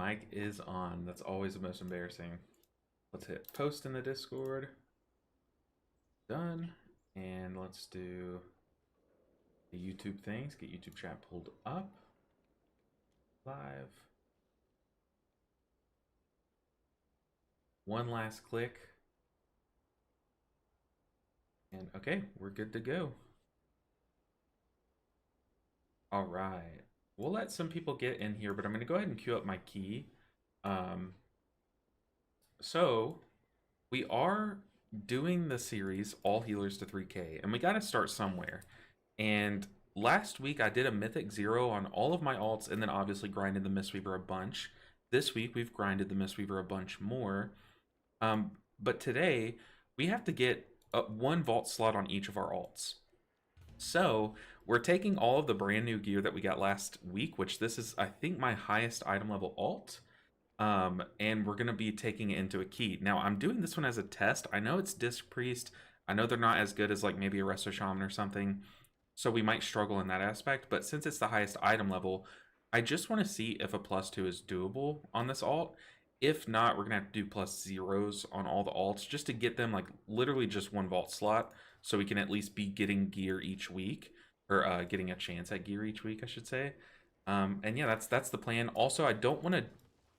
mic is on. That's always the most embarrassing. Let's hit post in the Discord. Done. And let's do the YouTube things. Get YouTube chat pulled up. Live. One last click. And okay, we're good to go. All right. We'll let some people get in here, but I'm going to go ahead and queue up my key. So we are doing the series All Healers to 3K, and we got to start somewhere. And last week I did a Mythic 0 on all of my alts, and then obviously grinded the Mistweaver a bunch. This week we've grinded the Mistweaver a bunch more. But today we have to get one vault slot on each of our alts. So we're taking all of the brand new gear that we got last week, which this is, I think, my highest item level alt. And we're going to be taking it into a key. Now, I'm doing this one as a test. I know it's Disc Priest. I know they're not as good as like maybe a Resto Shaman or something. So we might struggle in that aspect. But since it's the highest item level, I just want to see if a +2 is doable on this alt. If not, we're going to have to do +0s on all the alts just to get them like literally just one vault slot. So we can at least be getting gear each week. Or getting a chance at gear each week, I should say. And yeah, that's the plan. Also, I don't want to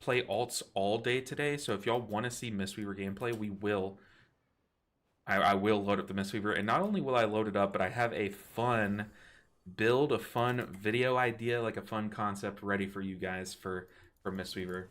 play alts all day today, so if y'all want to see Mistweaver gameplay, we will. I will load up the Mistweaver, and not only will I load it up, but I have a fun build, a fun video idea, like a fun concept ready for you guys for Mistweaver.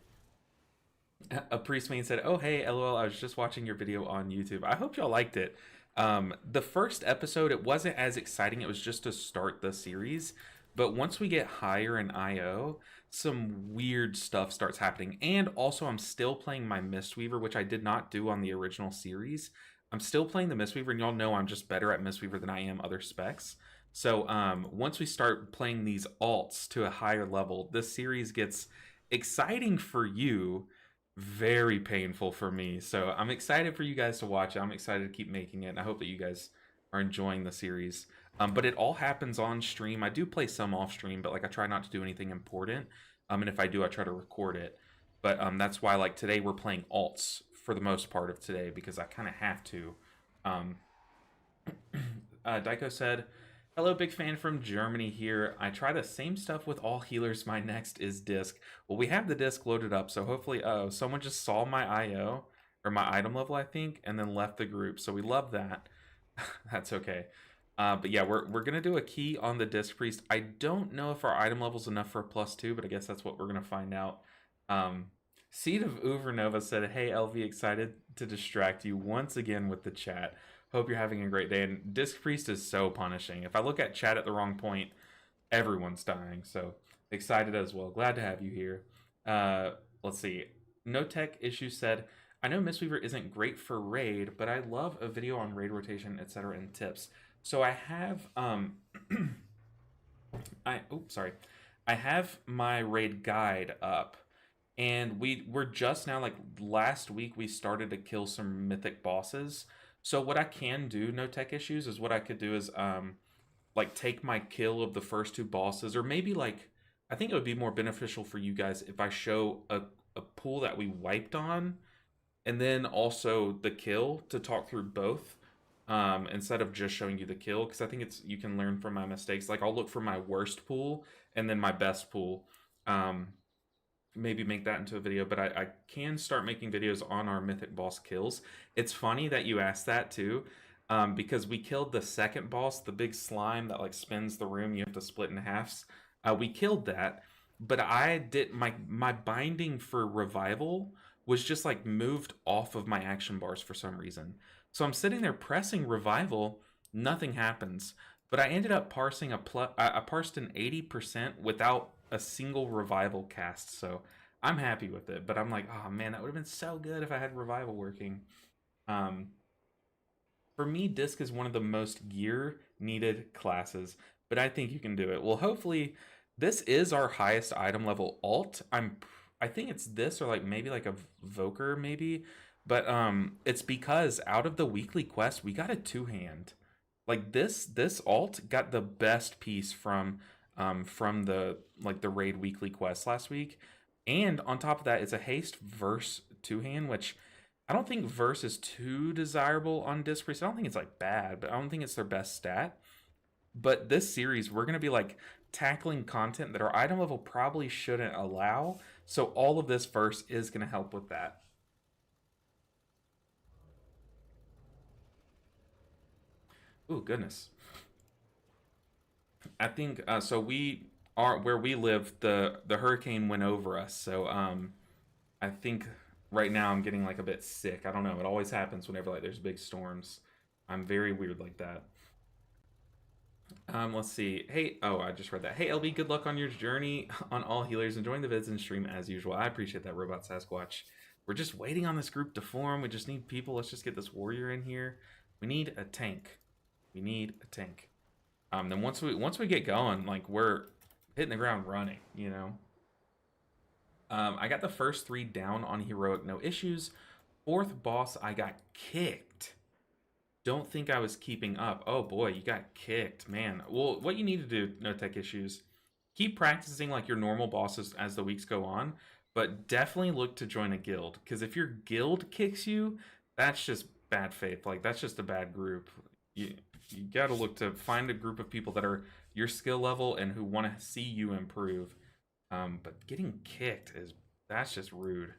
A priest main said, "Oh hey, lol, I was just watching your video on YouTube. I hope y'all liked it." The first episode, it wasn't as exciting. It was just to start the series. But once we get higher in IO, some weird stuff starts happening. And also, I'm still playing my Mistweaver, which I did not do on the original series. I'm still playing the Mistweaver, and y'all know I'm just better at Mistweaver than I am other specs. So once we start playing these alts to a higher level, this series gets exciting for you, very painful for me. So I'm excited for you guys to watch it. I'm excited to keep making it. And I hope that you guys are enjoying the series. But it all happens on stream. I do play some off stream, but like I try not to do anything important. And if I do, I try to record it. But that's why like today we're playing alts for the most part of today because I kind of have to. Daiko said, "Hello, big fan from Germany here. I try the same stuff with all healers. My next is disc." Well, we have the disc loaded up, so hopefully, someone just saw my IO or my item level, I think, and then left the group. So we love that. That's okay. But yeah, we're gonna do a key on the Disc Priest. I don't know if our item level is enough for a +2, but I guess that's what we're gonna find out. Seed of Uvernova said, "Hey LV, excited to distract you once again with the chat. Hope you're having a great day." And Disc Priest is so punishing. If I look at chat at the wrong point, everyone's dying. So excited as well. Glad to have you here. Let's see. No Tech Issue said, "I know Mistweaver isn't great for raid, but I love a video on raid rotation, etc. and tips." So I have I have my raid guide up, and we're just now, like last week we started to kill some mythic bosses. So what I can do, no tech issues, is what I could do is like take my kill of the first two bosses, or maybe like I think it would be more beneficial for you guys if I show a pool that we wiped on, and then also the kill to talk through both. Instead of just showing you the kill, because I think you can learn from my mistakes. Like I'll look for my worst pool and then my best pool. Maybe make that into a video, but I can start making videos on our mythic boss kills. It's funny that you asked that too, because we killed the second boss, the big slime that like spins the room. You have to split in halves. We killed that, but I did my binding for revival was just like moved off of my action bars for some reason. So I'm sitting there pressing revival, nothing happens. But I ended up parsing I parsed an 80% without a single revival cast. So I'm happy with it. But I'm like, oh man, that would have been so good if I had revival working. For me, disc is one of the most gear needed classes, but I think you can do it. Well, hopefully this is our highest item level alt. I think it's this or like maybe like a Voker maybe. But it's because out of the weekly quest, we got a two-hand. Like this alt got the best piece from the raid weekly quest last week. And on top of that, it's a haste verse two hand, which I don't think verse is too desirable on Disc Priest. I don't think it's like bad, but I don't think it's their best stat. But this series, we're gonna be like tackling content that our item level probably shouldn't allow. So all of this verse is gonna help with that. Ooh, goodness. I think so. We are where we live. The hurricane went over us, so I think right now I'm getting like a bit sick. I don't know. It always happens whenever like there's big storms. I'm very weird like that. Let's see. Hey, oh, I just read that. Hey, LB, good luck on your journey on all healers. Enjoying the vids and stream as usual. I appreciate that, Robot Sasquatch. We're just waiting on this group to form. We just need people. Let's just get this warrior in here. We need a tank. We need a tank. Then once we get going, like we're hitting the ground running, you know. I got the first three down on heroic, no issues. Fourth boss, I got kicked. Don't think I was keeping up. Oh boy, you got kicked, man. Well, what you need to do, no tech issues, keep practicing like your normal bosses as the weeks go on, but definitely look to join a guild. Because if your guild kicks you, that's just bad faith. Like that's just a bad group. You got to look to find a group of people that are your skill level and who want to see you improve. But getting kicked is that's just rude,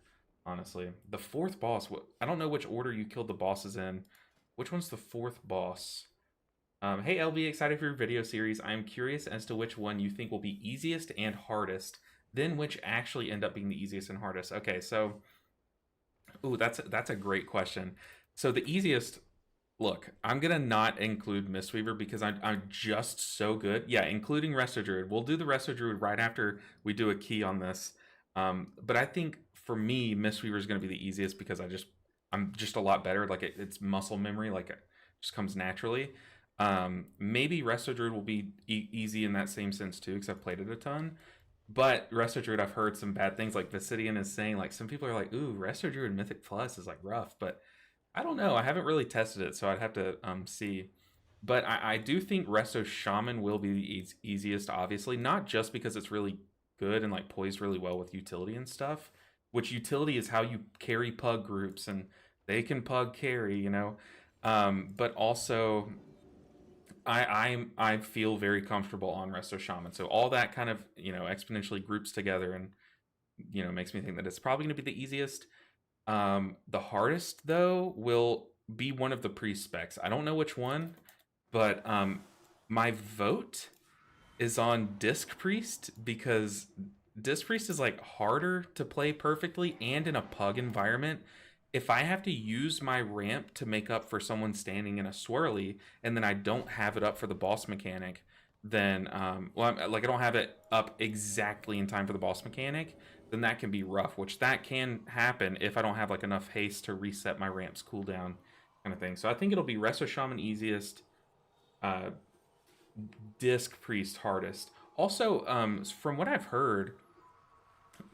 honestly. The fourth boss, I don't know which order you killed the bosses in. Which one's the fourth boss? Hey LB, excited for your video series. I am curious as to which one you think will be easiest and hardest, then which actually end up being the easiest and hardest. Okay, so, ooh, that's a great question. So the easiest, look, I'm gonna not include Mistweaver because I'm just so good. Yeah, including Resto Druid. We'll do the Resto Druid right after we do a key on this. But I think for me, Mistweaver is gonna be the easiest because I'm just a lot better. Like it's muscle memory, like it just comes naturally. Maybe Resto Druid will be easy in that same sense too, because I've played it a ton. But Resto Druid, I've heard some bad things. Like Vicidian is saying, like some people are like, "Ooh, Resto Druid Mythic Plus is like rough," but I don't know. I haven't really tested it, so I'd have to see. But I do think Resto Shaman will be the easiest, obviously, not just because it's really good and like poised really well with utility and stuff. Which utility is how you carry pug groups, and they can pug carry, you know. But also, I feel very comfortable on Resto Shaman, so all that kind of exponentially groups together, and makes me think that it's probably going to be the easiest. The hardest though will be one of the priest specs. I don't know which one, but my vote is on Disc Priest because Disc Priest is like harder to play perfectly, and in a pug environment, if I have to use my ramp to make up for someone standing in a swirly, and then I don't have it up for the boss mechanic, then I don't have it up exactly in time for the boss mechanic, then that can be rough. Which that can happen if I don't have like enough haste to reset my ramp's cooldown, kind of thing. So I think it'll be Resto Shaman easiest, Disc Priest hardest. Also, from what I've heard,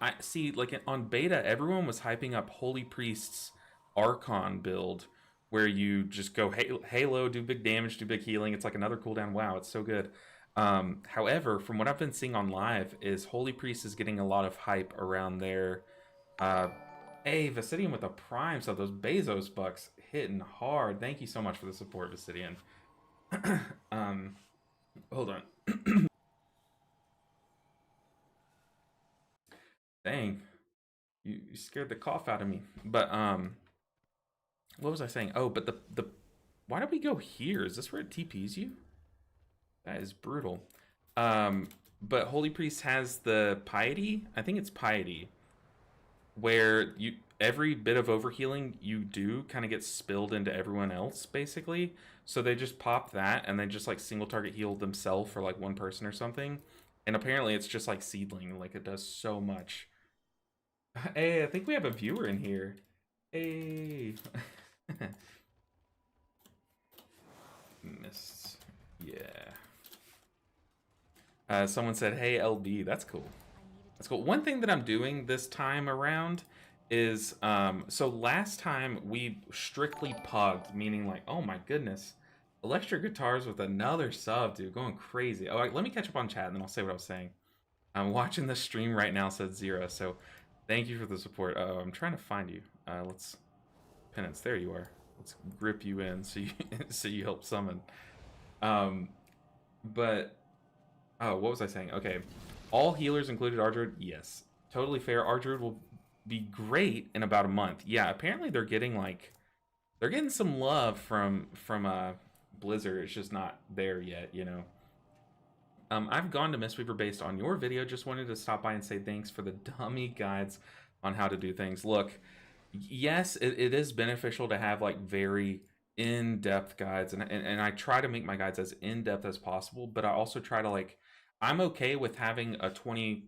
I see like on beta, everyone was hyping up Holy Priest's Archon build, where you just go Halo, do big damage, do big healing. It's like another cooldown. Wow, it's so good. However, from what I've been seeing on live, is Holy Priest is getting a lot of hype around there. Hey, Vicidian with a prime, so those Bezos bucks hitting hard. Thank you so much for the support, Vicidian. Hold on. Dang, you scared the cough out of me. But what was I saying? Oh, but the why did we go here? Is this where it TPs you? That is brutal. But Holy Priest has the piety. I think it's piety, where you every bit of overhealing you do kind of gets spilled into everyone else, basically. So they just pop that and then just like single target heal themselves for like one person or something. And apparently it's just like seedling, like it does so much. Hey, I think we have a viewer in here. Hey. Miss. Yeah. Someone said, hey, LB. That's cool. That's cool. One thing that I'm doing this time around is, so last time we strictly pugged, meaning like, oh my goodness. Electric guitars with another sub, dude. Going crazy. Oh, let me catch up on chat and then I'll say what I was saying. I'm watching the stream right now, said Zero. So Thank you for the support. I'm trying to find you. Let's penance. There you are. Let's grip you in so you so you help summon. Um, but oh, what was I saying? Okay, all healers included Ardruid. Yes, totally fair. Ardruid will be great in about a month. Yeah, apparently they're getting some love from Blizzard. It's just not there yet, you know. I've gone to Mistweaver based on your video. Just wanted to stop by and say thanks for the dummy guides on how to do things. Look, yes, it is beneficial to have like very in-depth guides, and I try to make my guides as in-depth as possible, but I also try to like, I'm okay with having a 20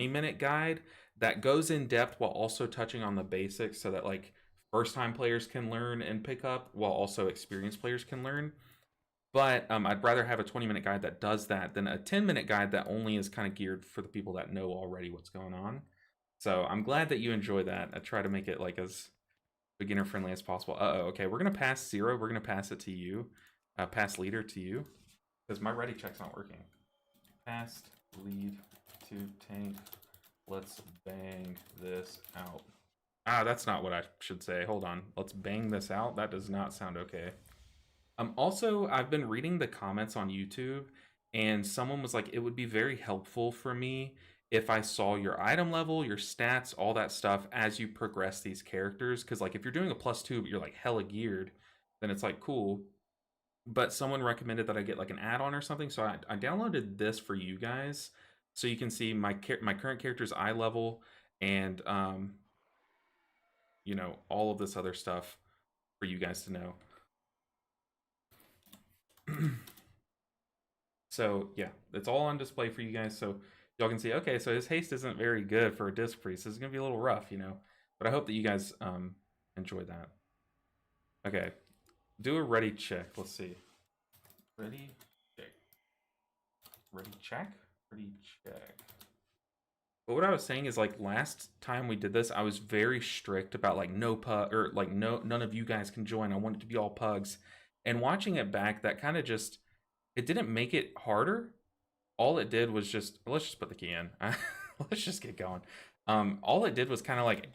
minute guide that goes in depth while also touching on the basics so that like first time players can learn and pick up while also experienced players can learn. But I'd rather have a 20-minute guide that does that than a 10-minute guide that only is kind of geared for the people that know already what's going on. So I'm glad that you enjoy that. I try to make it like as beginner friendly as possible. Okay, we're gonna pass 0. We're gonna pass it to you. Pass leader to you because my ready check's not working. Passed lead to tank. Let's bang this out. That's not what I should say. Hold on. Let's bang this out. That does not sound okay. Also, I've been reading the comments on YouTube, and someone was like, it would be very helpful for me if I saw your item level, your stats, all that stuff as you progress these characters. Because, like, if you're doing a +2, but you're like hella geared, then it's like cool. But someone recommended that I get like an add-on or something, so I downloaded this for you guys, so you can see my current character's eye level and you know, all of this other stuff for you guys to know. So yeah, it's all on display for you guys, so y'all can see. Okay, so his haste isn't very good for a disc priest. This is gonna be a little rough, you know. But I hope that you guys enjoy that. Okay, do a ready check. Let's see. Ready check. Ready check. Ready check. But what I was saying is like last time we did this, I was very strict about like no pug or like no none of you guys can join. I want it to be all pugs. And watching it back, that kind of just it didn't make it harder. All it did was just let's just put the key in. Let's just get going. All it did was kind of like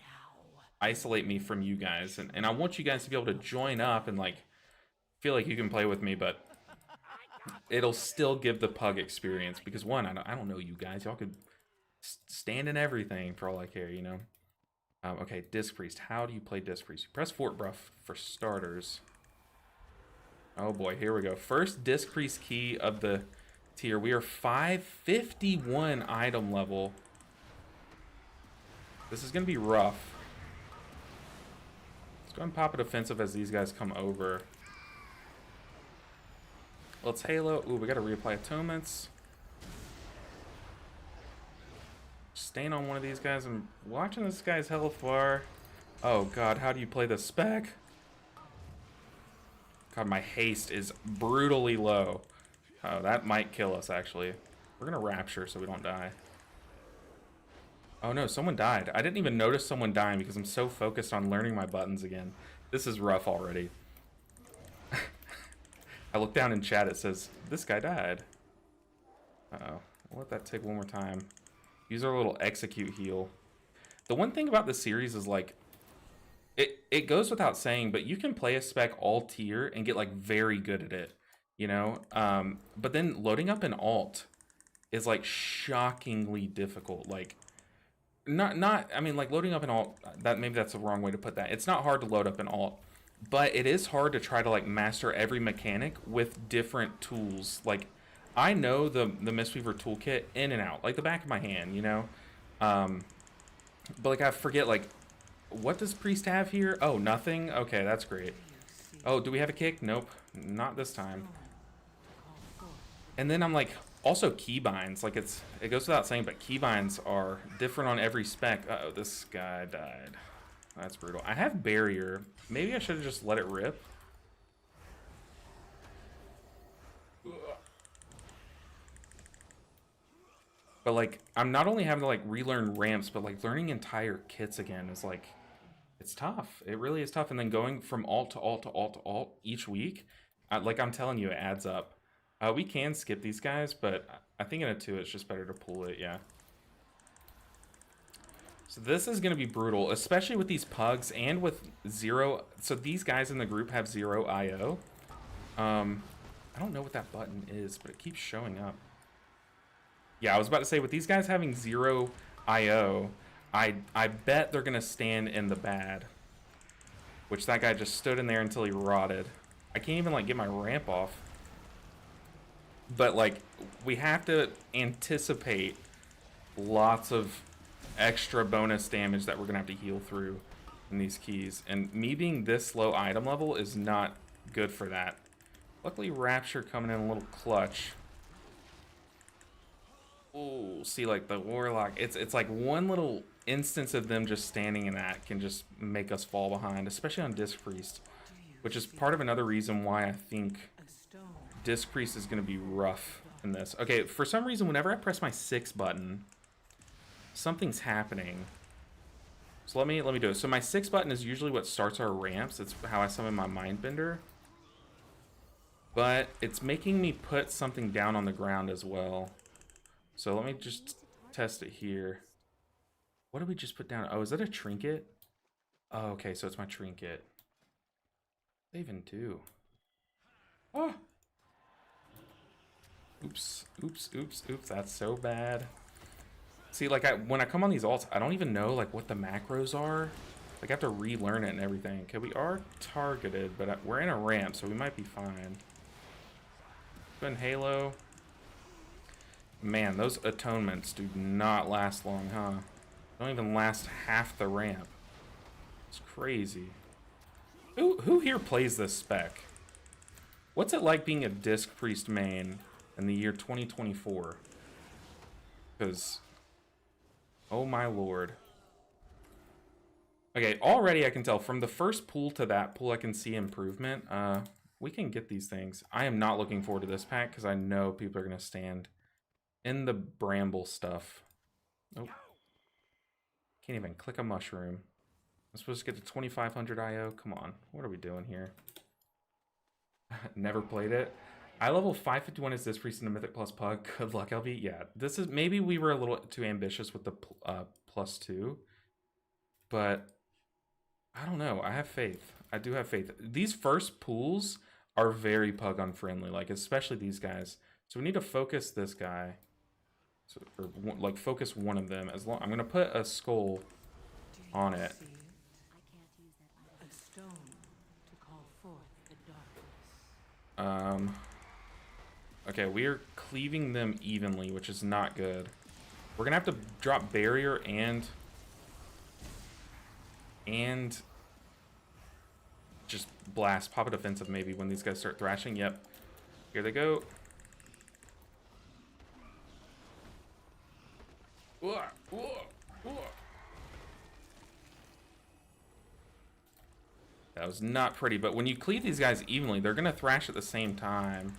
isolate me from you guys, and I want you guys to be able to join up and like feel like you can play with me, but it'll still give the pug experience because one, I don't know you guys. Y'all could stand in everything for all I care, you know. Okay, Disc Priest. How do you play Disc Priest? You press Fort Bruff for starters. Oh boy, here we go. First Disc Priest key of the tier. We are 551 item level. This is going to be rough. Let's go and pop a defensive as these guys come over. Let's Halo. Ooh, we got to reapply atonements. Staying on one of these guys. I'm watching this guy's health bar. Oh god, how do you play the spec? God, my haste is brutally low. Oh, that might kill us, actually. We're gonna Rapture so we don't die. Oh no, someone died. I didn't even notice someone dying because I'm so focused on learning my buttons again. This is rough already. I look down in chat, it says, this guy died. Uh-oh. I'll let that take one more time. Use our little execute heal. The one thing about this series is like, it goes without saying, but you can play a spec all tier and get like very good at it, you know? But then loading up an alt is like shockingly difficult. Like, I mean, like loading up an alt, maybe that's the wrong way to put that. It's not hard to load up an alt, but it is hard to try to like master every mechanic with different tools. Like, I know the Mistweaver toolkit in and out, like the back of my hand, you know? But like I forget, like, what does Priest have here? Oh, nothing? Okay, that's great. Oh, do we have a kick? Nope, not this time. And then I'm like, also keybinds. Like, it goes without saying, but keybinds are different on every spec. Uh-oh, this guy died. That's brutal. I have barrier. Maybe I should have just let it rip. But like, I'm not only having to like relearn ramps, but like learning entire kits again is like, it's tough. It really is tough. And then going from alt to alt to alt to alt each week, like I'm telling you, it adds up. We can skip these guys, but I think in a 2, it's just better to pull it, yeah. So this is going to be brutal, especially with these pugs and with zero. So these guys in the group have 0 IO. I don't know what that button is, but it keeps showing up. Yeah, I was about to say, with these guys having 0 IO, I bet they're going to stand in the bad. Which that guy just stood in there until he rotted. I can't even, like, get my ramp off. But, like, we have to anticipate lots of extra bonus damage that we're going to have to heal through in these keys. And me being this low item level is not good for that. Luckily, Rapture coming in a little clutch. Oh, see, like, the Warlock. It's like one little instance of them just standing in that can just make us fall behind, especially on Disc Priest, which is part of another reason why I think Disc Priest is going to be rough in this. Okay, for some reason, whenever I press my 6 button, something's happening. So let me do it. So my 6 button is usually what starts our ramps. It's how I summon my Mindbender. But it's making me put something down on the ground as well. So let me just test it here. What did we just put down? Oh, is that a trinket? Oh, okay, so it's my trinket. What do they even do? Oh! Oops, oops, oops, oops, that's so bad. See, like, when I come on these ults, I don't even know, like, what the macros are. Like, I have to relearn it and everything. Okay, we are targeted, but we're in a ramp, so we might be fine. Put in Halo. Man, those atonements do not last long, huh? Don't even last half the ramp. It's crazy. Who here plays this spec? What's it like being a Disc Priest main in the year 2024? Because, oh my lord. Okay, already I can tell from the first pool to that pool I can see improvement. We can get these things. I am not looking forward to this pack because I know people are going to stand in the bramble stuff. Nope. Can't even click a mushroom. I'm supposed to get to 2500 IO. Come on. What are we doing here? Never played it. I level 551 as this priest in the Mythic Plus Pug. Good luck, LV. Yeah, this is maybe we were a little too ambitious with the +2. But I don't know. I have faith. I do have faith. These first pools are very pug unfriendly, like especially these guys. So we need to focus this guy. So, or like focus one of them. As long I'm gonna put a skull on it. Okay, we are cleaving them evenly, which is not good. We're gonna have to drop barrier and just blast, pop a defensive maybe when these guys start thrashing. Yep, here they go. That was not pretty, but when you cleave these guys evenly, they're gonna thrash at the same time,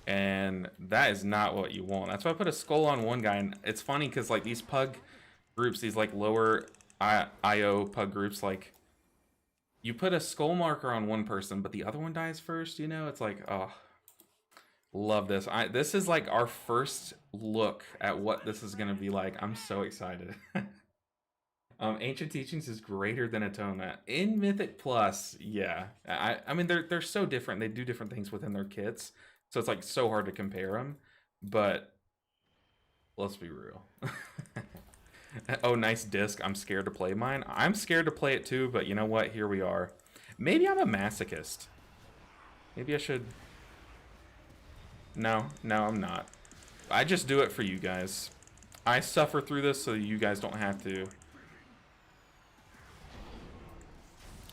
and that is not what you want. That's why I put a skull on one guy, and it's funny because like these pug groups, these like lower IO pug groups, like you put a skull marker on one person, but the other one dies first. You know, it's like, oh, love this. This is like our first look at what this is gonna be like. I'm so excited. Ancient Teachings is greater than Atonement. In Mythic Plus, yeah. I mean, they're so different. They do different things within their kits. So it's like so hard to compare them. But let's be real. Oh, nice disc. I'm scared to play mine. I'm scared to play it too, but you know what? Here we are. Maybe I'm a masochist. Maybe I should... No, I'm not. I just do it for you guys. I suffer through this so you guys don't have to.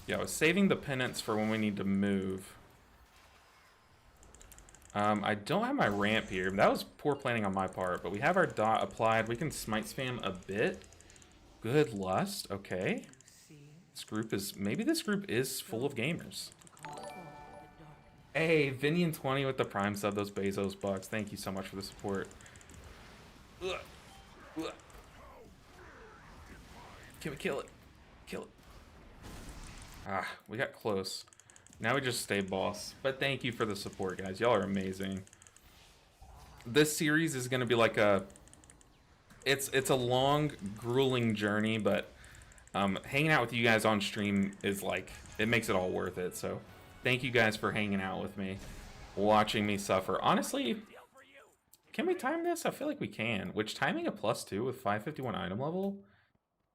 Yeah, I was saving the penance for when we need to move. I don't have my ramp here. That was poor planning on my part, but we have our dot applied. We can smite spam a bit. Good lust. Okay. This group is... Maybe this group is full of gamers. Hey, Vinian20 with the Prime sub. Those Bezos bucks. Thank you so much for the support. Can we kill it? Kill it. Ah, we got close. Now we just stay boss. But thank you for the support, guys. Y'all are amazing. This series is going to be like a... It's a long, grueling journey, but Hanging out with you guys on stream is like, it makes it all worth it. So thank you guys for hanging out with me, watching me suffer. Honestly, can we time this? I feel like we can. Which, timing a +2 with 551 item level,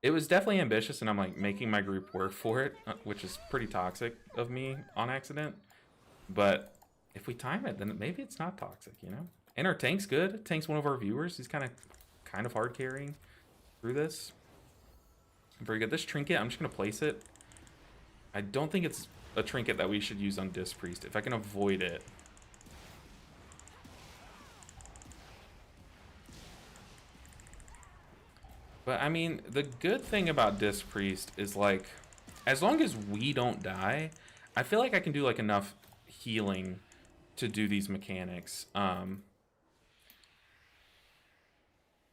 it was definitely ambitious, and I'm like making my group work for it, which is pretty toxic of me on accident. But if we time it, then maybe it's not toxic, you know? And our tank's good. Tank's one of our viewers. He's kind of hard carrying through this. Very good. This trinket, I'm just going to place it. I don't think it's a trinket that we should use on Disc Priest. If I can avoid it. But, I mean, the good thing about Disc Priest is, like, as long as we don't die, I feel like I can do, like, enough healing to do these mechanics.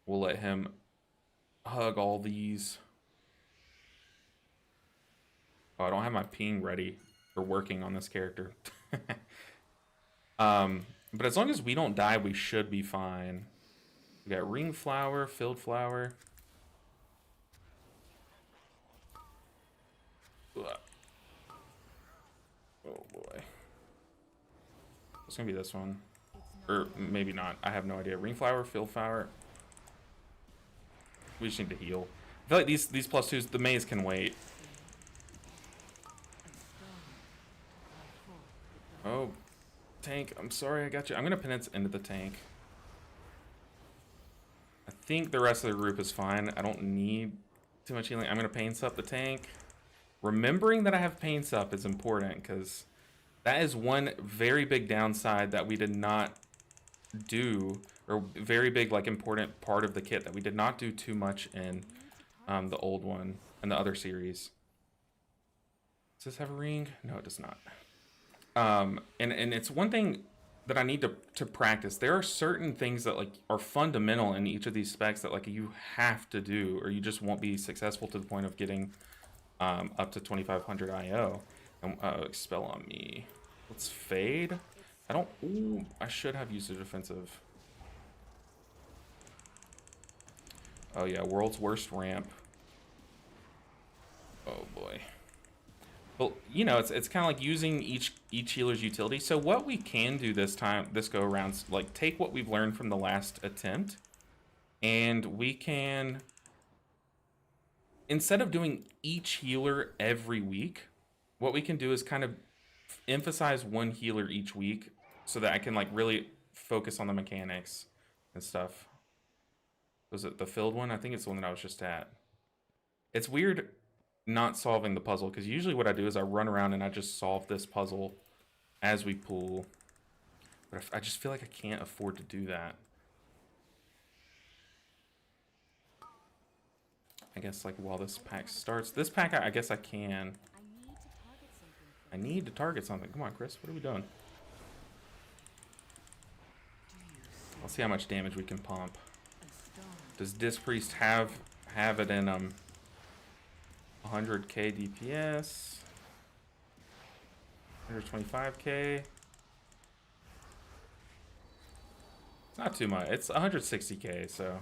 We'll let him hug all these. Oh, I don't have my ping ready for working on this character. But as long as we don't die, we should be fine. We got ring flower, filled flower. Oh boy. It's gonna be this one. Or maybe not. I have no idea. Ring flower, filled flower. We just need to heal. I feel like these +2s, the maze can wait. Oh, tank, I'm sorry I got you. I'm gonna penance into the tank. I think the rest of the group is fine. I don't need too much healing. I'm gonna pain sup the tank. Remembering that I have pain sup is important, because that is one very big downside that we did not do, or very big, like, important part of the kit that we did not do too much in the old one and the other series. Does this have a ring? No, it does not. And it's one thing that I need to practice. There are certain things that, like, are fundamental in each of these specs that, like, you have to do, or you just won't be successful to the point of getting up to 2500 IO. And expel on me. Let's fade. I don't. Ooh, I should have used a defensive. Oh yeah, world's worst ramp. Oh boy. Well, you know, it's kind of like using each healer's utility. So what we can do this go around, like, take what we've learned from the last attempt, and we can, instead of doing each healer every week, what we can do is kind of emphasize one healer each week, so that I can, like, really focus on the mechanics and stuff. Was it the filled one? I think it's the one that I was just at. It's weird not solving the puzzle, because usually what I do is I run around and I just solve this puzzle as we pull. But I just feel like I can't afford to do that. I guess, like, while this pack starts. This pack, I guess I can. I need to target something. Come on, Chris. What are we doing? Let's see how much damage we can pump. Does Disc Priest have it in 100k DPS? 125k? It's not too much. It's 160k, so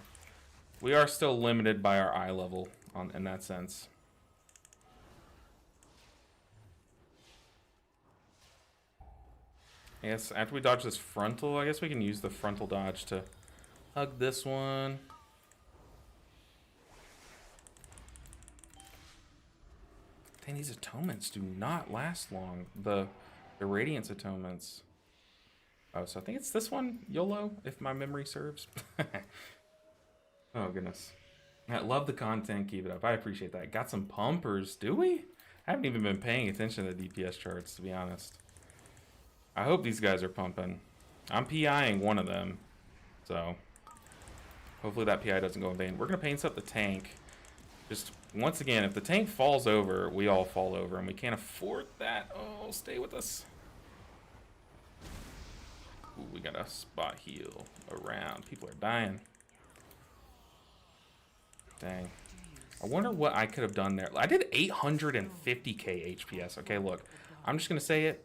we are still limited by our eye level in that sense. I guess after we dodge this frontal, I guess we can use the frontal dodge to hug this one. Dang, these atonements do not last long. The Radiance atonements. Oh, so I think it's this one, YOLO, if my memory serves. Oh, goodness. I love the content. Keep it up. I appreciate that. Got some pumpers, do we? I haven't even been paying attention to the DPS charts, to be honest. I hope these guys are pumping. I'm PIing one of them, so hopefully that PI doesn't go in vain. We're going to paint up the tank. Just, once again, if the tank falls over, we all fall over, and we can't afford that. Oh, stay with us. Ooh, we got a spot heal around. People are dying. Dang. I wonder what I could have done there. I did 850k HPS. Okay, look. I'm just going to say it.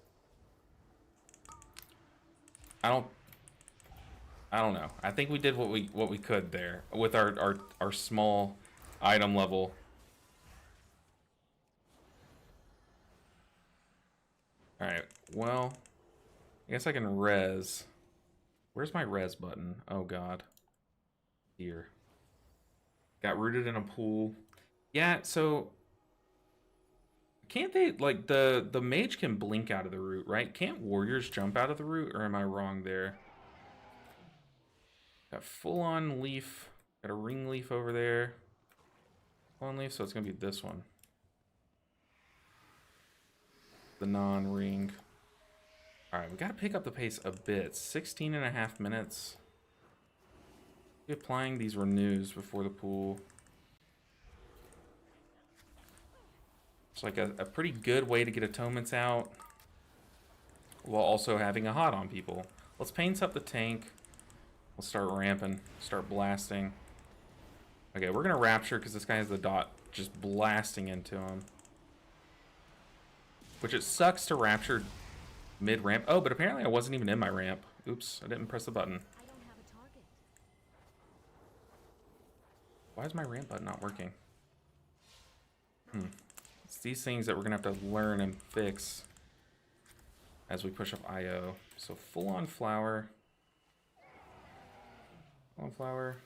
I don't know. I think we did what we could there with our small item level. Alright, well, I guess I can res. Where's my res button? Oh god. Here. Got rooted in a pool. Yeah, so can't they, like, the mage can blink out of the root, right? Can't warriors jump out of the root, or am I wrong there? Got full-on leaf. Got a ring leaf over there. Full-on leaf, so it's gonna be this one. The non-ring. Alright, we gotta pick up the pace a bit. 16.5 minutes. Be applying these renews before the pool. It's like a pretty good way to get atonements out while also having a hot on people. Let's paint up the tank. We'll start ramping, start blasting. Okay, we're gonna rapture because this guy has the dot just blasting into him. Which it sucks to rapture mid-ramp. Oh, but apparently I wasn't even in my ramp. Oops, I didn't press the button. Why is my ramp button not working? It's these things that we're gonna have to learn and fix as we push up IO. So full-on flower. Full-on flower.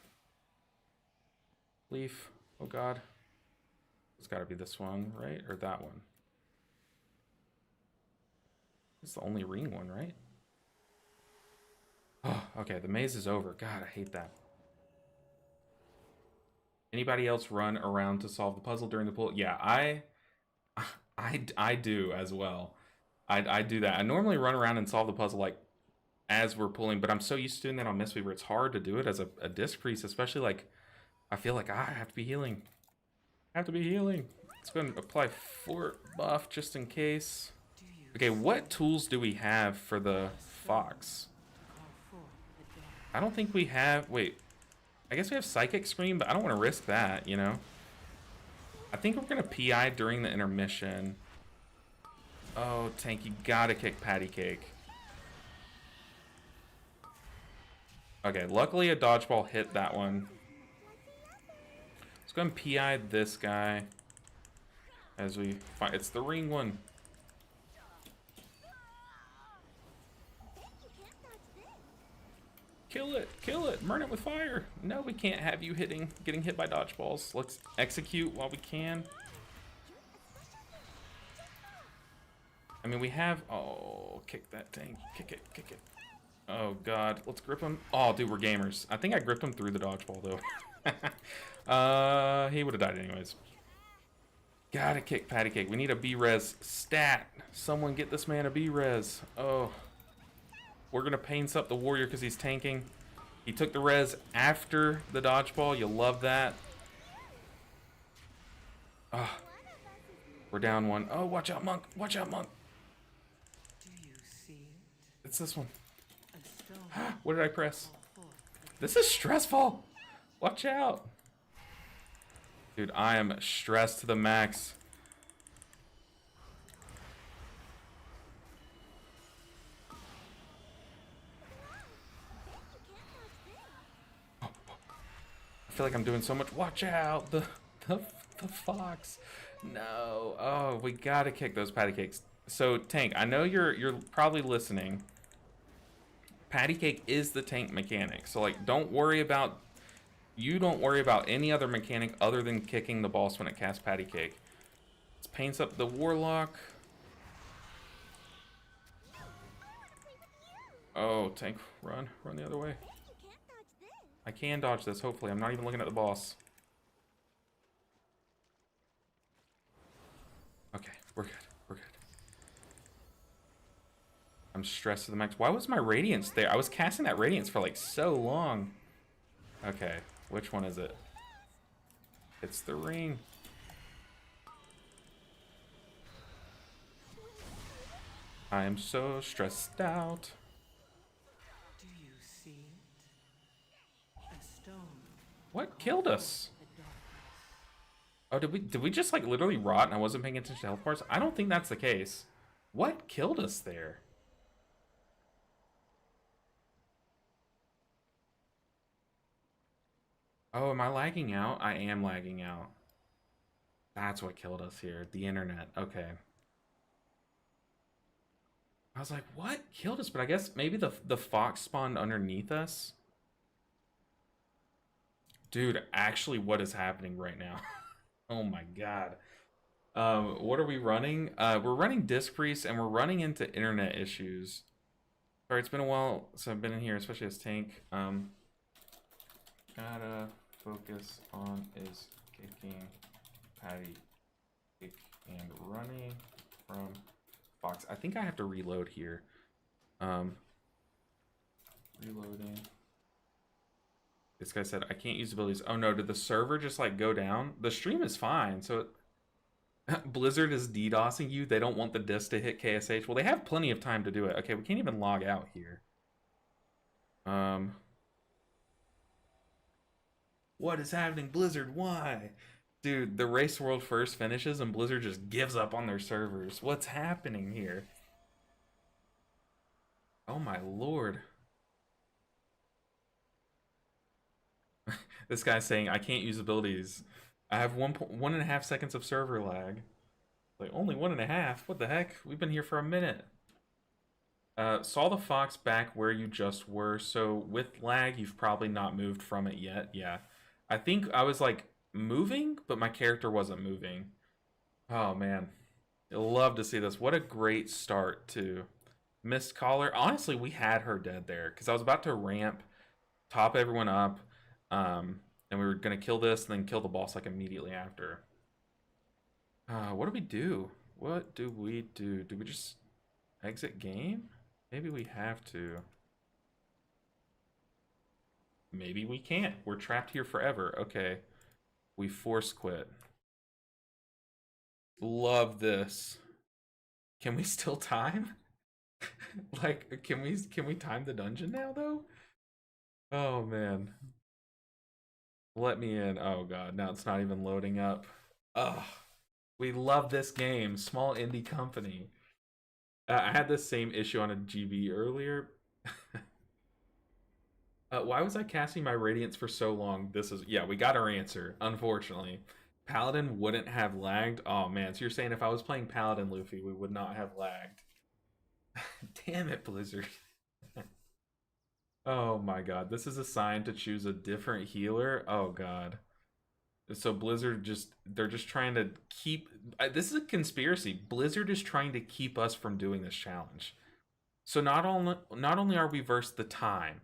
Leaf. Oh god. It's gotta be this one, right? Or that one. It's the only ring one, right? Oh, okay, the maze is over. God, I hate that. Anybody else run around to solve the puzzle during the pool? Yeah, I do as well. I do that. I normally run around and solve the puzzle like as we're pulling, but I'm so used to doing that on Mistweaver, it's hard to do it as a disc priest, especially like I feel like I have to be healing. I have to be healing. Let's go and apply fort buff just in case. Okay, what tools do we have for the fox? I don't think we have. Wait, I guess we have Psychic Scream, but I don't want to risk that, you know? I think we're going to PI during the intermission. Oh, Tank, you gotta kick Patty Cake. Okay, luckily a dodgeball hit that one. Let's go and PI this guy. As we find, it's the ring one. Kill it, burn it with fire. No, we can't have you getting hit by dodgeballs. Let's execute while we can. I mean, we have, oh, kick that tank, kick it. Oh god, let's grip him. Oh, dude, we're gamers. I think I gripped him through the dodgeball though. He would have died anyways. Gotta kick Patty Cake. We need a B-res stat. Someone get this man a B-res. Oh. We're gonna paints up the warrior because he's tanking. He took the res after the dodgeball. You'll love that. Oh. We're down one. Oh, watch out, monk. Watch out, monk. Do you see it? It's this one. What did I press? This is stressful. Watch out. Dude, I am stressed to the max. I feel like I'm doing so much. Watch out. The fox. No. Oh, we gotta kick those patty cakes. So, Tank, I know you're probably listening. Patty cake is the tank mechanic. So, like, don't worry about any other mechanic other than kicking the boss when it casts patty cake. Let's paints up the warlock. Oh, Tank, run the other way. I can dodge this, hopefully. I'm not even looking at the boss. Okay, we're good. I'm stressed to the max. Why was my radiance there? I was casting that radiance for like so long. Okay, which one is it? It's the ring. I am so stressed out. Do you see it? A stone. What killed us? Oh, did we just like literally rot and I wasn't paying attention to health bars? I don't think that's the case. What killed us there? Oh, am I lagging out? I am lagging out. That's what killed us here. The internet. Okay. I was like, what killed us? But I guess maybe the fox spawned underneath us. Dude, actually, what is happening right now? Oh my god. What are we running? We're running Disc Priest and we're running into internet issues. Sorry, it's been a while since I've been in here, especially as tank. Gotta focus on is kicking patty kick and running from Fox. I think I have to reload here. Reloading. This guy said I can't use abilities. Oh no, did the server just like go down? The stream is fine, so Blizzard is DDoSing you. They don't want the disc to hit KSH. Well, they have plenty of time to do it. Okay, we can't even log out here. What is happening, Blizzard? Why? Dude, the race world first finishes and Blizzard just gives up on their servers. What's happening here? Oh my lord. This guy's saying I can't use abilities. I have 1.5 seconds of server lag. Like, only 1.5? What the heck? We've been here for a minute. Saw the fox back where you just were, so with lag, you've probably not moved from it yet. Yeah. I think I was, like, moving, but my character wasn't moving. Oh, man. I love to see this. What a great start to Missed Caller. Honestly, we had her dead there, because I was about to ramp, top everyone up, and we were going to kill this, and then kill the boss, like, immediately after. What do we do? What do we do? Do we just exit game? Maybe we have to. Maybe we can't. We're trapped here forever. Okay. We force quit. Love this. Can we still time? Like, can we time the dungeon now though? Oh man. Let me in. Oh god, now it's not even loading up. Ugh. We love this game. Small indie company. I had the same issue on a GB earlier. Why was I casting my Radiance for so long? This is, yeah, we got our answer, unfortunately. Paladin wouldn't have lagged. Oh man, so you're saying if I was playing Paladin Luffy, we would not have lagged. Damn it, Blizzard. Oh my god, this is a sign to choose a different healer. Oh god. So Blizzard they're just trying to keep, this is a conspiracy. Blizzard is trying to keep us from doing this challenge. So not only are we versed the time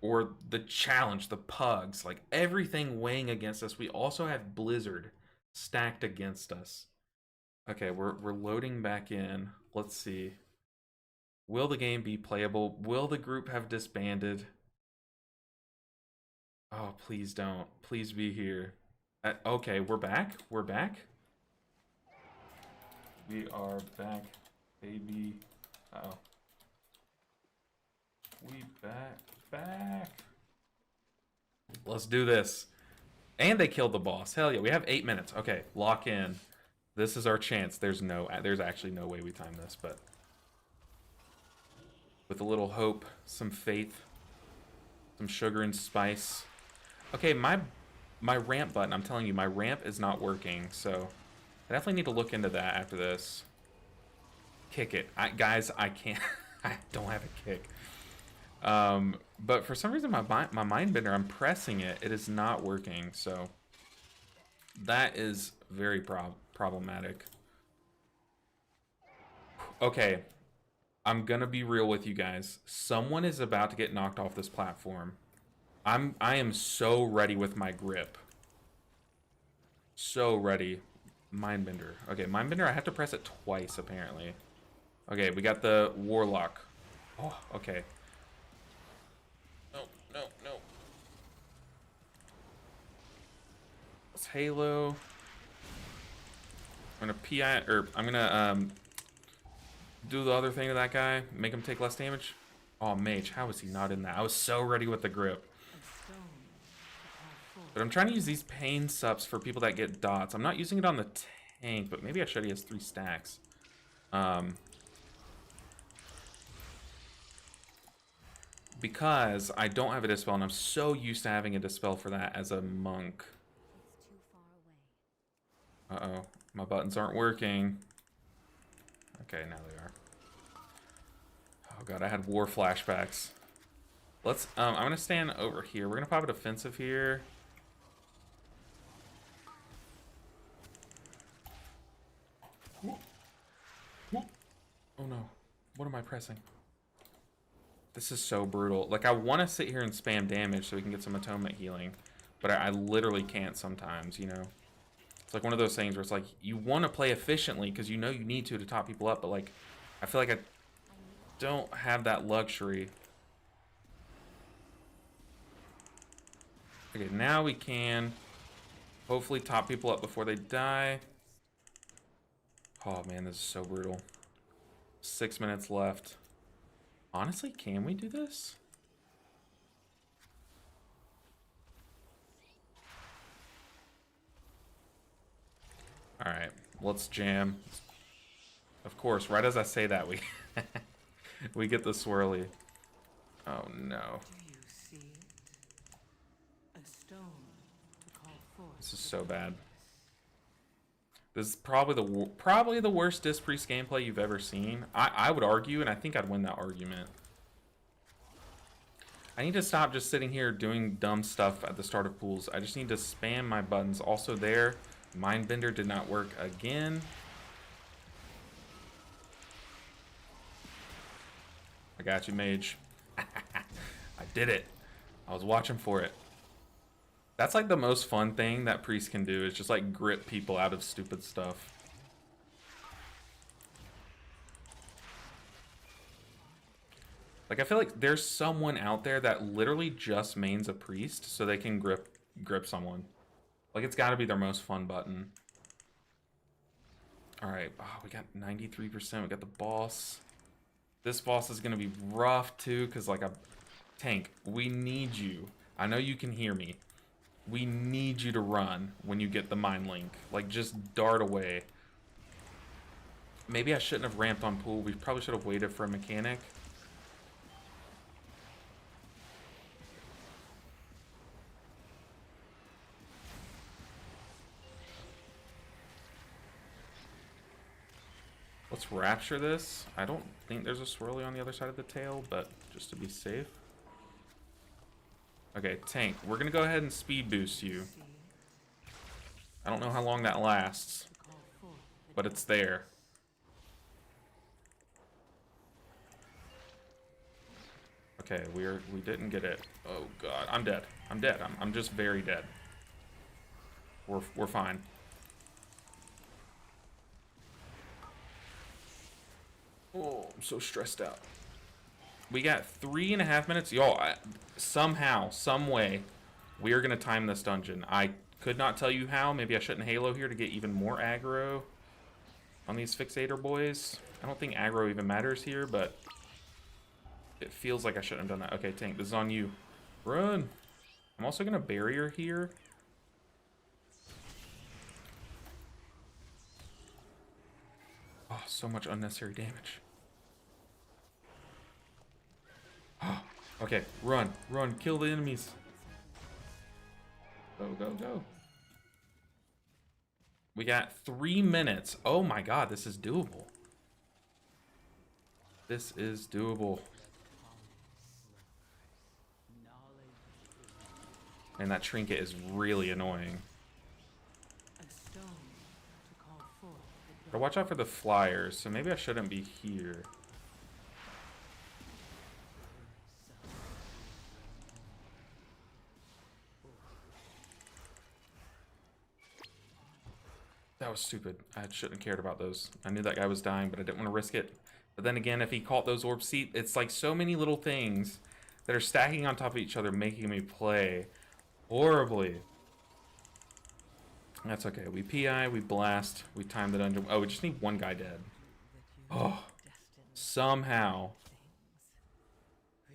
or the challenge, the pugs, like everything weighing against us, we also have Blizzard stacked against us. Okay, we're loading back in. Let's see. Will the game be playable? Will the group have disbanded? Oh, please don't. Please be here. Okay, we're back. We're back. We are back, baby. Uh-oh. We back. Let's do this. And they killed the boss. Hell yeah, we have 8 minutes. Okay, lock in. This is our chance. There's actually no way we time this, but with a little hope, some faith, some sugar and spice. Okay, my ramp button, I'm telling you, my ramp is not working, so I definitely need to look into that after this. Kick it. Guys, I can't. I don't have a kick. But for some reason, my mind bender, I'm pressing it. It is not working, so that is very problematic. Okay, I'm gonna be real with you guys. Someone is about to get knocked off this platform. I am so ready with my grip. So ready. Mindbender. Okay, Mindbender, I have to press it twice, apparently. Okay, we got the Warlock. Oh, okay. No. It's Halo. I'm gonna PI, or I'm gonna, do the other thing to that guy. Make him take less damage. Oh, Mage, how is he not in that? I was so ready with the grip. But I'm trying to use these pain subs for people that get dots. I'm not using it on the tank, but maybe I should. He has 3 stacks. Because I don't have a dispel, and I'm so used to having a dispel for that as a monk. Uh-oh. My buttons aren't working. Okay, now they are. Oh god, I had war flashbacks. Let's, I'm gonna stand over here. We're gonna pop a defensive here. Oh no, what am I pressing? This is so brutal. Like, I want to sit here and spam damage so we can get some atonement healing, but I literally can't sometimes, you know? It's like one of those things where it's like, you want to play efficiently because you know you need to top people up, but like, I feel like I don't have that luxury. Okay, now we can hopefully top people up before they die. Oh man, this is so brutal. 6 minutes left. Honestly, can we do this? Alright, let's jam. Of course, right as I say that, we we get the swirly. Oh no. Do you see it? A stone to call forth. This is so bad. This is probably the worst Disc Priest gameplay you've ever seen. I would argue, and I think I'd win that argument. I need to stop just sitting here doing dumb stuff at the start of pools. I just need to spam my buttons. Also there, Mindbender did not work again. I got you, mage. I did it. I was watching for it. That's like the most fun thing that priest can do, is just like grip people out of stupid stuff. Like, I feel like there's someone out there that literally just mains a priest so they can grip someone. Like, it's got to be their most fun button. All right, oh, we got 93%. We got the boss. This boss is gonna be rough too, because like Tank, we need you. I know you can hear me. We need you to run when you get the mind link. Like, just dart away. Maybe I shouldn't have ramped on pool. We probably should have waited for a mechanic. Let's rapture this. I don't think there's a swirly on the other side of the tail, but just to be safe. Okay, Tank, we're gonna go ahead and speed boost you. I don't know how long that lasts, but it's there. Okay, we didn't get it. Oh god, I'm dead. I'm dead. I'm just very dead. We're fine. Oh, I'm so stressed out. We got 3.5 minutes. Y'all, somehow, some way, we are going to time this dungeon. I could not tell you how. Maybe I shouldn't Halo here to get even more aggro on these Fixator boys. I don't think aggro even matters here, but it feels like I shouldn't have done that. Okay, Tank, this is on you. Run. I'm also going to barrier here. Oh, so much unnecessary damage. Oh, okay, run, kill the enemies. Go, go, go. We got 3 minutes. Oh my god, this is doable. This is doable. And that trinket is really annoying. But watch out for the flyers, so maybe I shouldn't be here. That was stupid. I shouldn't have cared about those. I knew that guy was dying, but I didn't want to risk it. But then again, if he caught those orbs, see, it's like so many little things that are stacking on top of each other, making me play horribly. That's okay. We PI, we blast, we time the dungeon. Oh, we just need one guy dead. Oh, somehow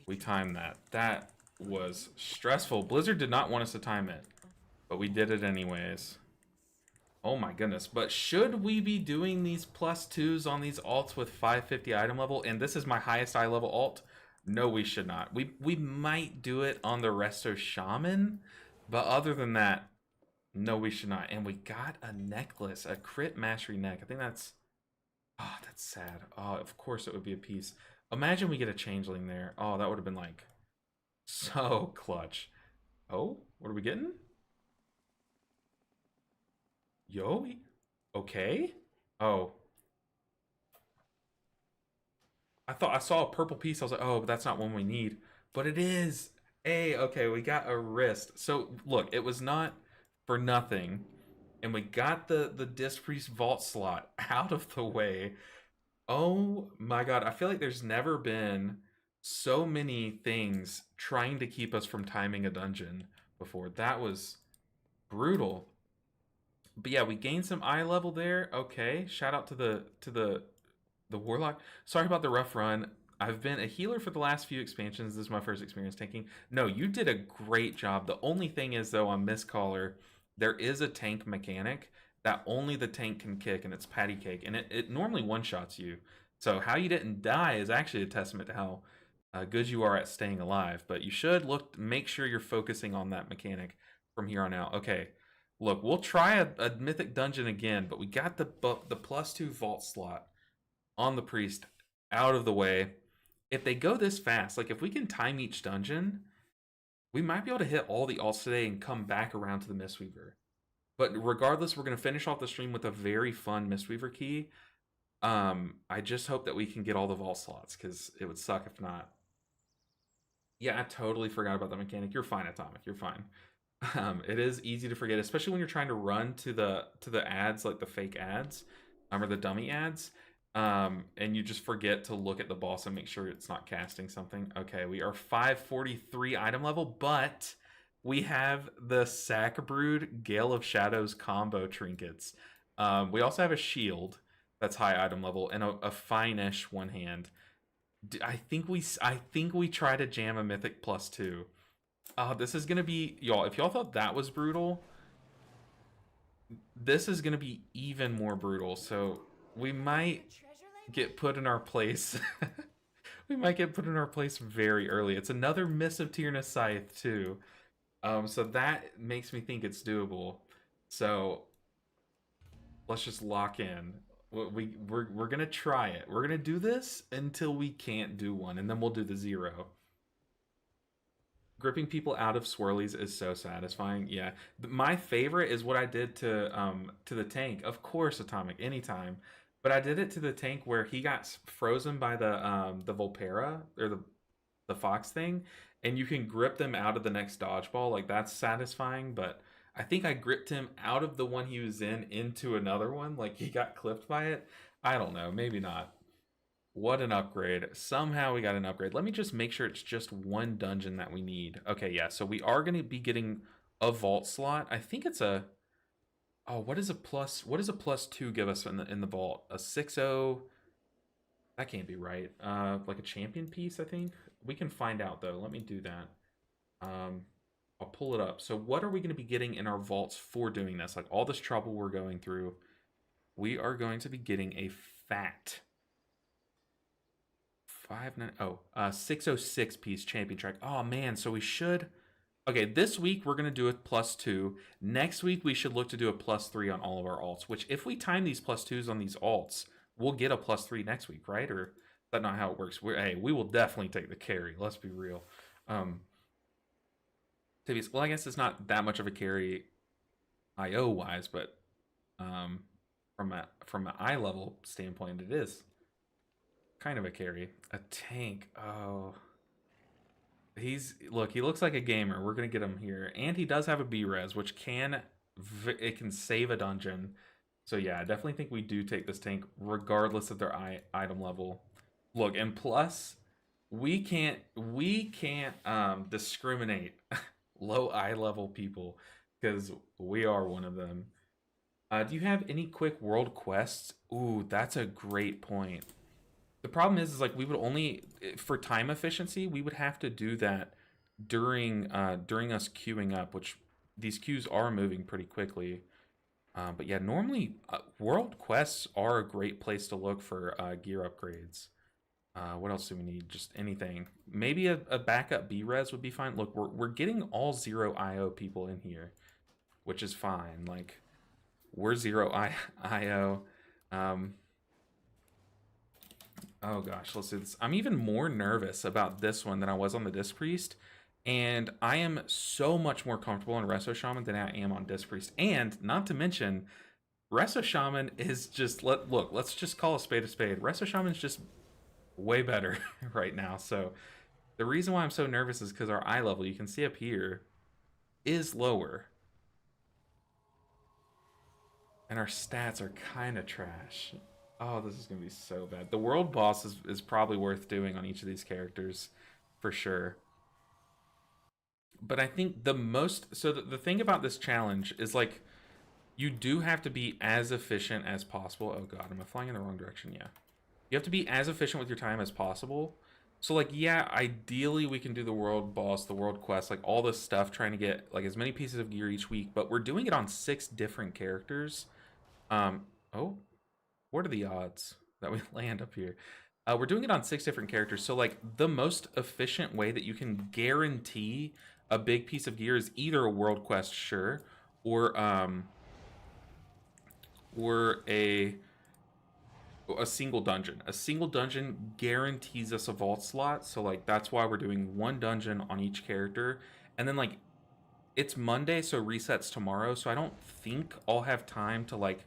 we timed that. That was stressful. Blizzard did not want us to time it, but we did it anyways. Oh my goodness. But should we be doing these +2s on these alts with 550 item level? And this is my highest eye level alt. No, we should not. We might do it on the Resto Shaman, but other than that, no, we should not. And we got a necklace, a crit mastery neck. I think that's... Oh, that's sad. Oh, of course it would be a piece. Imagine we get a changeling there. Oh, that would have been like so clutch. Oh, what are we getting? Yo, okay. Oh, I thought I saw a purple piece. I was like, oh, but that's not one we need. But it is. Hey, okay, we got a wrist. So look, it was not for nothing, and we got the disc priest vault slot out of the way. Oh my god, I feel like there's never been so many things trying to keep us from timing a dungeon before. That was brutal. But yeah, we gained some eye level there. Okay, shout out to the warlock. Sorry about the rough run. I've been a healer for the last few expansions. This is my first experience tanking. No, you did a great job. The only thing is though on Mistcaller, there is a tank mechanic that only the tank can kick, and it's patty cake, and it normally one shots you. So how you didn't die is actually a testament to how good you are at staying alive. But you should make sure you're focusing on that mechanic from here on out. Okay, look, we'll try a mythic dungeon again, but we got the +2 vault slot on the priest out of the way. If they go this fast, like if we can time each dungeon, we might be able to hit all the alts today and come back around to the Mistweaver. But regardless, we're going to finish off the stream with a very fun Mistweaver key. I just hope that we can get all the vault slots, because it would suck if not. Yeah, I totally forgot about that mechanic. You're fine, Atomic. You're fine. It is easy to forget, especially when you're trying to run to the ads, like the fake ads, or the dummy ads, and you just forget to look at the boss and make sure it's not casting something. Okay, we are 543 item level, but we have the Sack Brood Gale of Shadows combo trinkets. We also have a shield that's high item level and a fine-ish one hand. I think we try to jam a mythic +2. This is gonna be, y'all. If y'all thought that was brutal, this is gonna be even more brutal. So we might get put in our place. We might get put in our place very early. It's another Miss of Tyrannus Scythe too. So that makes me think it's doable. So let's just lock in. We're gonna try it. We're gonna do this until we can't do one, and then we'll do the 0. Gripping people out of swirlies is so satisfying. Yeah, my favorite is what I did to the tank. Of course, Atomic anytime, but I did it to the tank where he got frozen by the Volpera, or the fox thing, and you can grip them out of the next dodgeball. Like, that's satisfying. But I think I gripped him out of the one he was in into another one. Like, he got clipped by it. I don't know, maybe not. What an upgrade. Somehow we got an upgrade. Let me just make sure it's just one dungeon that we need. Okay, yeah, so we are going to be getting a vault slot. I think it's a... Oh, what does a +2 give us in the vault? A 6-0... That can't be right. Like a champion piece, I think? We can find out, though. Let me do that. I'll pull it up. So what are we going to be getting in our vaults for doing this? Like, all this trouble we're going through, we are going to be getting a fat 606 piece champion track. Oh man, so we should. Okay, this week we're gonna do a +2. Next week we should look to do a +3 on all of our alts. Which, if we time these +2s on these alts, we'll get a +3 next week, right? Or is that not how it works? We will definitely take the carry. Let's be real. Well, I guess it's not that much of a carry, IO wise, but from an eye level standpoint, it is kind of a carry. A tank. Oh, he looks like a gamer. We're gonna get him here, and he does have a B-res, which it can save a dungeon. So yeah, I definitely think we do take this tank regardless of their item level. Look, and plus, we can't discriminate low eye level people, because we are one of them. Do you have any quick world quests? Ooh, that's a great point. The problem is like, we would only, for time efficiency, we would have to do that during us queuing up, which these queues are moving pretty quickly. But yeah, normally world quests are a great place to look for gear upgrades. What else do we need? Just anything. Maybe a backup B-res would be fine. Look, we're getting all 0 IO people in here, which is fine. Like, we're 0 IO. Oh gosh, let's do this. I'm even more nervous about this one than I was on the Disc Priest. And I am so much more comfortable in Resto Shaman than I am on Disc Priest. And not to mention, Resto Shaman is just look, let's just call a spade a spade. Resto Shaman is just way better right now. So the reason why I'm so nervous is because our eye level, you can see up here, is lower. And our stats are kind of trash. Oh, this is going to be so bad. The world boss is probably worth doing on each of these characters for sure. But I think the most. So the thing about this challenge is like, you do have to be as efficient as possible. Oh god, am I flying in the wrong direction? Yeah. You have to be as efficient with your time as possible. So like, yeah, ideally we can do the world boss, the world quest, like all this stuff, trying to get like as many pieces of gear each week, but we're doing it on 6 different characters. Oh, what are the odds that we land up here? We're doing it on 6 different characters, so like the most efficient way that you can guarantee a big piece of gear is either a world quest, sure, or a single dungeon. A single dungeon guarantees us a vault slot, so like that's why we're doing one dungeon on each character, and then like it's Monday, so resets tomorrow, so I don't think I'll have time to like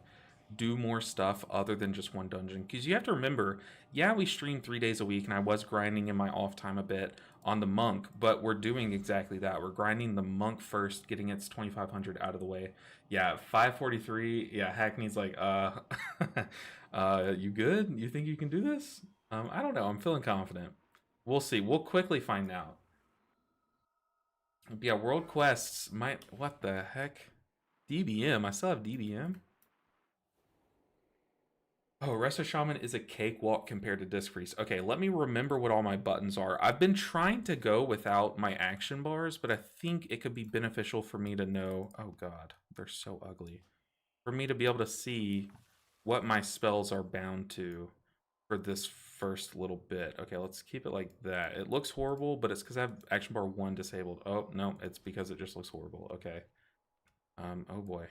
do more stuff other than just one dungeon. Because you have to remember, yeah, we stream 3 days a week, and I was grinding in my off time a bit on the monk, but we're doing exactly that. We're grinding the monk first, getting its 2500 out of the way. Yeah, 543. Yeah, Hackney's like, you good? You think you can do this? I don't know. I'm feeling confident. We'll see. We'll quickly find out. Yeah, world quests might. What the heck? DBM. I still have DBM. Oh, Resto Shaman is a cakewalk compared to Disc Priest. Okay, let me remember what all my buttons are. I've been trying to go without my action bars, but I think it could be beneficial for me to know. Oh god, they're so ugly. For me to be able to see what my spells are bound to for this first little bit. Okay, let's keep it like that. It looks horrible, but it's because I have action bar 1 disabled. Oh, no, it's because it just looks horrible. Okay. Oh boy.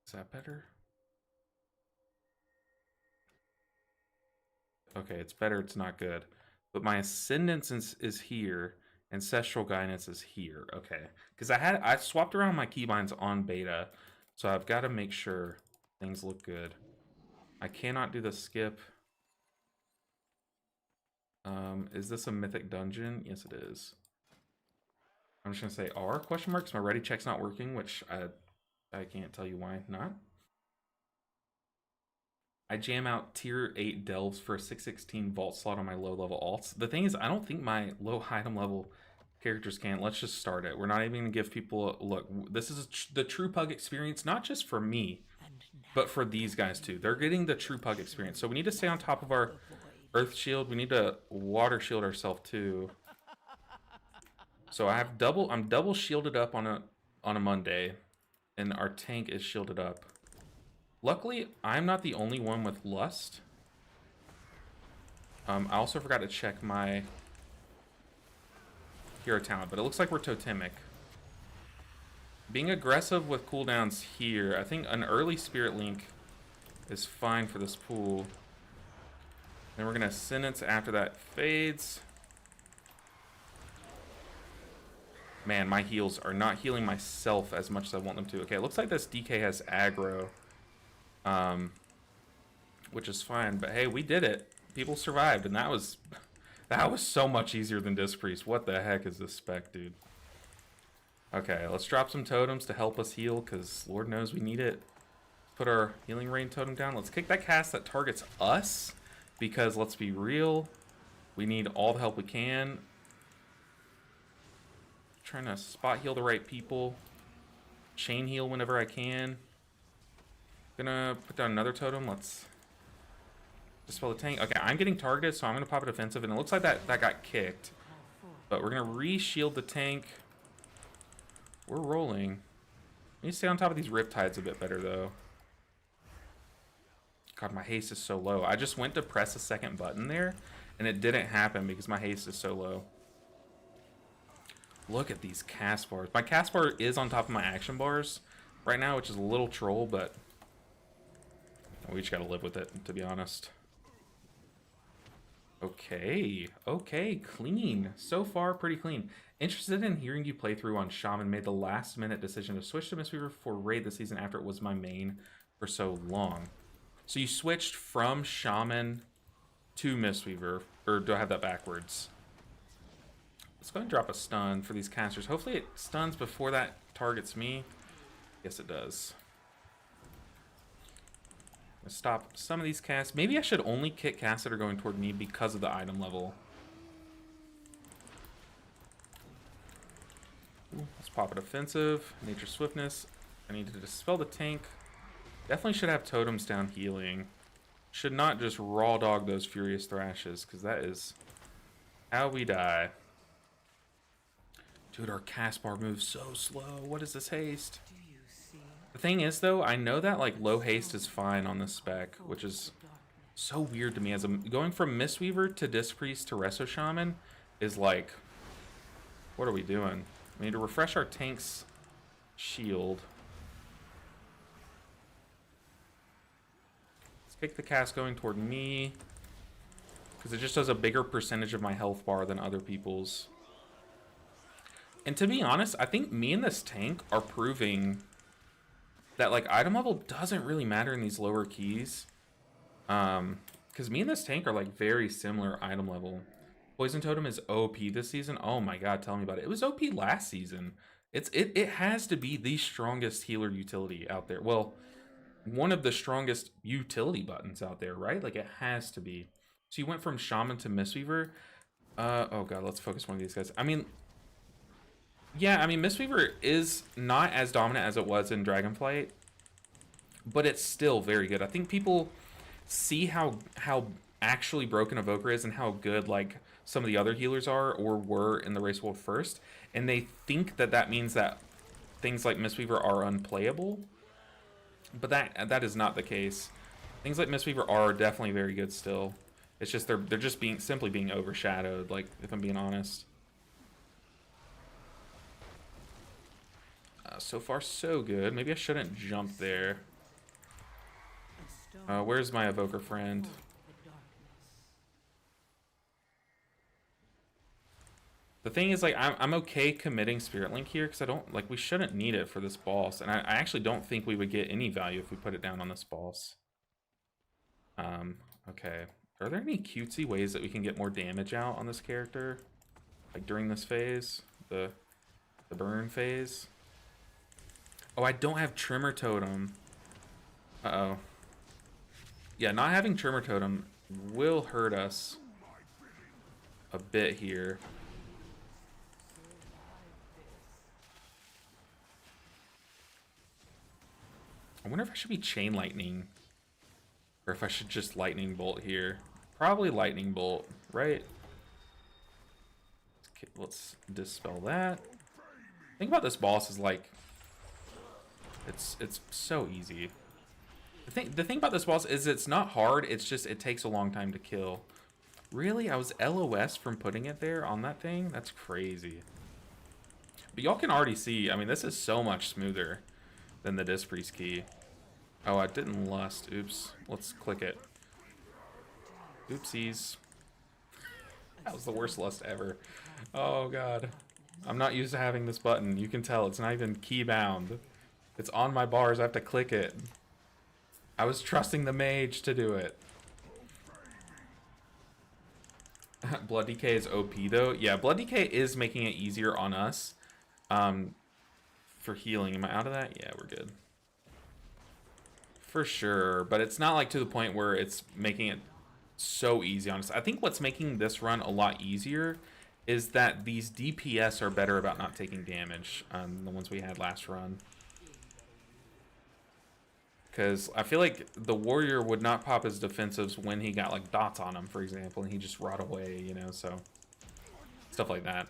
Is that better? Okay, it's better, it's not good. But my ascendance is here. Ancestral guidance is here. Okay. Because I swapped around my keybinds on beta. So I've got to make sure things look good. I cannot do the skip. Is this a mythic dungeon? Yes, it is. I'm just gonna say R question mark because my ready check's not working, which I can't tell you why not. I jam out tier 8 delves for a 616 vault slot on my low level alts. The thing is, I don't think my low item level characters can. Let's just start it. We're not even gonna give people a look. This is the true pug experience, not just for me, but for these guys too. They're getting the true pug experience. So we need to stay on top of our earth shield. We need to water shield ourselves too. So I'm double shielded up on a Monday, and our tank is shielded up. Luckily, I'm not the only one with lust. I also forgot to check my hero talent, but it looks like we're totemic. Being aggressive with cooldowns here, I think an early Spirit Link is fine for this pool. Then we're gonna sentence after that fades. Man, my heals are not healing myself as much as I want them to. Okay, it looks like this DK has aggro. Which is fine, but hey, we did it. People survived, and that was so much easier than Disc Priest. What the heck is this spec, dude? Okay, let's drop some totems to help us heal, because Lord knows we need it. Put our healing rain totem down. Let's kick that cast that targets us, because let's be real, we need all the help we can. Trying to spot heal the right people. Chain heal whenever I can. Gonna put down another totem. Let's dispel the tank. Okay, I'm getting targeted, so I'm gonna pop a defensive, and it looks like that got kicked. But we're gonna re-shield the tank. We're rolling. We need to stay on top of these riptides a bit better, though. God, my haste is so low. I just went to press a second button there, and it didn't happen because my haste is so low. Look at these cast bars. My cast bar is on top of my action bars right now, which is a little troll, but We just gotta live with it, to be honest. Okay, okay, clean. So far, pretty clean. Interested in hearing you play through on Shaman. Made the last minute decision to switch to Mistweaver for Raid this season after it was my main for so long. So you switched from Shaman to Mistweaver, or do I have that backwards? Let's go ahead and drop a stun for these casters. Hopefully it stuns before that targets me. Yes, it does. Stop some of these casts. Maybe I should only kick casts that are going toward me because of the item level. Ooh, let's pop a defensive. Nature Swiftness. I need to dispel the tank. Definitely should have totems down healing. Should not just raw dog those Furious Thrashes, because that is how we die. Dude, our cast bar moves so slow. What is this haste? The thing is, though, I know that like low haste is fine on this spec, which is so weird to me. As I'm going from Mistweaver to Disc Priest to Resto Shaman is like, what are we doing? We need to refresh our tank's shield. Let's kick the cast going toward me, because it just does a bigger percentage of my health bar than other people's. And to be honest, I think me and this tank are proving that like item level doesn't really matter in these lower keys. Because me and this tank are like very similar item level. Poison Totem is OP this season. Oh my god, tell me about it. It was OP last season. It has to be the strongest healer utility out there. Well, one of the strongest utility buttons out there, right? Like it has to be. So you went from Shaman to Mistweaver. Oh god, let's focus one of these guys. I mean, yeah, I mean, Mistweaver is not as dominant as it was in Dragonflight, but it's still very good. I think people see how actually broken Evoker is and how good like some of the other healers are or were in the Race World first, and they think that that means that things like Mistweaver are unplayable, but that is not the case. Things like Mistweaver are definitely very good still. It's just they're just simply being overshadowed, like, if I'm being honest. So far, so good. Maybe I shouldn't jump there. Where's my Evoker friend? The thing is, like, I'm okay committing Spirit Link here, because I don't, like, we shouldn't need it for this boss. And I actually don't think we would get any value if we put it down on this boss. Okay. Are there any cutesy ways that we can get more damage out on this character? Like, during this phase? The burn phase? Oh, I don't have Tremor Totem. Uh-oh. Yeah, not having Tremor Totem will hurt us a bit here. I wonder if I should be Chain Lightning, or if I should just Lightning Bolt here. Probably Lightning Bolt, right? Okay, let's dispel that. The thing about this boss is, like, it's so easy. The thing about this boss is it's not hard, it's just it takes a long time to kill. Really? I was LOS from putting it there on that thing? That's crazy. But y'all can already see, I mean, this is so much smoother than the Disc Priest key. Oh, I didn't lust. Oops. Let's click it. Oopsies. That was the worst lust ever. Oh god. I'm not used to having this button. You can tell it's not even key bound. It's on my bars. I have to click it. I was trusting the mage to do it. Blood Decay is OP though. Yeah, Blood Decay is making it easier on us. For healing. Am I out of that? Yeah, we're good. For sure. But it's not like to the point where it's making it so easy on us. I think what's making this run a lot easier is that these DPS are better about not taking damage than the ones we had last run. Because I feel like the warrior would not pop his defensives when he got like dots on him, for example, and he just rot away, you know, so stuff like that.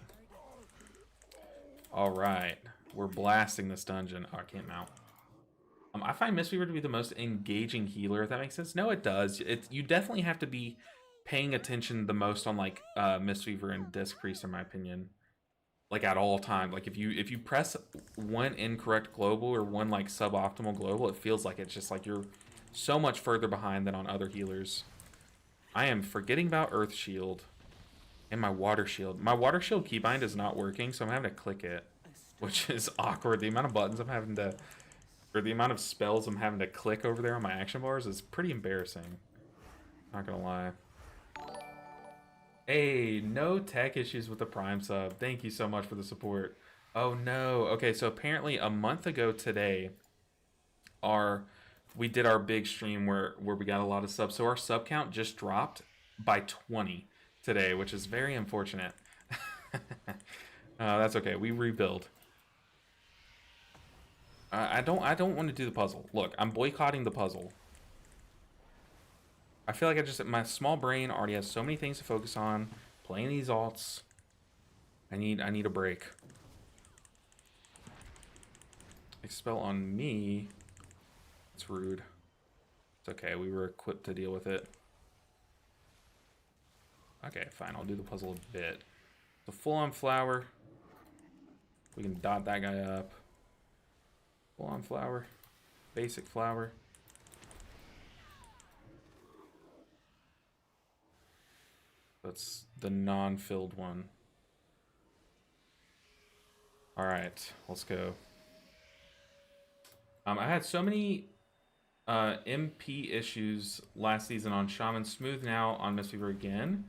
All right, we're blasting this dungeon. Oh, I can't mount. I find Mistweaver to be the most engaging healer, if that makes sense. No, it does. You definitely have to be paying attention the most on like Mistweaver and Disc Priest, in my opinion. Like at all time. Like if you press one incorrect global or one like suboptimal global, it feels like it's just like you're so much further behind than on other healers. I am forgetting about Earth Shield and my Water Shield. My Water Shield keybind is not working, so I'm having to click it, which is awkward. The amount of buttons I'm having to, or the amount of spells I'm having to click over there on my action bars is pretty embarrassing. Not gonna lie. Hey, no tech issues with the Prime sub. Thank you so much for the support. Oh no. Okay, so apparently a month ago today, our we did our big stream where we got a lot of subs. So our sub count just dropped by 20 today, which is very unfortunate. That's okay. We rebuild. I don't want to do the puzzle. Look, I'm boycotting the puzzle. I feel like my small brain already has so many things to focus on. Playing these alts. I need a break. Expel on me. It's rude. It's okay. We were equipped to deal with it. Okay, fine. I'll do the puzzle a bit. The full-on flower. We can dot that guy up. Full-on flower. Basic flower. That's the non-filled one. Alright, let's go. I had so many MP issues last season on Shaman. Smooth now on Mistweaver again.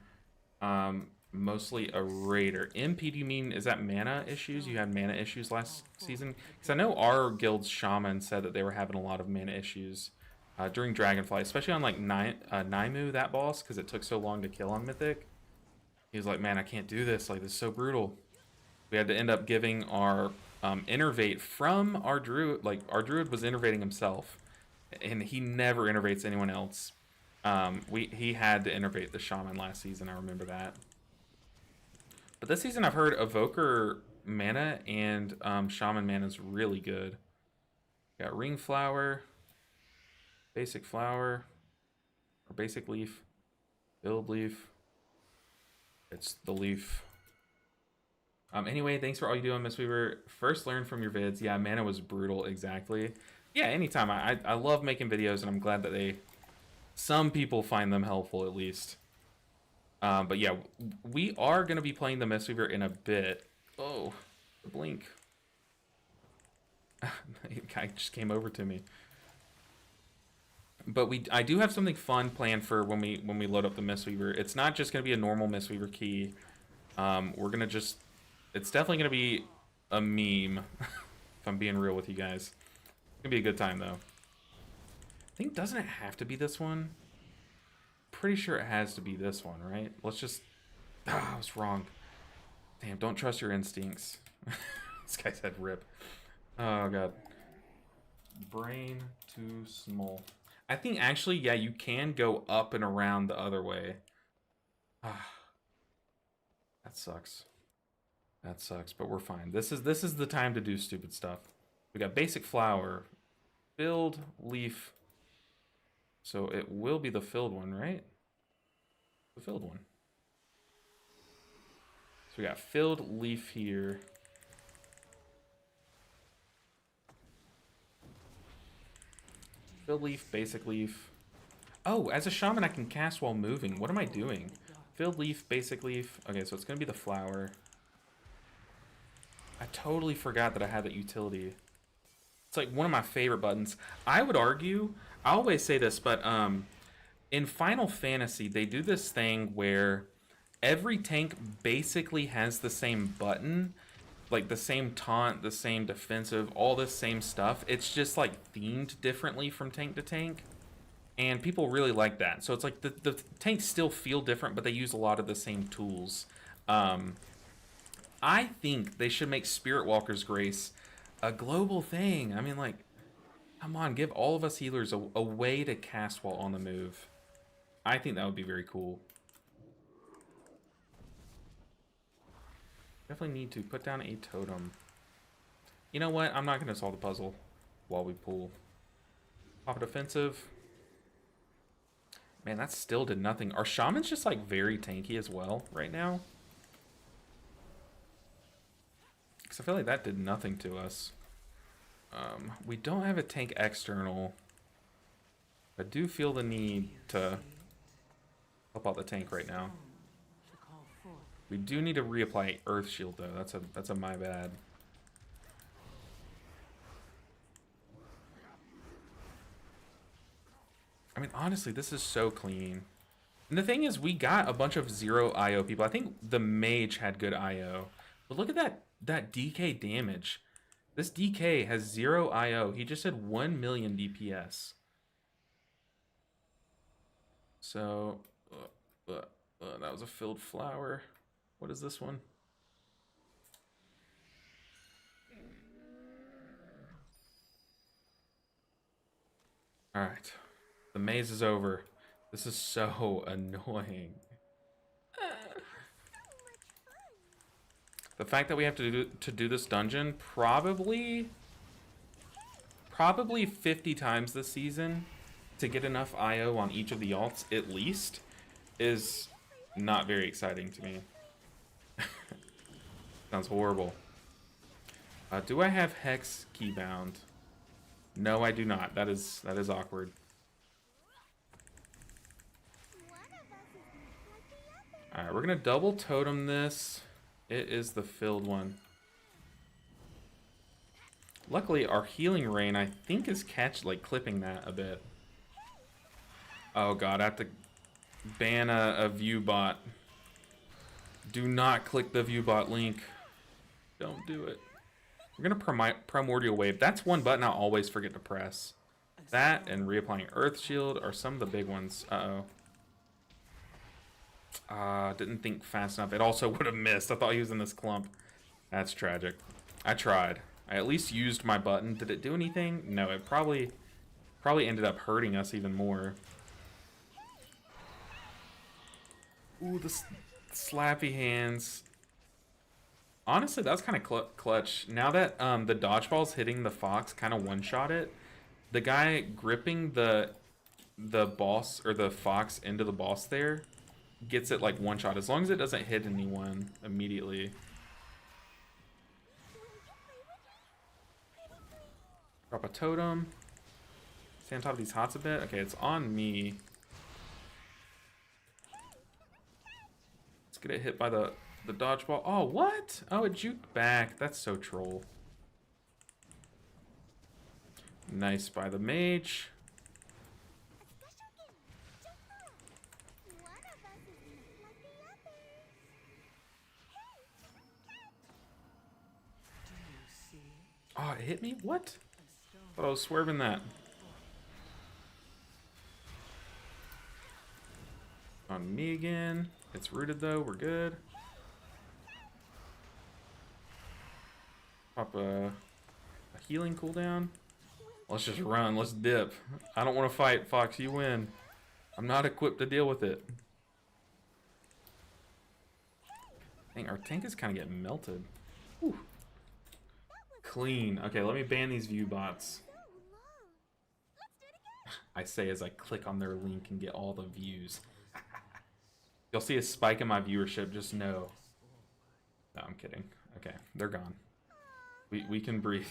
Mostly a Raider. MP, do you mean, is that mana issues? You had mana issues last season? Because I know our guild's Shaman said that they were having a lot of mana issues during Dragonfly, especially on like Naimu, that boss, because it took so long to kill on Mythic. He was like, man, I can't do this. Like, this is so brutal. We had to end up giving our innervate from our druid. Like, our druid was innervating himself, and he never innervates anyone else. He had to innervate the Shaman last season. I remember that. But this season, I've heard Evoker mana and Shaman mana is really good. Got Ring Flower, Basic Flower, or Basic Leaf, Build Leaf. It's the leaf. Anyway, thanks for all you do on Mistweaver. First learn from your vids. Yeah, mana was brutal, exactly. Yeah, anytime. I love making videos, and I'm glad that some people find them helpful, at least. But yeah, we are going to be playing the Mistweaver in a bit. Oh, the blink. The guy just came over to me. But I do have something fun planned for when we load up the Mistweaver. It's not just going to be a normal Mistweaver key. We're going to it's definitely going to be a meme, if I'm being real with you guys. It's going to be a good time, though. I think, doesn't it have to be this one? Pretty sure it has to be this one, right? Let's just... I was wrong. Damn, don't trust your instincts. This guy said rip. Oh, God. Brain too small. I think, actually, yeah, you can go up and around the other way. That sucks. That sucks, but we're fine. This is the time to do stupid stuff. We got Basic Flower, Filled Leaf. So it will be the filled one, right? The filled one. So we got Filled Leaf here. Filled Leaf, Basic Leaf. Oh, as a Shaman I can cast while moving. What am I doing? Filled Leaf, Basic Leaf. Okay, so it's going to be the flower. I totally forgot that I had that utility. It's like one of my favorite buttons. I would argue, I always say this, but in Final Fantasy, they do this thing where every tank basically has the same button, like the same taunt, the same defensive, all this same stuff. It's just like themed differently from tank to tank. And people really like that. So it's like the tanks still feel different, but they use a lot of the same tools. I think they should make Spirit Walker's Grace a global thing. I mean, like, come on, give all of us healers a way to cast while on the move. I think that would be very cool. Definitely need to put down a totem. You know what? I'm not going to solve the puzzle while we pull. Pop a defensive. Man, that still did nothing. Our Shaman's just, like, very tanky as well right now. Because I feel like that did nothing to us. We don't have a tank external. I do feel the need to help out the tank right now. To call forth. We do need to reapply Earth Shield though. That's a my bad. I mean, honestly, this is so clean. And the thing is, we got a bunch of 0 IO people. I think the mage had good IO. But look at that DK damage. This DK has 0 IO. He just had 1 million DPS. So, that was a filled flower. What is this one? Alright. The maze is over. This is so annoying. The fact that we have to do this dungeon probably 50 times this season to get enough IO on each of the alts at least is not very exciting to me. Sounds horrible. Do I have Hex keybound? No, I do not. That is awkward. Alright, we're gonna double totem this. It is the filled one. Luckily, our healing rain, I think, is clipping that a bit. Oh god, I have to ban a view bot. Do not click the view bot link. Don't do it. We're gonna primordial wave. That's one button I'll always forget to press. That and reapplying Earth Shield are some of the big ones. Uh-oh. Didn't think fast enough. It also would have missed. I thought he was in this clump. That's tragic. I tried. I at least used my button. Did it do anything? No, it probably ended up hurting us even more. Ooh, the slappy hands. Honestly, that was kind of clutch. Now that the dodgeball's hitting the fox, kind of one-shot it. The guy gripping the boss or the fox into the boss there gets it like one-shot, as long as it doesn't hit anyone immediately. Drop a totem. Stay on top of these hots a bit. Okay, it's on me. Let's get it hit by the dodgeball. Oh, what? Oh, it juked back. That's so troll. Nice by the mage. Oh, it hit me? What? Thought I was swerving that. On me again. It's rooted though. We're good. Pop a healing cooldown. Let's just run. Let's dip. I don't want to fight, Fox. You win. I'm not equipped to deal with it. Dang, our tank is kind of getting melted. Whew. Clean. Okay, let me ban these view bots. I say as I click on their link and get all the views. You'll see a spike in my viewership, just know. No, I'm kidding. Okay, they're gone. We can breathe.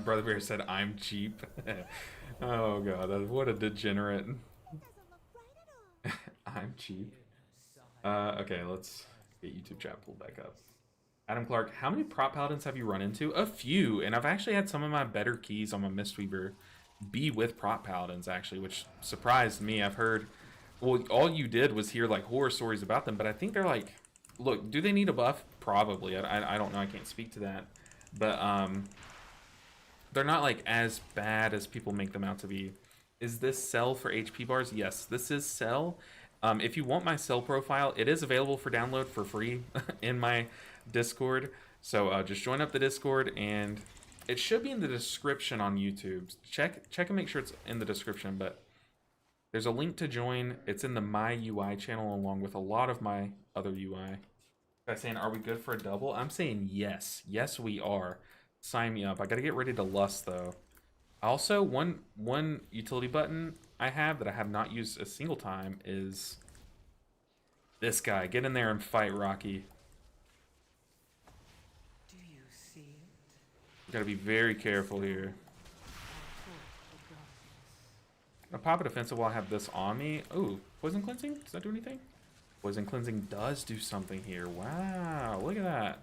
Brother Bear said, I'm cheap. Oh god, what a degenerate. I'm cheap. Okay, let's get YouTube chat pulled back up. Adam Clark, how many prop paladins have you run into? A few, and I've actually had some of my better keys on my Mistweaver be with prop paladins, actually, which surprised me. I've heard, well, all you did was hear, like, horror stories about them, but I think they're, like, look, do they need a buff? Probably. I don't know. I can't speak to that. But, they're not, like, as bad as people make them out to be. Is this sell for HP bars? Yes, this is sell. If you want my sell profile, it is available for download for free in my Discord. So just join up the Discord, and it should be in the description on YouTube. Check and make sure it's in the description, but there's a link to join. It's in the My UI channel along with a lot of my other UI. Guys saying, are we good for a double? I'm saying yes. Yes, we are. Sign me up. I gotta get ready to lust though. Also, one utility button I have that I have not used a single time is this guy. Get in there and fight Rocky. Do you see it? Gotta be very careful here. I'll pop a defensive while I have this on me. Oh, poison cleansing? Does that do anything? Poison cleansing does do something here. Wow, look at that.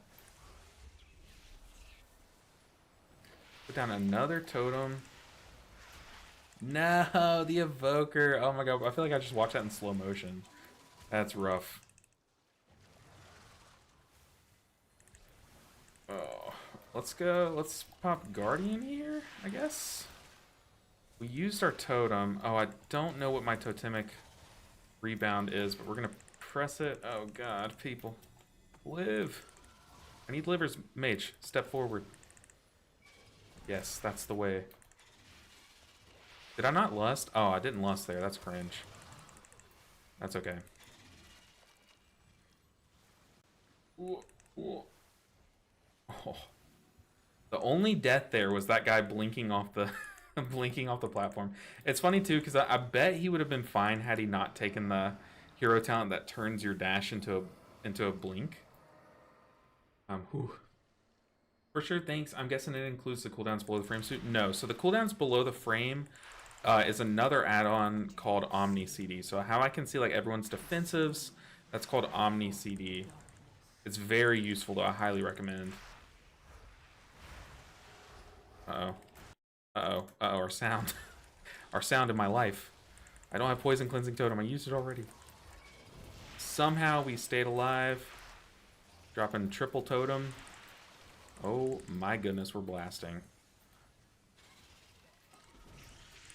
Put down another totem. No, the evoker. Oh my god, I feel like I just watched that in slow motion. That's rough. Oh, let's go. Let's pop Guardian here, I guess. We used our totem. Oh, I don't know what my totemic rebound is, but we're gonna press it. Oh god, people. Live. I need livers. Mage, step forward. Yes, that's the way. Did I not lust? Oh, I didn't lust there. That's cringe. That's okay. Ooh, ooh. Oh. The only death there was that guy blinking off the blinking off the platform. It's funny too because I bet he would have been fine had he not taken the hero talent that turns your dash into a blink. Whew. For sure, thanks. I'm guessing it includes the cooldowns below the frame suit. No, so the cooldowns below the frame is another add-on called Omni CD. So how I can see like everyone's defensives, that's called Omni CD. It's very useful though. I highly recommend. Uh-oh. Uh-oh. Uh-oh, our sound. Our sound in my life. I don't have Poison Cleansing Totem. I used it already. Somehow we stayed alive. Dropping triple totem. Oh my goodness, we're blasting.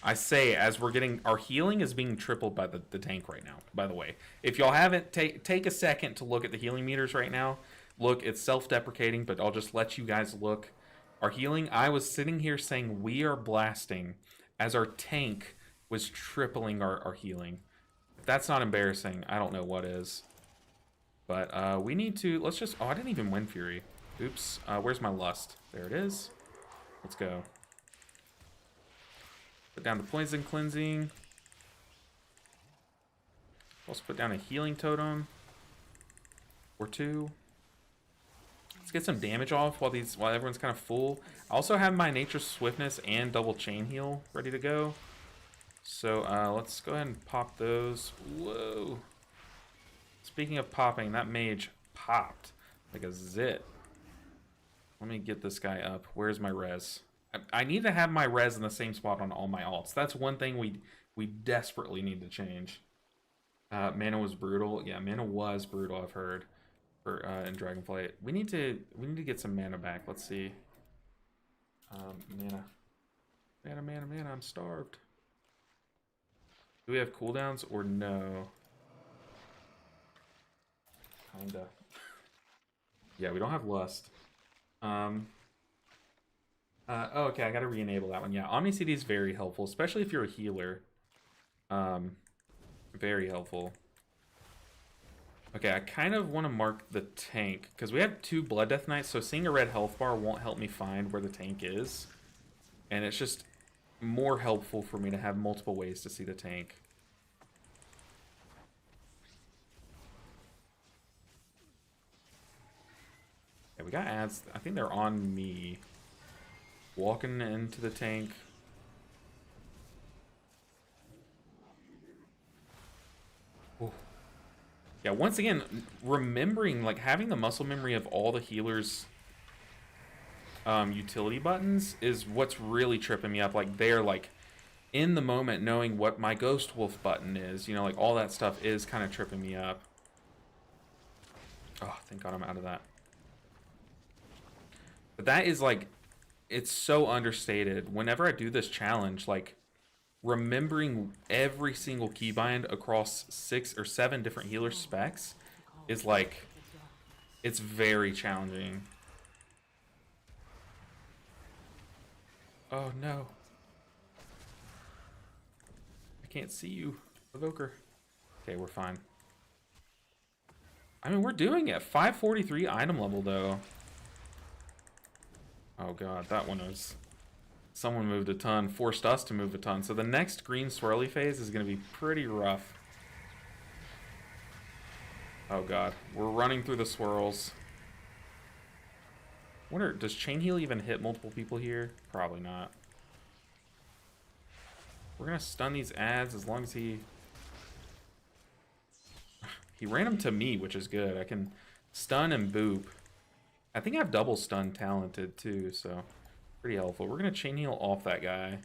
I say, as we're getting... Our healing is being tripled by the tank right now, by the way. If y'all haven't, take a second to look at the healing meters right now. Look, it's self-deprecating, but I'll just let you guys look. Our healing, I was sitting here saying we are blasting as our tank was tripling our healing. If that's not embarrassing, I don't know what is. But we need to... Let's just... Oh, I didn't even win Fury. Oops. Where's my lust? There it is. Let's go. Put down the poison cleansing. Also put down a healing totem. Or two. Let's get some damage off while everyone's kind of full. I also have my Nature Swiftness and double chain heal ready to go. So let's go ahead and pop those. Whoa. Speaking of popping, that mage popped like a zit. Let me get this guy up. Where's my res? I need to have my res in the same spot on all my alts. That's one thing we desperately need to change. Mana was brutal. Yeah, mana was brutal, I've heard. For in Dragonflight. We need to get some mana back. Let's see. Mana. Mana, I'm starved. Do we have cooldowns or no? Kinda. Yeah, we don't have lust. Oh, okay, I gotta re-enable that one. Yeah, Omni CD is very helpful, especially if you're a healer. Very helpful. Okay, I kind of want to mark the tank, because we have 2 Blood Death Knights, so seeing a red health bar won't help me find where the tank is. And it's just more helpful for me to have multiple ways to see the tank. Yeah, we got ads. I think they're on me. Walking into the tank. Ooh. Yeah, once again, remembering, like, having the muscle memory of all the healers' utility buttons is what's really tripping me up. Like, they're, like, in the moment knowing what my Ghost Wolf button is. You know, like, all that stuff is kind of tripping me up. Oh, thank God I'm out of that. But that is, like, it's so understated. Whenever I do this challenge, like, remembering every single keybind across 6 or 7 different healer specs is, like, it's very challenging. Oh, no. I can't see you, Evoker. Okay, we're fine. I mean, we're doing it. 543 item level, though. Oh god, that one was... Someone moved a ton, forced us to move a ton. So the next green swirly phase is going to be pretty rough. Oh god, we're running through the swirls. Wonder, does Chain Heal even hit multiple people here? Probably not. We're gonna stun these ads as long as he ran them to me, which is good. I can stun and boop. I think I have double stun talented too, so pretty helpful. We're gonna chain heal off that guy.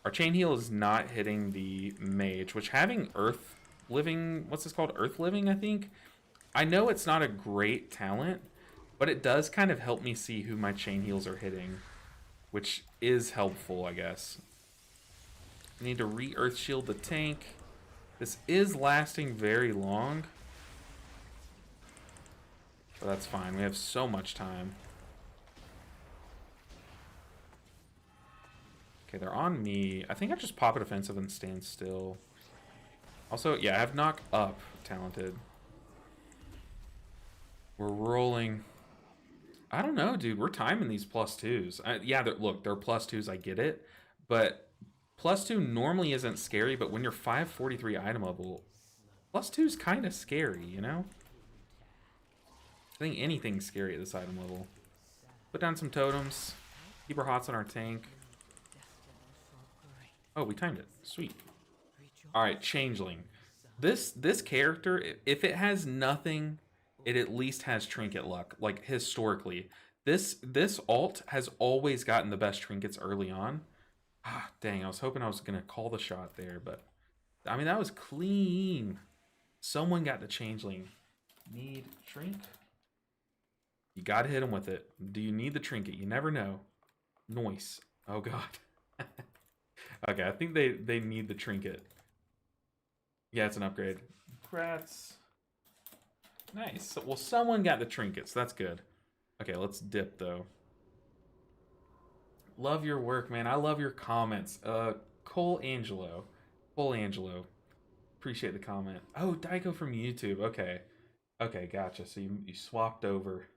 Our chain heal is not hitting the mage, which having earth living, what's this called? Earth living, I think. I know it's not a great talent, but it does kind of help me see who my chain heals are hitting, which is helpful, I guess. I need to re-earth shield the tank. This is lasting very long, but that's fine. We have so much time. Okay, they're on me. I think I just pop a defensive and stand still. Also, yeah, I have knock up talented. We're rolling. I don't know, dude. We're timing these +2s. Yeah, look, they're +2s. I get it. But +2 normally isn't scary, but when you're 543 item level, +2 is kind of scary, you know? I think anything's scary at this item level. Put down some totems. Keep our hots on our tank. Oh, we timed it. Sweet. Alright, Changeling. This character, if it has nothing, it at least has trinket luck. Like, historically. This alt has always gotten the best trinkets early on. Ah, dang, I was hoping I was going to call the shot there, but... I mean, that was clean. Someone got the Changeling. Need Trink? You gotta hit him with it. Do you need the trinket? You never know. Noise. Oh, God. Okay, I think they need the trinket. Yeah, it's an upgrade. Congrats. Nice. Well, someone got the trinkets. That's good. Okay, let's dip, though. Love your work, man. I love your comments. Cole Angelo. Appreciate the comment. Oh, Daiko from YouTube. Okay. Okay, gotcha. So you swapped over.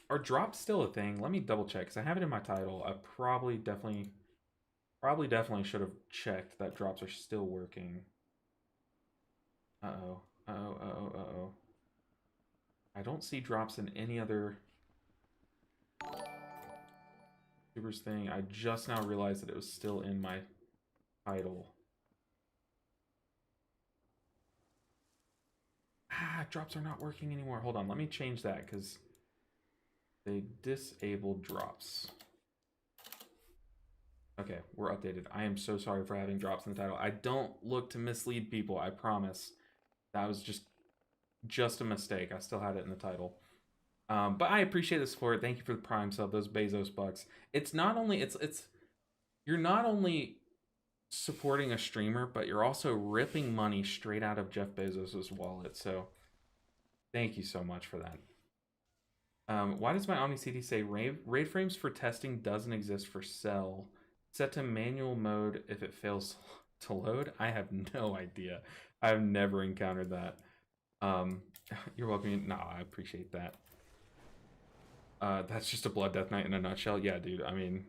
Are drops still a thing? Let me double check, because I have it in my title. I probably definitely should have checked that drops are still working. Uh-oh. Uh-oh. I don't see drops in any other YouTubers thing. I just now realized that it was still in my title. Ah, drops are not working anymore. Hold on, let me change that, because they disabled drops. Okay, we're updated. I am so sorry for having drops in the title. I don't look to mislead people, I promise. That was just a mistake. I still had it in the title. But I appreciate the support. Thank you for the Prime sub, those Bezos bucks. It's not only you're not only supporting a streamer, but you're also ripping money straight out of Jeff Bezos's wallet. So thank you so much for that. Why does my Omni CD say raid frames for testing doesn't exist for cell? Set to manual mode if it fails to load? I have no idea. I've never encountered that. You're welcome. No, I appreciate that. That's just a Blood Death Knight in a nutshell. Yeah, dude. I mean,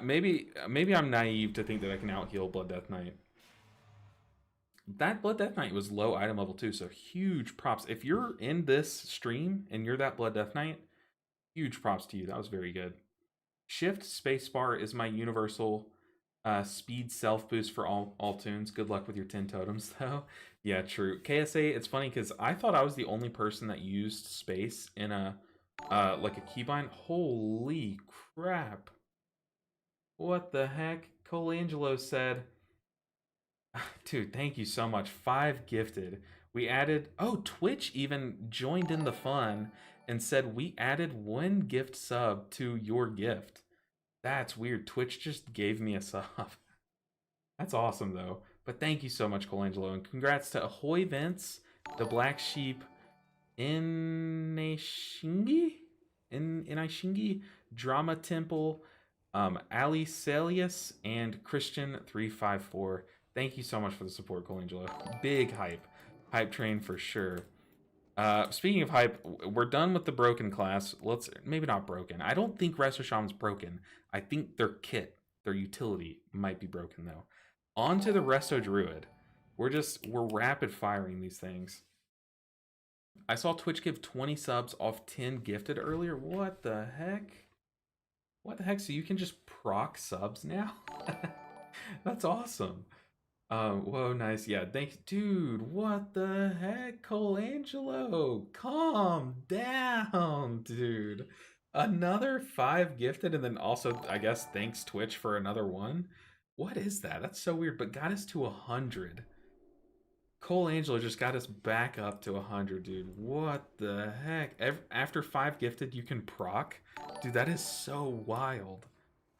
maybe I'm naive to think that I can out-heal Blood Death Knight. That Blood Death Knight was low item level too, so huge props. If you're in this stream and you're that Blood Death Knight, huge props to you. That was very good. Shift spacebar is my universal speed self boost for all tunes. Good luck with your 10 totems, though. Yeah, true. KSA, it's funny because I thought I was the only person that used space in a like a keybind. Holy crap! What the heck? Colangelo said, "Dude, thank you so much. 5 gifted. We added. Oh, Twitch even joined in the fun and said we added 1 gift sub to your gift. That's weird. Twitch just gave me a sub. That's awesome, though. But thank you so much, Colangelo, and congrats to Ahoy Vince, the Black Sheep, Inaishingi, Drama Temple, Ali Celius, and Christian354. Thank you so much for the support, Colangelo. Big hype train for sure. Speaking of hype, we're done with the broken class. Maybe not broken. I don't think Resto Shaman's broken. I think their kit, their utility might be broken though. On to the Resto Druid. We're rapid firing these things. I saw Twitch give 20 subs off 10 gifted earlier. What the heck? What the heck? So you can just proc subs now? That's awesome. Whoa, nice. Yeah, thanks, dude. What the heck, Colangelo? Calm down, dude. Another 5 gifted, and then also, I guess, thanks Twitch for another one. What is that? That's so weird, but got us to 100. Colangelo just got us back up to 100, dude. What the heck? After 5 gifted, you can proc? Dude, that is so wild.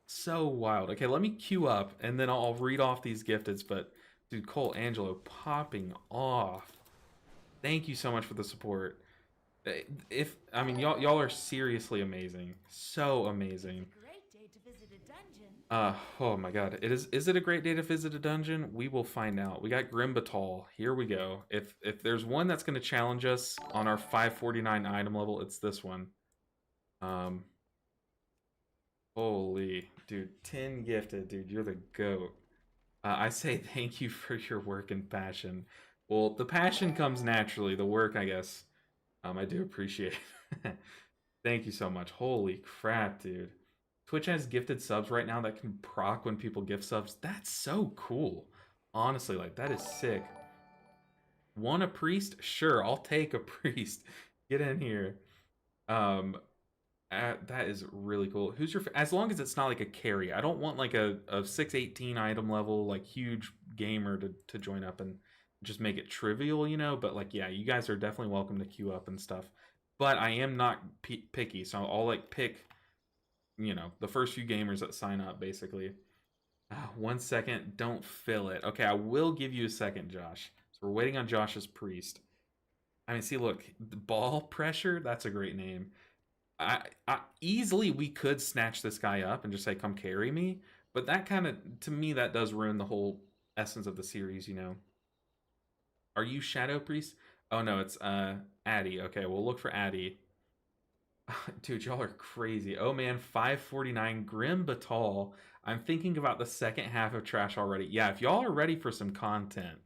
So wild. Okay, let me queue up, and then I'll read off these gifteds, but dude, Cole Angelo popping off. Thank you so much for the support. If I mean y'all are seriously amazing. So amazing. Great day to visit a dungeon. Oh my god. Is it a great day to visit a dungeon? We will find out. We got Grim Batal. Here we go. If there's one that's gonna challenge us on our 549 item level, it's this one. Holy dude, 10 gifted, dude. You're the GOAT. I say thank you for your work and passion. Well, the passion comes naturally. The work, I guess, I do appreciate. Thank you so much. Holy crap, dude. Twitch has gifted subs right now that can proc when people gift subs. That's so cool. Honestly, like, that is sick. Want a priest? Sure, I'll take a priest. Get in here. That is really cool. Who's your as long as it's not like a carry. I don't want like a 618 item level like huge gamer to join up and just make it trivial, you know. But like, yeah, you guys are definitely welcome to queue up and stuff. But I am not picky, so I'll like pick, you know, the first few gamers that sign up basically. 1 second, don't fill it. Okay, I will give you a second, Josh. So we're waiting on Josh's priest. I mean, see, look, the ball pressure. That's a great name. I easily we could snatch this guy up and just say, "Come carry me," but that kind of, to me, that does ruin the whole essence of the series. You know? Are you Shadow Priest? Oh no, it's Addy. Okay, we'll look for Addy. Dude, y'all are crazy. Oh man, 549 Grim Batal. I'm thinking about the second half of Trash already. Yeah, if y'all are ready for some content,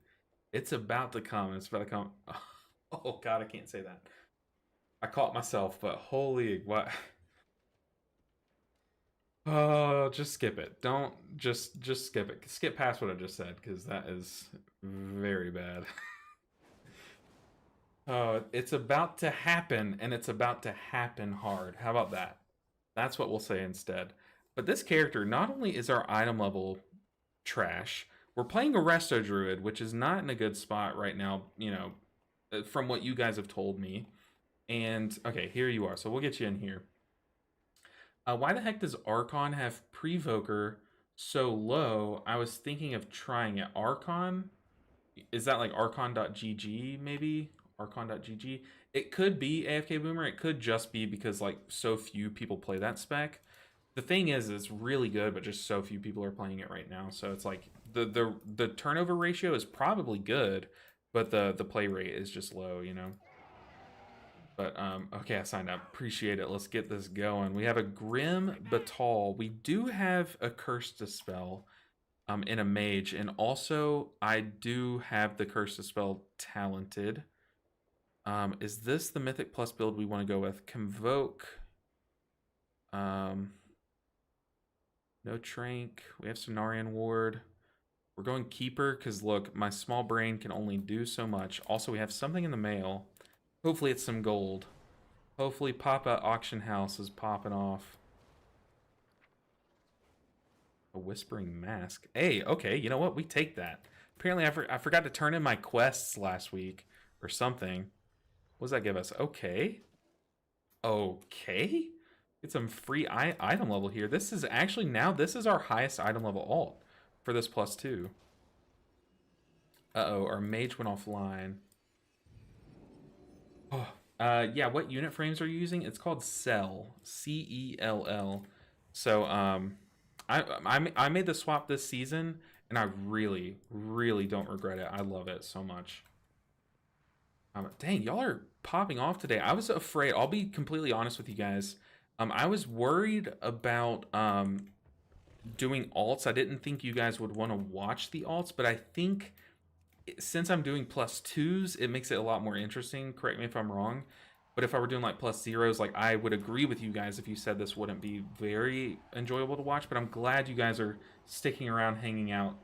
it's about to come. It's about to come. Oh god, I can't say that. I caught myself, but holy what? Oh, just skip it. Don't just skip it. Skip past what I just said because that is very bad. Oh, it's about to happen, and it's about to happen hard. How about that? That's what we'll say instead. But this character, not only is our item level trash, we're playing a Resto Druid, which is not in a good spot right now, you know, from what you guys have told me. And okay, here you are. So we'll get you in here. Why the heck does Archon have Prevoker so low? I was thinking of trying it. Archon? Is that like archon.gg maybe? Archon.gg? It could be AFK Boomer. It could just be because like so few people play that spec. The thing is, it's really good, but just so few people are playing it right now. So it's like the turnover ratio is probably good, but the play rate is just low, you know? But okay, I signed up. Appreciate it. Let's get this going. We have a Grim Batal. We do have a Curse Dispel in a mage, and also I do have the Curse Dispel talented. Is this the Mythic Plus build we want to go with? Convoke. No Trank. We have Cenarian Ward. We're going Keeper because look, my small brain can only do so much. Also, we have something in the mail. Hopefully it's some gold. Hopefully Papa Auction House is popping off. A Whispering Mask. Hey, okay, you know what? We take that. Apparently I forgot to turn in my quests last week or something. What does that give us? Okay. Okay. Get some free item level here. This is actually now, this is our highest item level alt for this +2. Uh-oh, our mage went offline. Oh, yeah, what unit frames are you using? It's called Cell, C-E-L-L. So, I made the swap this season, and I really, really don't regret it. I love it so much. Dang, y'all are popping off today. I was afraid. I'll be completely honest with you guys. I was worried about doing alts. I didn't think you guys would want to watch the alts, but I think since I'm doing +2s, it makes it a lot more interesting. Correct me if I'm wrong. But if I were doing like plus zeros, like I would agree with you guys if you said this wouldn't be very enjoyable to watch. But I'm glad you guys are sticking around, hanging out,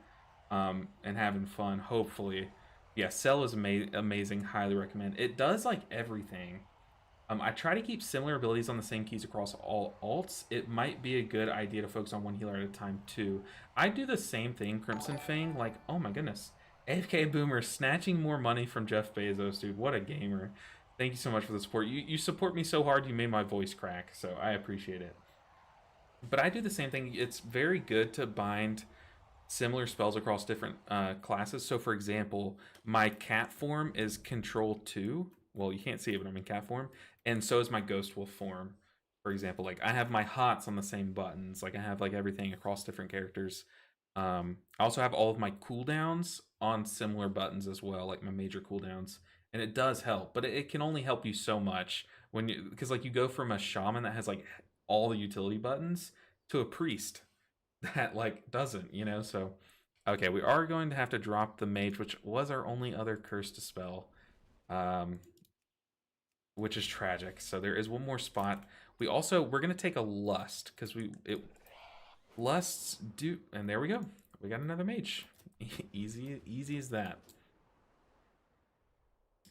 and having fun. Hopefully, yeah. Cell is amazing. Highly recommend. It does like everything. I try to keep similar abilities on the same keys across all alts. It might be a good idea to focus on one healer at a time too. I do the same thing, Crimson Fang. Like, oh my goodness, AFK Boomer snatching more money from Jeff Bezos, dude. What a gamer! Thank you so much for the support. You support me so hard, you made my voice crack. So I appreciate it. But I do the same thing. It's very good to bind similar spells across different classes. So, for example, my cat form is Control 2. Well, you can't see it, but I'm in cat form. And so is my Ghost Wolf form. For example, like I have my HOTS on the same buttons. Like I have like everything across different characters. I also have all of my cooldowns on similar buttons as well, like my major cooldowns. And it does help, but it can only help you so much when you, because like you go from a shaman that has like all the utility buttons to a priest that like doesn't, you know. So okay, we are going to have to drop the mage, which was our only other curse to spell, um which is tragic. So there is one more spot. We're going to take a lust because we it lusts do, and there we go, we got another mage. Easy as that.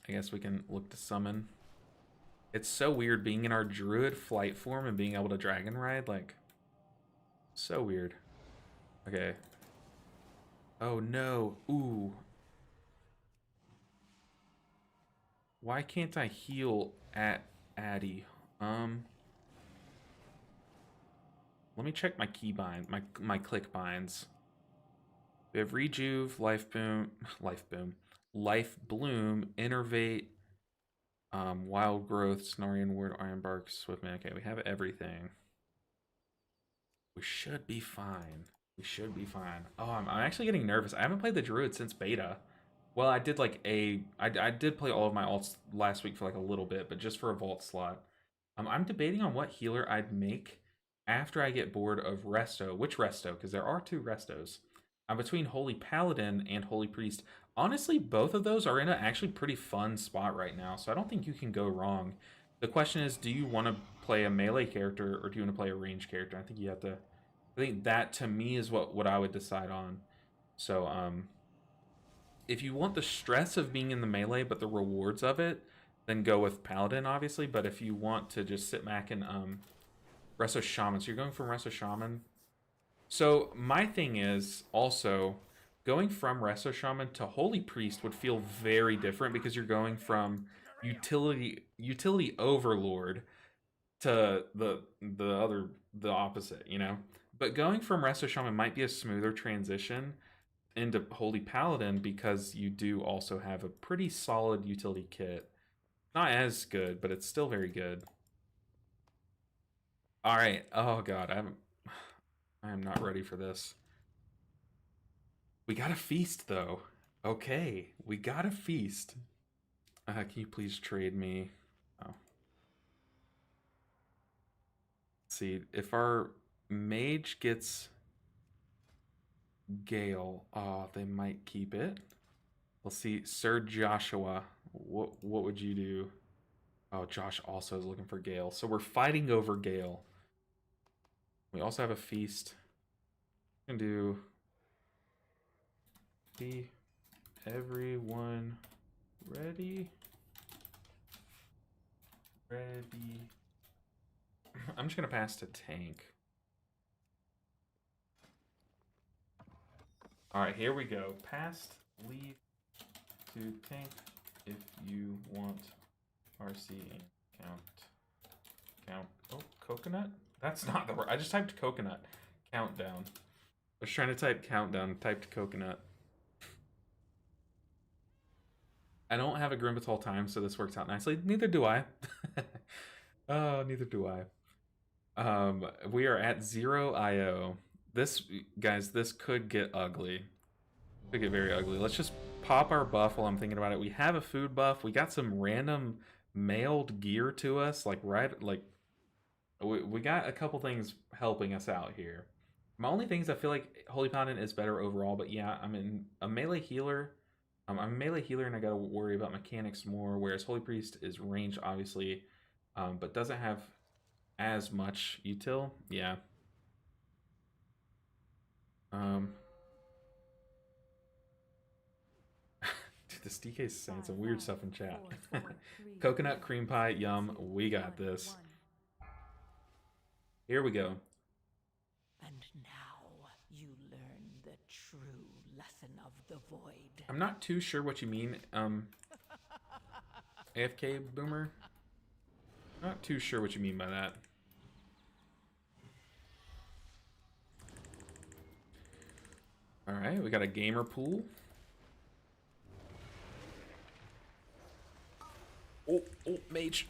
I guess we can look to summon. It's so weird being in our druid flight form and being able to dragon ride, like so weird. Okay. Oh no. Ooh. Why can't I heal at Addy? Let me check my keybind, my click binds. We have Rejuve, Life Boom, Life Bloom, Innervate, Wild Growth, Snorian Word, Ironbark, Swiftman. Okay, we have everything. We should be fine. We should be fine. Oh, I'm actually getting nervous. I haven't played the Druid since beta. Well, I did like I did play all of my alts last week for like a little bit, but just for a vault slot. I'm debating on what healer I'd make after I get bored of Resto. Which Resto? Because there are two Restos. I'm between Holy Paladin and Holy Priest. Honestly, both of those are in an actually pretty fun spot right now, so I don't think you can go wrong. The question is, do you want to play a melee character or do you want to play a range character? I think you have to. I think that to me is what I would decide on. So if you want the stress of being in the melee but the rewards of it, then go with Paladin, obviously. But if you want to just sit back and Resto Shaman, so you're going from Resto Shaman. So my thing is also going from Resto Shaman to Holy Priest would feel very different because you're going from utility Overlord to the opposite, you know. But going from Resto Shaman might be a smoother transition into Holy Paladin because you do also have a pretty solid utility kit. Not as good, but it's still very good. All right. Oh god, I am not ready for this. We got a feast though. Okay, we got a feast. Can you please trade me? Oh. Let's see if our mage gets Gale. Oh, they might keep it. Let's see, Sir Joshua. What would you do? Oh, Josh also is looking for Gale. So we're fighting over Gale. We also have a feast. We can do be everyone ready? Ready. I'm just gonna pass to tank. Alright, here we go. Past leave to tank if you want RC and count. Oh, coconut? That's not the word. I just typed coconut. Countdown. I was trying to type countdown, typed coconut. I don't have a Grimbatal time, so this works out nicely. Neither do I. Oh, neither do I. We are at 0 IO. This, guys, this could get ugly. Could get very ugly. Let's just pop our buff while I'm thinking about it. We have a food buff. We got some random mailed gear to us, like we got a couple things helping us out here. My only things I feel like Holy Paladin is better overall, but yeah, I'm in a melee healer. I'm a melee healer and I gotta worry about mechanics more, whereas Holy Priest is range, obviously, but doesn't have as much util. Yeah. Um, dude, this DK is saying some weird stuff in chat. Coconut cream pie, yum. We got this. Here we go. And now you learn the true lesson of the void. I'm not too sure what you mean, AFK Boomer. Not too sure what you mean by that. Alright, we got a gamer pool. Oh, Mage.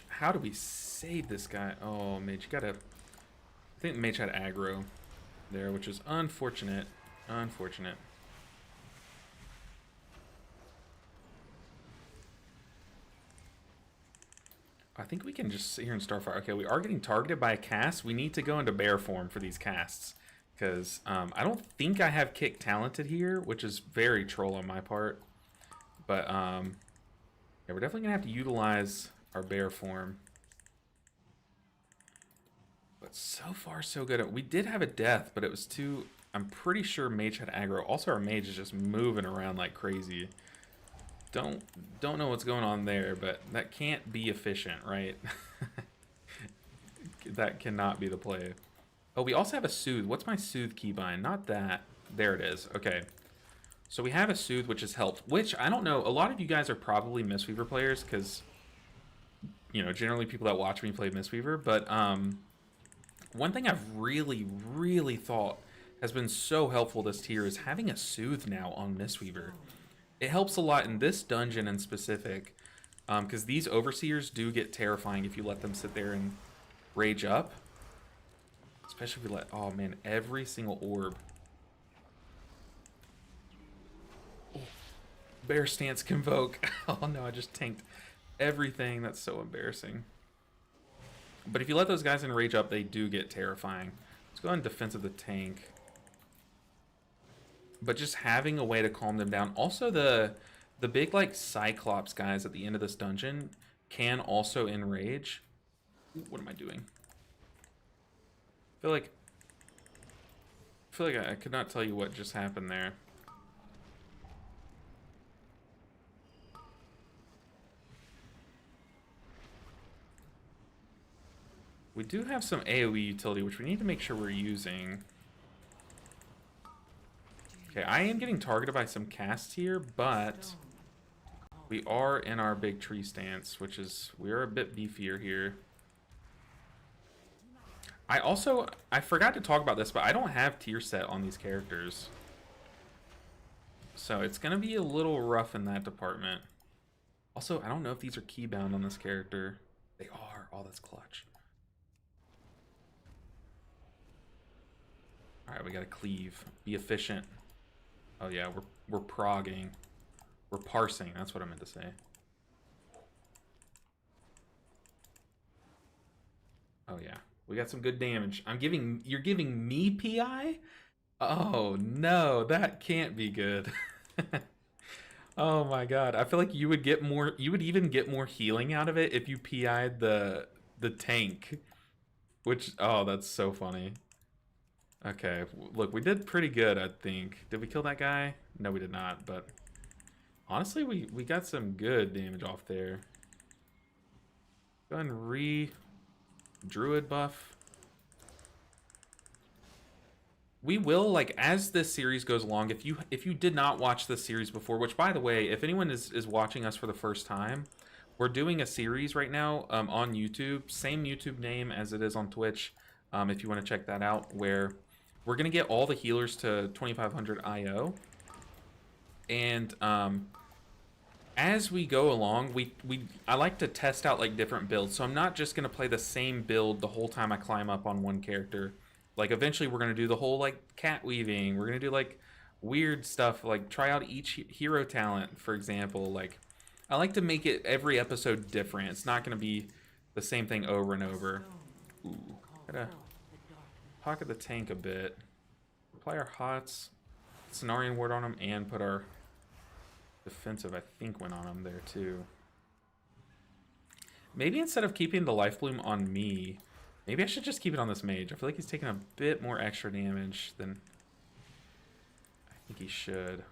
How do we save this guy? Oh, Mage, you gotta... I think Mage had aggro there, which is unfortunate. Unfortunate. I think we can just sit here and Starfire. Okay, we are getting targeted by a cast. We need to go into bear form for these casts. Because I don't think I have kick talented here, which is very troll on my part. But yeah, we're definitely going to have to utilize our bear form. But so far, so good. We did have a death, but it was too... I'm pretty sure Mage had aggro. Also, our Mage is just moving around like crazy. Don't know what's going on there, but that can't be efficient, right? That cannot be the play. Oh, we also have a Soothe. What's my Soothe keybind? Not that. There it is. Okay. So we have a Soothe, which has helped. Which, I don't know, a lot of you guys are probably Mistweaver players, because, you know, generally people that watch me play Mistweaver. But one thing I've really thought has been so helpful this tier is having a Soothe now on Mistweaver. It helps a lot in this dungeon in specific, because these Overseers do get terrifying if you let them sit there and rage up. Especially if we let... Oh, man, every single orb. Oh, bear stance convoke. Oh, no, I just tanked everything. That's so embarrassing. But if you let those guys in rage up, they do get terrifying. Let's go ahead and defense of the tank. But just having a way to calm them down. Also, the big, like, Cyclops guys at the end of this dungeon can also enrage. Ooh, what am I doing? I feel like I could not tell you what just happened there. We do have some AoE utility, which we need to make sure we're using. Okay, I am getting targeted by some casts here, but we are in our big tree stance, which is... We are a bit beefier here. I forgot to talk about this, but I don't have tier set on these characters. So it's going to be a little rough in that department. Also, I don't know if these are keybound on this character. They are. Oh, that's clutch. Alright, we got to cleave. Be efficient. Oh yeah, we're progging. We're parsing, that's what I meant to say. Oh yeah. We got some good damage. You're giving me PI? Oh no, that can't be good. Oh my god. I feel like you would even get more healing out of it if you PI'd the tank. Which, oh, that's so funny. Okay, look, we did pretty good, I think. Did we kill that guy? No, we did not, but honestly, we got some good damage off there. Go ahead and Druid buff. We will, like, as this series goes along, if you did not watch this series before, which, by the way, if anyone is watching us for the first time, we're doing a series right now on YouTube, same YouTube name as it is on Twitch, if you want to check that out, where we're going to get all the healers to 2500 IO, and as we go along, I like to test out, like, different builds, so I'm not just going to play the same build the whole time I climb up on one character. Like, eventually we're going to do the whole, like, cat weaving. We're going to do, like, weird stuff. Like, try out each hero talent, for example. Like, I like to make it every episode different. It's not going to be the same thing over and over. Ooh. Gotta pocket the tank a bit. Apply our hots. Cenarian ward on him and put our defensive, I think, went on him there too. Maybe instead of keeping the life bloom on me, maybe I should just keep it on this mage. I feel like he's taking a bit more extra damage than I think he should.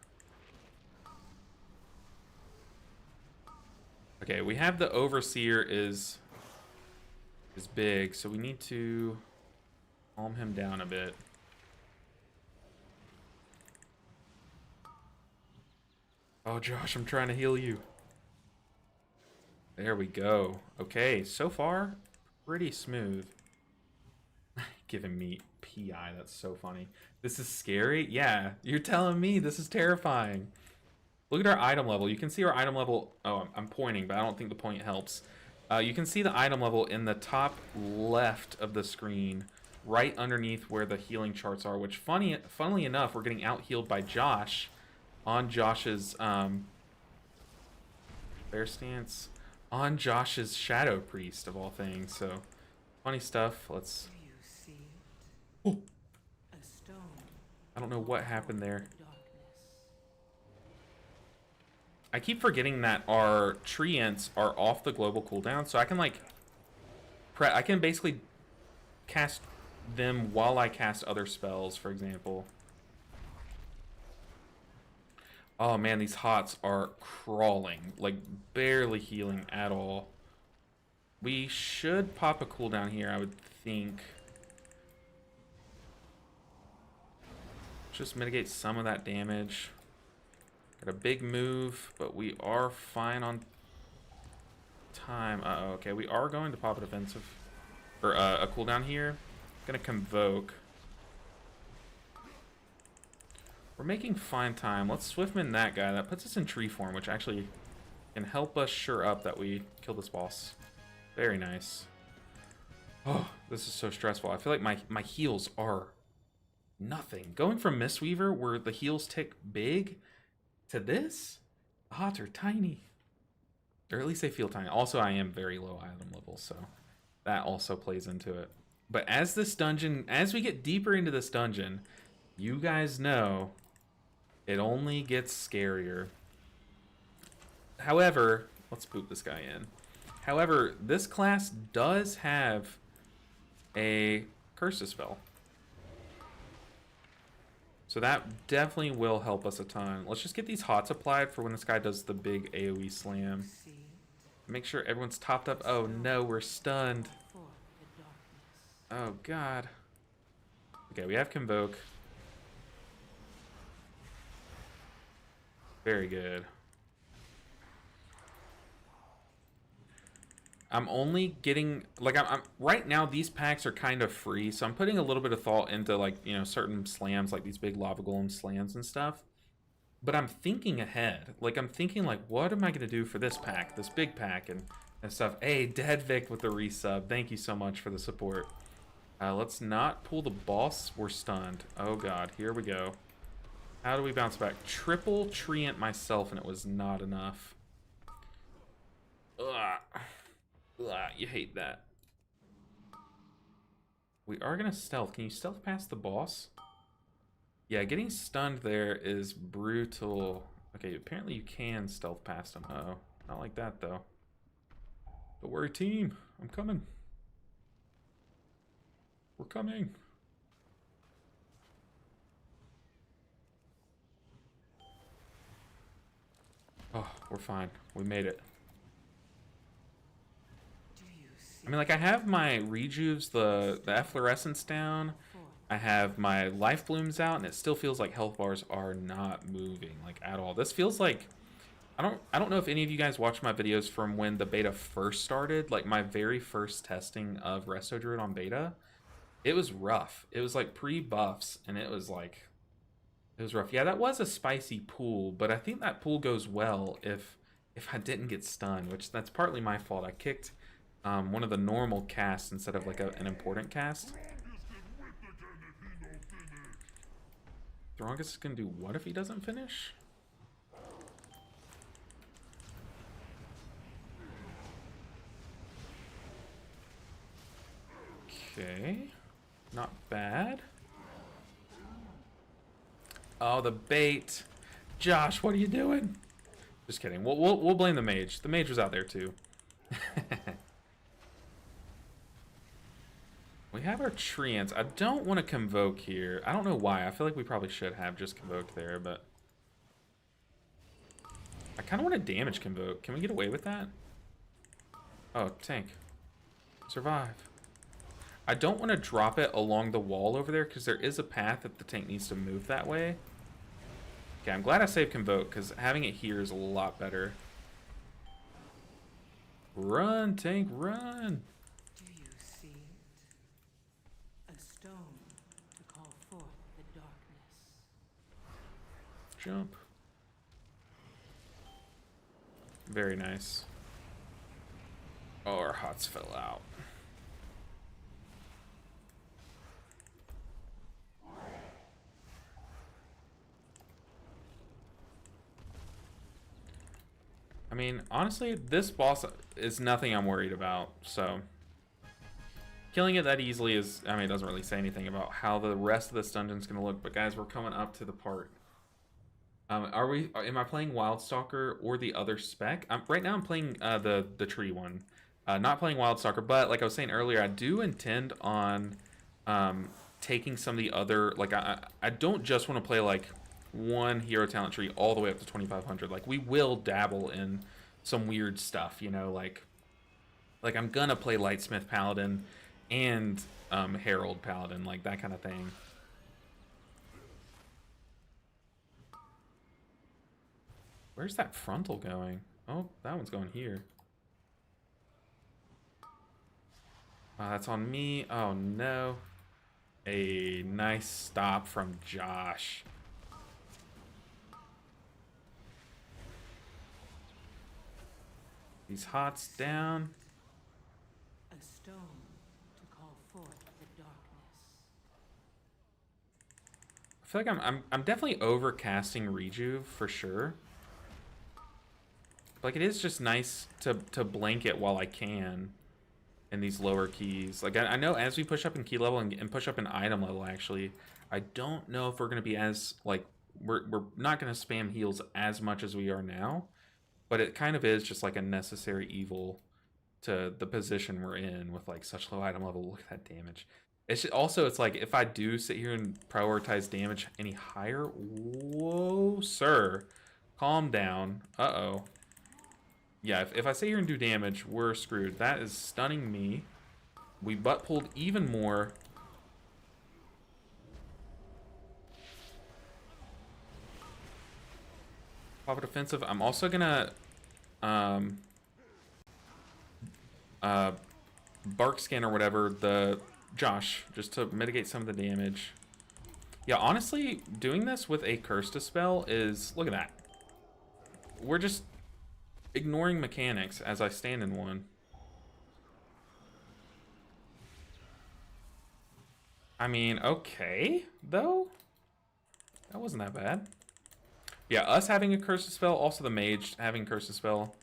Okay, we have the overseer is big, so we need to calm him down a bit. Oh, Josh, I'm trying to heal you. There we go. Okay, so far, pretty smooth. Giving me PI, that's so funny. This is scary? Yeah, you're telling me this is terrifying. Look at our item level. You can see our item level. Oh, I'm pointing, but I don't think the point helps. You can see the item level in the top left of the screen, right underneath where the healing charts are, which funnily enough, we're getting out-healed by Josh on Josh's bear stance, on Josh's Shadow Priest of all things. So funny stuff. Let's... Oh. I don't know what happened there. I keep forgetting that our treants are off the global cooldown, so I can like I can basically cast them while I cast other spells, for example. Oh man, these hots are crawling, like barely healing at all. We should pop a cooldown here, I would think. Just mitigate some of that damage. Got a big move, but we are fine on time. Uh-oh, okay, we are going to pop a defensive, or a cooldown here. Gonna Convoke. We're making fine time. Let's Swiftman that guy. That puts us in tree form, which actually can help us sure up that we kill this boss. Very nice. Oh, this is so stressful. I feel like my heals are nothing. Going from Mistweaver, where the heals tick big, to this, the hots are tiny. Or at least they feel tiny. Also, I am very low item level, so that also plays into it. But as this dungeon, as we get deeper into this dungeon, you guys know it only gets scarier. However, let's poop this guy in. However, this class does have a Curse spell. So that definitely will help us a ton. Let's just get these hots applied for when this guy does the big AoE slam. Make sure everyone's topped up. Oh no, we're stunned. Oh god. Okay, we have Convoke. Very good. I'm only getting, like, I'm right now these packs are kind of free, so I'm putting a little bit of thought into, like, you know, certain slams, like these big lava golem slams and stuff. But I'm thinking ahead. Like, I'm thinking, like, what am I gonna do for this pack, this big pack, and stuff. Hey, Dead Vic with the resub. Thank you so much for the support. Let's not pull the boss. We're stunned. Oh god, here we go. How do we bounce back? Triple treant myself, and it was not enough. Ugh. Ugh, you hate that. We are gonna stealth. Can you stealth past the boss? Yeah, getting stunned there is brutal. Okay, apparently you can stealth past him. Uh-oh. Not like that, though. Don't worry, team. I'm coming. We're coming. Oh, we're fine. We made it. I mean, like, I have my rejuves, the efflorescence down. I have my life blooms out, and it still feels like health bars are not moving, like, at all. This feels like, I don't know if any of you guys watched my videos from when the beta first started, like my very first testing of Resto Druid on beta. It was rough. It was like pre-buffs, and it was like, it was rough. Yeah, that was a spicy pool, but I think that pool goes well if I didn't get stunned, which that's partly my fault. I kicked one of the normal casts instead of like an important cast. Throngus is gonna do what if he doesn't finish? Okay, not bad. Oh, the bait. Josh, what are you doing? Just kidding. We'll blame the mage. The mage was out there too. We have our treants. I don't want to convoke here. I don't know why. I feel like we probably should have just convoked there, but I kind of want to damage convoke. Can we get away with that? Oh, tank. Survive. I don't want to drop it along the wall over there because there is a path that the tank needs to move that way. Okay, I'm glad I saved convoke because having it here is a lot better. Run, tank, run! Do you see it? A stone to call forth the darkness. Jump. Very nice. Oh, our hots fell out. I mean, honestly, this boss is nothing I'm worried about, so killing it that easily is, I mean, it doesn't really say anything about how the rest of this dungeon's gonna look, but guys, we're coming up to the part. Am I playing Wildstalker or the other spec? Right now I'm playing the tree one. Not playing Wildstalker, but like I was saying earlier, I do intend on taking some of the other, like I don't just want to play like one hero talent tree all the way up to 2500. Like we will dabble in some weird stuff, you know, like I'm gonna play Lightsmith Paladin and Herald Paladin, like that kind of thing. Where's that frontal going? Oh, that one's going here. That's on me. Oh no. A nice stop from Josh. These hots down. A stone to call forth the darkness. I feel like I'm definitely overcasting Rejuve for sure. Like it is just nice to blanket while I can in these lower keys. Like I know as we push up in key level and push up in item level, actually, I don't know if we're gonna be as like we're not gonna spam heals as much as we are now. But it kind of is just like a necessary evil to the position we're in with like such low item level. Look at that damage. It's just, also, it's like if I do sit here and prioritize damage any higher, whoa, sir, calm down. Uh-oh. Yeah, if I sit here and do damage, we're screwed. That is stunning me. We butt pulled even more. Pop a defensive. I'm also gonna bark skin or whatever the Josh just to mitigate some of the damage. Yeah, honestly, doing this with a curse dispel is, look at that. We're just ignoring mechanics as I stand in one. I mean, okay, though. That wasn't that bad. Yeah, us having a curse spell, also the mage having curse spell,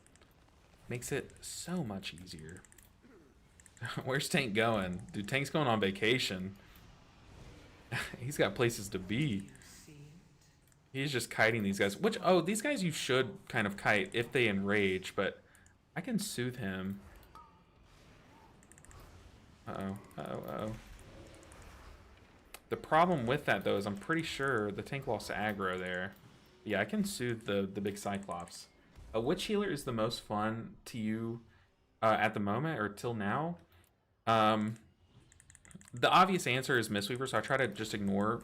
makes it so much easier. Where's Tank going? Dude, Tank's going on vacation. He's got places to be. He's just kiting these guys. Which, oh, these guys you should kind of kite if they enrage, but I can soothe him. Uh-oh, uh-oh, uh-oh. The problem with that, though, is I'm pretty sure the tank lost aggro there. Yeah, I can soothe the big Cyclops. Which healer is the most fun to you at the moment, or till now? The obvious answer is Mistweaver, so I try to just ignore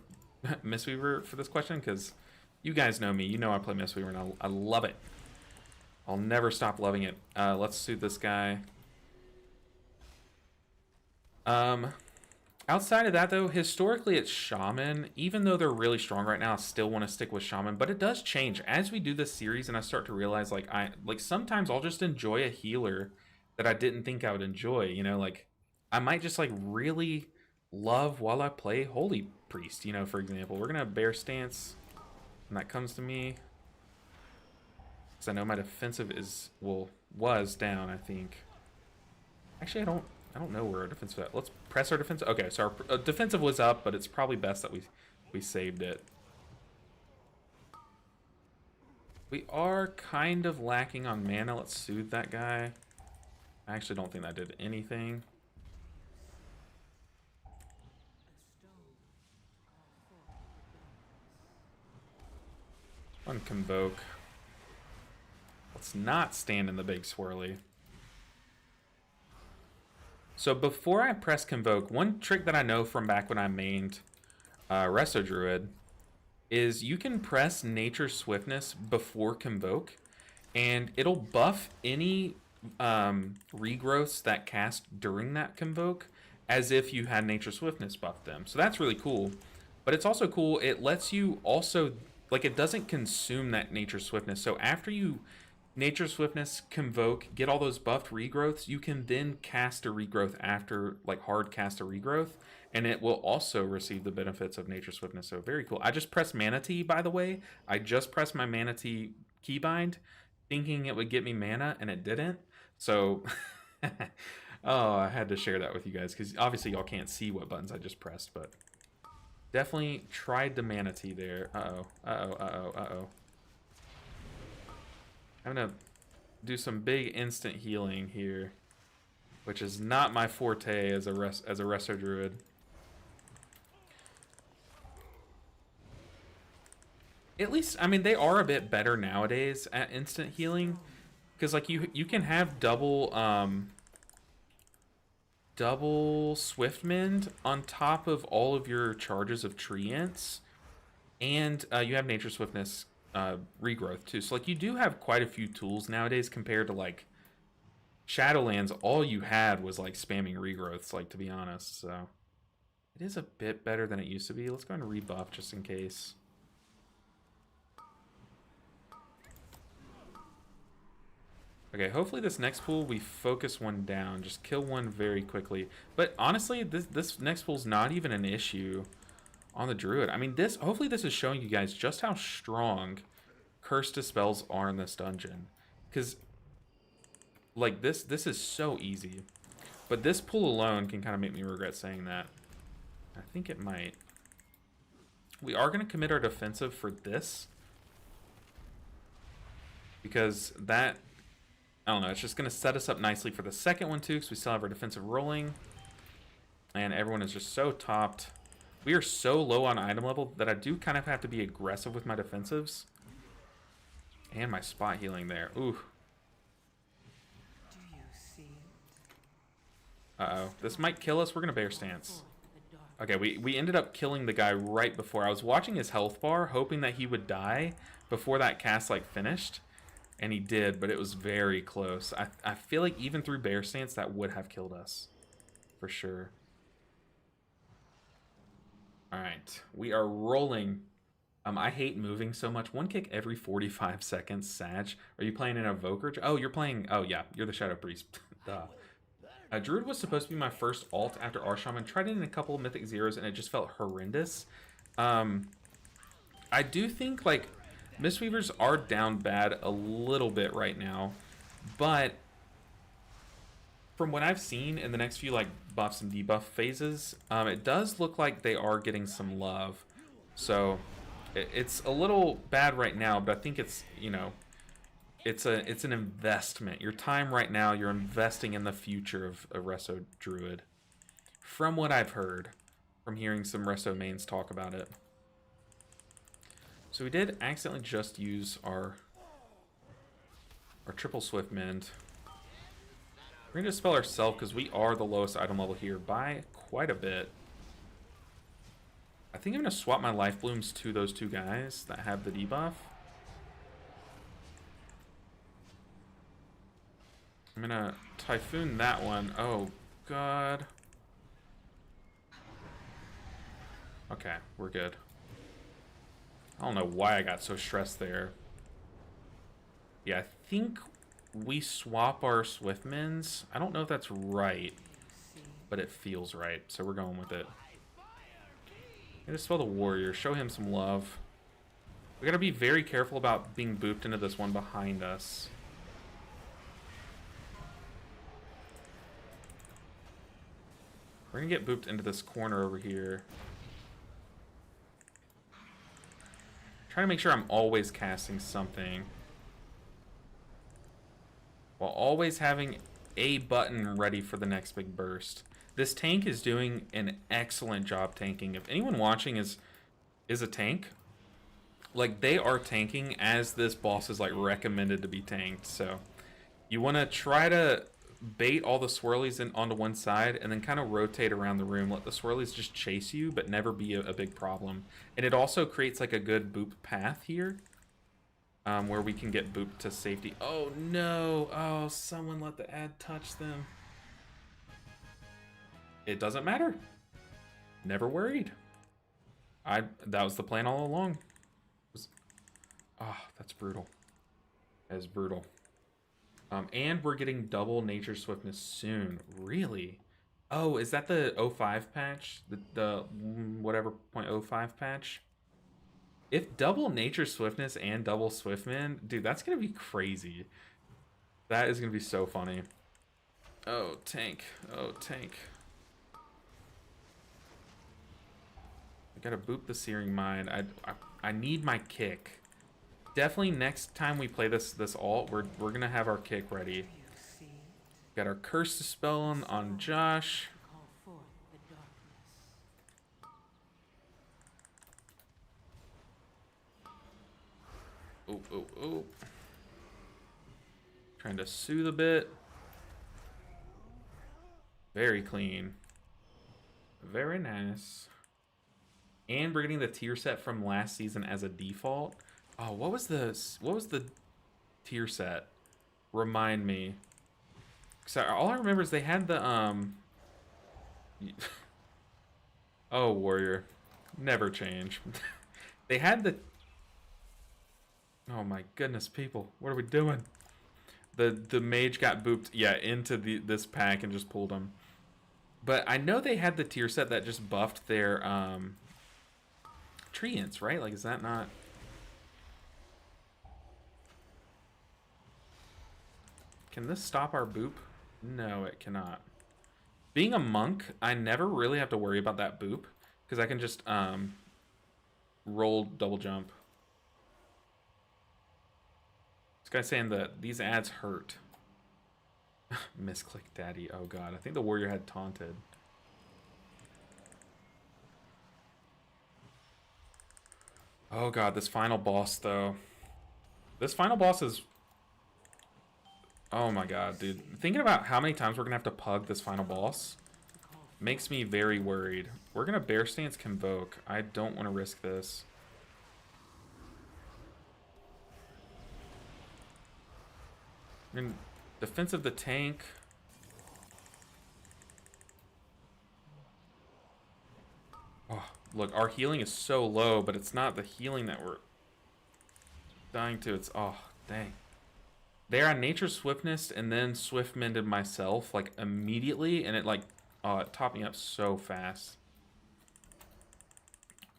Mistweaver for this question, because you guys know me. You know I play Mistweaver, and I love it. I'll never stop loving it. Let's soothe this guy. Outside of that, though, historically it's Shaman. Even though they're really strong right now, I still want to stick with Shaman. But it does change as we do this series, and I start to realize, like, sometimes I'll just enjoy a healer that I didn't think I would enjoy. You know, like, I might just, like, really love while I play Holy Priest, you know, for example. We're going to Bear Stance, and that comes to me. Because I know my defensive was down, I think. Actually, I don't know where our defensive is at. Let's press our defensive. Okay, so our defensive was up, but it's probably best that we saved it. We are kind of lacking on mana. Let's soothe that guy. I actually don't think that did anything. One Convoke. Let's not stand in the big swirly. So before I press Convoke, one trick that I know from back when I mained Resto Druid is you can press Nature Swiftness before Convoke, and it'll buff any regrowths that cast during that Convoke as if you had Nature Swiftness buff them. So that's really cool. But it's also cool, it lets you also, like, it doesn't consume that Nature Swiftness. So after you Nature Swiftness, Convoke, get all those buffed regrowths, you can then cast a regrowth after, like, hard cast a regrowth, and it will also receive the benefits of Nature Swiftness. So very cool. I just pressed Mana Tea, by the way. I just pressed my Mana Tea keybind, thinking it would get me mana, and it didn't. So, oh, I had to share that with you guys, because obviously y'all can't see what buttons I just pressed, but definitely tried the Mana Tea there. Uh-oh, uh-oh, uh-oh, uh-oh. I'm gonna do some big instant healing here, which is not my forte as a Resto Druid. At least, I mean, they are a bit better nowadays at instant healing, because like you can have double Swift Mend on top of all of your charges of Treants, and you have Nature Swiftness regrowth too. So like you do have quite a few tools nowadays compared to like Shadowlands. All you had was like spamming regrowths, like, to be honest. So it is a bit better than it used to be. Let's go and rebuff just in case. Okay, hopefully this next pool we focus one down, just kill one very quickly. But honestly, this next pool's not even an issue on the Druid. I mean, hopefully this is showing you guys just how strong Curse Dispels are in this dungeon. Because, like, this is so easy. But this pool alone can kind of make me regret saying that. I think it might. We are going to commit our defensive for this. Because that, I don't know, it's just going to set us up nicely for the second one too, because we still have our defensive rolling. And everyone is just so topped. We are so low on item level that I do kind of have to be aggressive with my defensives. And my spot healing there. Ooh. Do you see it? Uh-oh. This might kill us. We're going to bear stance. Okay, we ended up killing the guy right before. I was watching his health bar, hoping that he would die before that cast, like, finished. And he did, but it was very close. I feel like even through bear stance, that would have killed us. For sure. Alright, we are rolling. I hate moving so much. One kick every 45 seconds, Sag. Are you playing an Evoker? Oh, you're playing... Oh, yeah, you're the Shadow Priest. Duh. Druid was supposed to be my first alt after Arshaman. Tried it in a couple of Mythic Zeros, and it just felt horrendous. I do think, like, Mistweavers are down bad a little bit right now, but from what I've seen in the next few, like, buffs and debuff phases, it does look like they are getting some love. So it's a little bad right now, but I think it's, you know, it's an investment. Your time right now, you're investing in the future of a Resto Druid. From what I've heard, from hearing some Resto mains talk about it. So we did accidentally just use our triple Swift Mend. We're going to dispel ourselves because we are the lowest item level here by quite a bit. I think I'm going to swap my Life Blooms to those two guys that have the debuff. I'm going to Typhoon that one. Oh, God. Okay, we're good. I don't know why I got so stressed there. Yeah, I think we swap our Swiftmans. I don't know if that's right, but it feels right, so we're going with it. I'm gonna spell the Warrior, show him some love. We gotta be very careful about being booped into this one behind us. We're gonna get booped into this corner over here. Trying to make sure I'm always casting something. while always having a button ready for the next big burst. This tank is doing an excellent job tanking. If anyone watching is a tank, like, they are tanking as this boss is like recommended to be tanked. So you want to try to bait all the swirlies in onto one side and then kind of rotate around the room. Let the swirlies just chase you, but never be a big problem. And it also creates like a good boop path here, where we can get booped to safety. Oh no! Oh, someone let the ad touch them. It doesn't matter. Never worried. That was the plan all along. That's brutal. That is brutal. And we're getting double nature swiftness soon. Really? Oh, is that the 05 patch? The whatever 0.05 patch? If double nature swiftness and double swiftman, dude, that's gonna be crazy. That is gonna be so funny. Oh, tank. Oh, tank. I gotta boop the searing mine. I need my kick. Definitely next time we play this alt, we're gonna have our kick ready. Got our curse dispel on Josh. Oh, oh, oh. Trying to soothe a bit. Very clean. Very nice. And we're getting the tier set from last season as a default. Oh, what was the tier set? Remind me. Cause all I remember is they had the Oh, warrior. Never change. They had the Oh my goodness, people. What are we doing? The mage got booped, yeah, into this pack and just pulled him. But I know they had the tier set that just buffed their treants, right? Like, is that not? Can this stop our boop? No, it cannot. Being a monk, I never really have to worry about that boop because I can just roll double jump. This guy's saying that these ads hurt. Misclick daddy. Oh god, I think the warrior had taunted. Oh god, this final boss though. This final boss is... Oh my god, dude. Thinking about how many times we're gonna have to pug this final boss makes me very worried. We're gonna bear stance convoke. I don't want to risk this. And defense of the tank. Oh, look, our healing is so low, but it's not the healing that we're dying to. It's, oh, dang. They're on nature swiftness and then swift mended myself like immediately, and it like it topped me up so fast.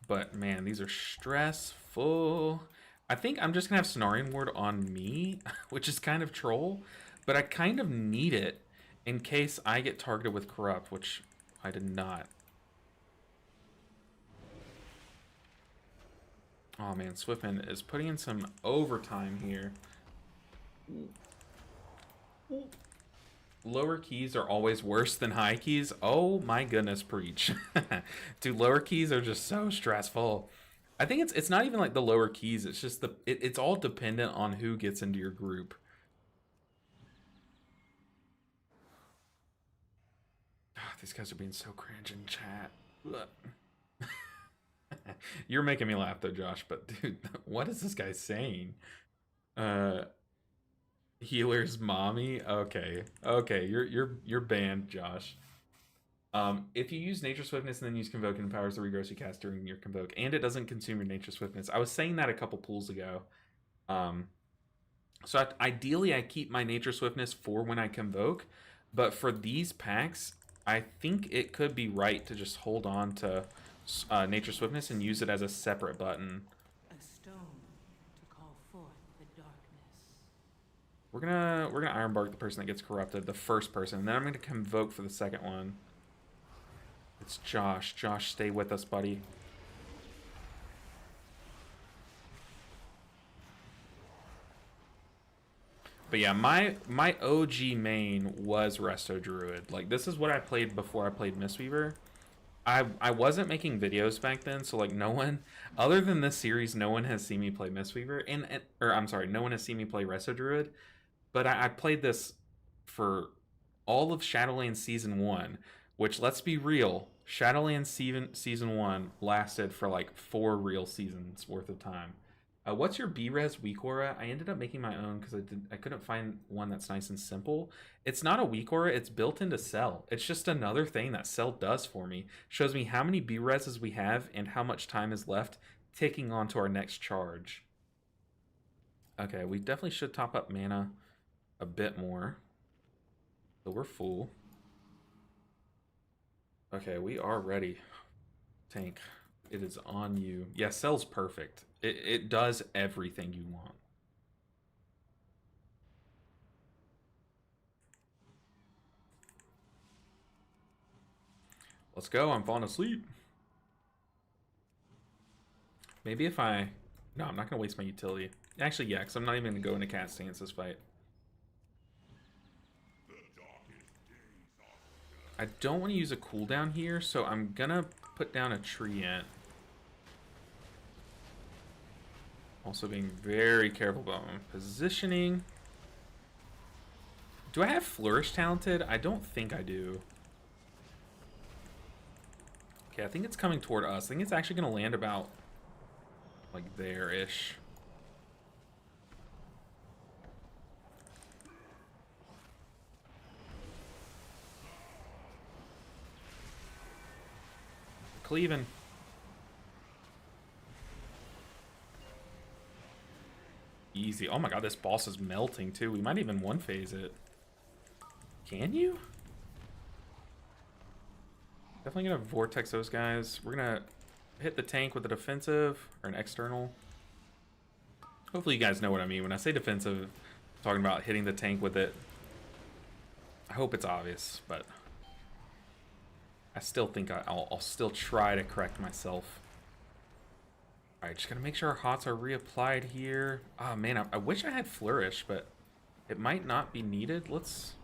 But man, these are stressful. I think I'm just gonna have Cenarian Ward on me, which is kind of troll, but I kind of need it in case I get targeted with Corrupt, which I did not. Oh man, Swiftman is putting in some overtime here. Lower keys are always worse than high keys. Oh my goodness, preach. Dude, lower keys are just so stressful. I think it's not even like the lower keys, it's just it's all dependent on who gets into your group. These guys are being so cringe in chat. You're making me laugh though, Josh, but dude, what is this guy saying? Healer's mommy? Okay. Okay, you're banned, Josh. If you use Nature Swiftness and then use Convoke, it empowers the regrowth you cast during your Convoke, and it doesn't consume your Nature Swiftness. I was saying that a couple pools ago. So ideally, I keep my Nature Swiftness for when I Convoke, but for these packs, I think it could be right to just hold on to Nature Swiftness and use it as a separate button. A stone to call forth the darkness. We're gonna Iron Bark the person that gets corrupted, the first person, and then I'm gonna Convoke for the second one. It's Josh. Josh, stay with us, buddy. But yeah, my OG main was Resto Druid. Like, this is what I played before I played Mistweaver. I wasn't making videos back then, so like no one other than this series, no one has seen me play Mistweaver, and or I'm sorry, no one has seen me play Resto Druid. But I played this for all of Shadowlands Season 1, which, let's be real, Shadowlands Season 1 lasted for like 4 real seasons worth of time. What's your B-Res weak aura? I ended up making my own because I couldn't find one that's nice and simple. It's not a weak aura, it's built into Cell. It's just another thing that Cell does for me. Shows me how many B-Reses we have and how much time is left ticking on to our next charge. Okay, we definitely should top up mana a bit more. So we're full. Okay, we are ready. Tank, it is on you. Yeah, Cell's perfect. It does everything you want. Let's go, I'm falling asleep. Maybe if I... No, I'm not going to waste my utility. Actually, yeah, because I'm not even going to go into cat stance this fight. I don't want to use a cooldown here, so I'm going to put down a tree ant. Also being very careful about my positioning. Do I have Flourish talented? I don't think I do. Okay, I think it's coming toward us. I think it's actually going to land about like there-ish. Cleaving. Easy. Oh my god, this boss is melting too. We might even one-phase it. Can you? Definitely gonna vortex those guys. We're gonna hit the tank with a defensive or an external. Hopefully you guys know what I mean. When I say defensive, I'm talking about hitting the tank with it. I hope it's obvious, but I still think I'll still try to correct myself. Alright, just gotta make sure our hots are reapplied here. Oh man, I wish I had Flourish, but it might not be needed. Let's...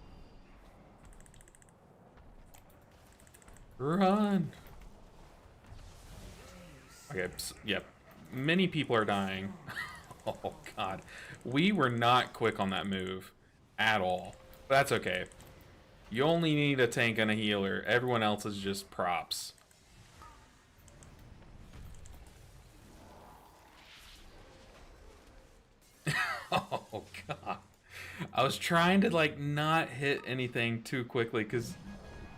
Run! Okay, yep. Many people are dying. Oh god. We were not quick on that move. At all. But that's okay. You only need a tank and a healer. Everyone else is just props. Oh god. I was trying to like not hit anything too quickly because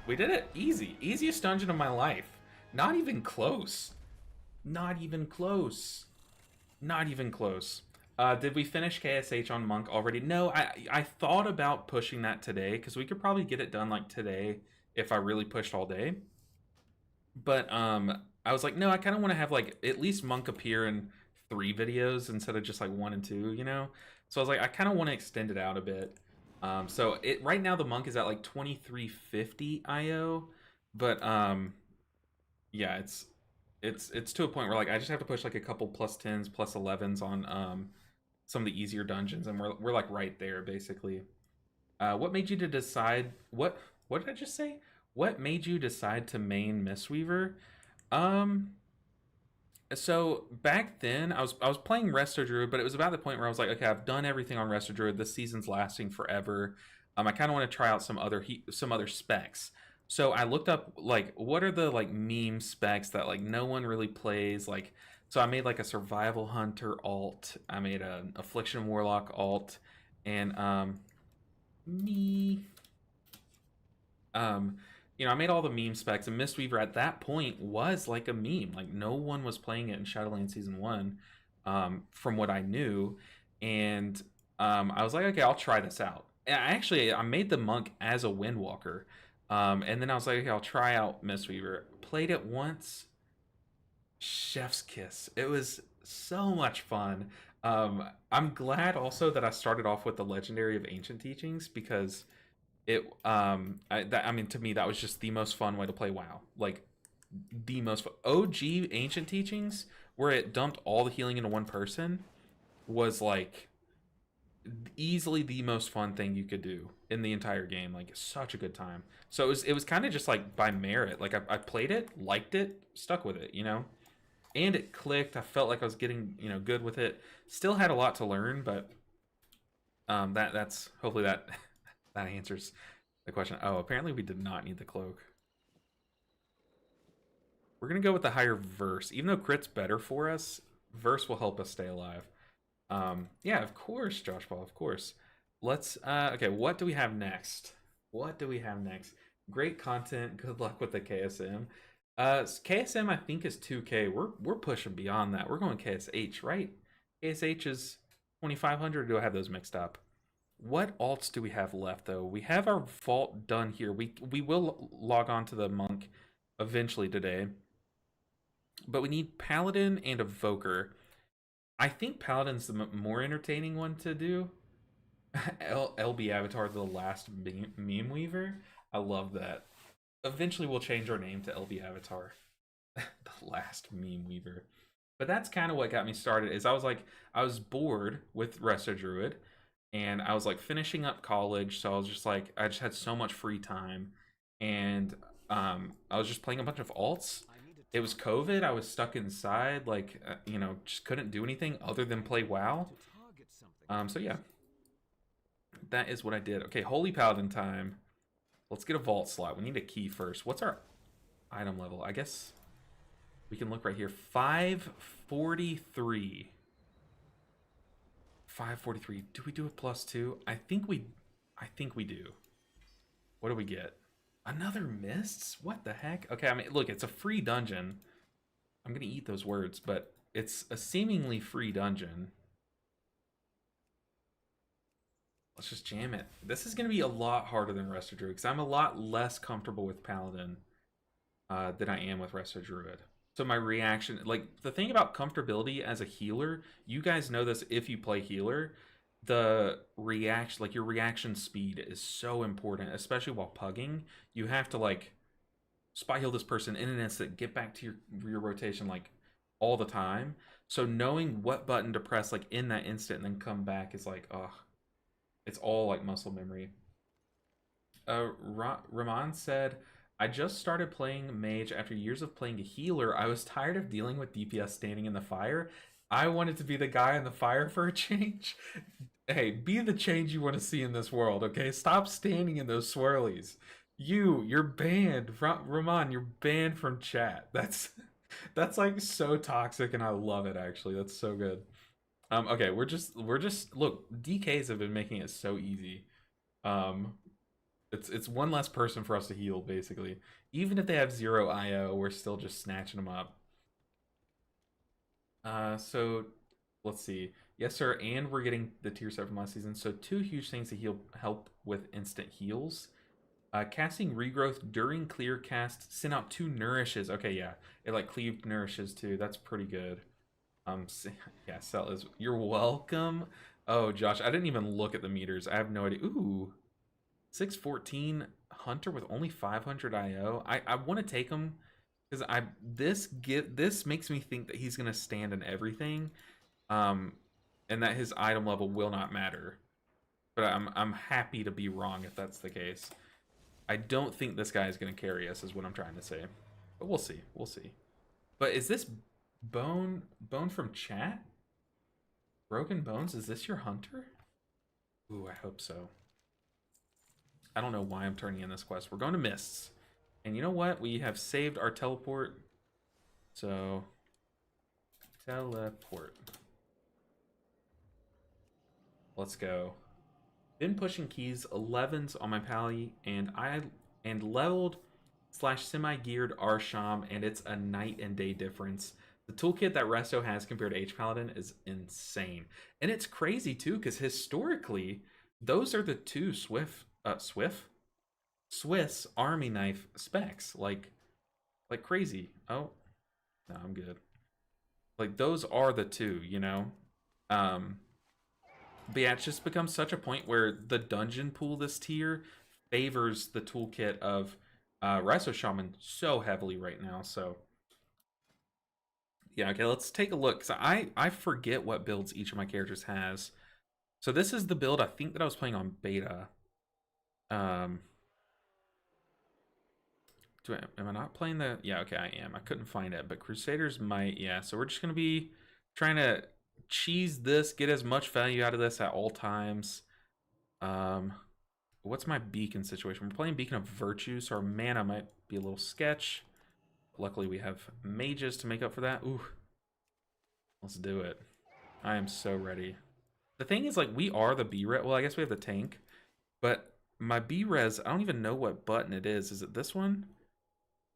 we did it easy. Easiest dungeon of my life. Not even close. Not even close. Not even close. Did we finish KSH on Monk already? No, I thought about pushing that today because we could probably get it done like today if I really pushed all day. But I was like, no, I kind of want to have like at least Monk appear in 3 videos instead of just like 1 and 2, you know? So I was like, I kind of want to extend it out a bit. So right now the Monk is at like 2350 IO, but yeah, it's to a point where like I just have to push like a couple plus 10s, plus 11s on some of the easier dungeons, and we're like right there basically. What made you to decide what did I just say? What made you decide to main Mistweaver? So back then I was playing Resto Druid, but it was about the point where I was like, okay, I've done everything on Resto Druid. This season's lasting forever. I kind of want to try out some other specs. So I looked up like what are the like meme specs that like no one really plays. Like, so I made like a Survival Hunter alt. I made an Affliction Warlock alt, and me. Um, you know, I made all the meme specs, and Mistweaver at that point was like a meme. Like no one was playing it in Shadowlands Season 1, from what I knew, and I was like, okay, I'll try this out. And I made the monk as a Windwalker, and then I was like, okay, I'll try out Mistweaver. Played it once, chef's kiss. It was so much fun. I'm glad also that I started off with the Legendary of Ancient Teachings because I mean, to me that was just the most fun way to play WoW. Like the most OG Ancient Teachings, where it dumped all the healing into one person, was like easily the most fun thing you could do in the entire game. Like such a good time. So it was kind of just like by merit. Like I played it, liked it, stuck with it, and it clicked. I felt like I was getting good with it. Still had a lot to learn, but that's hopefully that that answers the question. Oh, apparently we did not need the cloak. We're gonna go with the higher verse, even though crit's better for us. Verse will help us stay alive. Yeah, of course, Josh Paul, of course. Let's okay, what do we have next? What do we have next? Great content. Good luck with the KSM. KSM I think is 2K. We're pushing beyond that. We're going KSH, right? KSH is 2500. Do I have those mixed up? What alts do we have left though? We have our vault done here. We will log on to the monk eventually today. But we need paladin and evoker. I think Paladin's the more entertaining one to do. LB Avatar, the last meme weaver. I love that. Eventually, we'll change our name to LB Avatar, the last meme weaver. But that's kind of what got me started. Is I was bored with Resto Druid, and I was like finishing up college, so I was just like I just had so much free time, and I was just playing a bunch of alts. It was COVID. I was stuck inside, like just couldn't do anything other than play WoW. So yeah, that is what I did. Okay, Holy Paladin time. Let's get a vault slot. We need a key first. What's our item level? I guess we can look right here. 543. 543. Do we do a +2? I think we do. What do we get? Another mists? What the heck? Okay, I mean, look, it's a free dungeon. I'm gonna eat those words, but it's a seemingly free dungeon. Let's just jam it. This is gonna be a lot harder than Resto Druid because I'm a lot less comfortable with Paladin than I am with Resto Druid. So my reaction, like the thing about comfortability as a healer, you guys know this if you play healer, the reaction, like your reaction speed is so important, especially while pugging. You have to like spot heal this person in an instant, get back to your rotation like all the time. So knowing what button to press like in that instant and then come back is like, oh, it's all like muscle memory. Rahman said, I just started playing mage after years of playing a healer. I was tired of dealing with DPS standing in the fire. I wanted to be the guy in the fire for a change. Hey, be the change you want to see in this world, okay? Stop standing in those swirlies. You're banned. Ramon, you're banned from chat. That's like so toxic and I love it actually. That's so good. Okay, we're just look, DKs have been making it so easy. It's one less person for us to heal basically. Even if they have 0 IO, we're still just snatching them up. So let's see. Yes, sir, and we're getting the tier set from last season. So 2 huge things to help with instant heals. Casting regrowth during clear cast. Send out 2 nourishes. Okay, yeah, it like cleaved nourishes too. That's pretty good. Yeah, Cell is. You're welcome. Oh, Josh, I didn't even look at the meters. I have no idea. Ooh, 614 Hunter with only 500 IO. I want to take him because this makes me think that he's gonna stand in everything, and that his item level will not matter. But I'm happy to be wrong if that's the case. I don't think this guy is gonna carry us, is what I'm trying to say. But we'll see. We'll see. But is this bone from chat? Broken Bones? Is this your hunter? Ooh, I hope so. I don't know why I'm turning in this quest. We're going to Mists. And you know what? We have saved our teleport. So, teleport. Let's go. Been pushing keys 11s on my pally, and leveled / semi-geared Arsham, and it's a night and day difference. The toolkit that Resto has compared to H Paladin is insane. And it's crazy too, because historically, those are the 2 Swiss army knife specs. Like crazy. Oh, no, I'm good. Like those are the 2, you know? But yeah, it's just become such a point where the dungeon pool this tier favors the toolkit of Resto Shaman so heavily right now, so yeah, okay, let's take a look. So I forget what builds each of my characters has. So this is the build I think that I was playing on beta. Um, am I not playing the? Yeah, okay, I am. I couldn't find it, but Crusaders might. Yeah, so we're just gonna be trying to cheese this, get as much value out of this at all times. Um, what's my beacon situation? We're playing Beacon of Virtue, so our mana might be a little sketch. Luckily, we have mages to make up for that. Ooh, let's do it. I am so ready. The thing is, like, we are the B-res. Well, I guess we have the tank, but my B-res, I don't even know what button it is. Is it this one?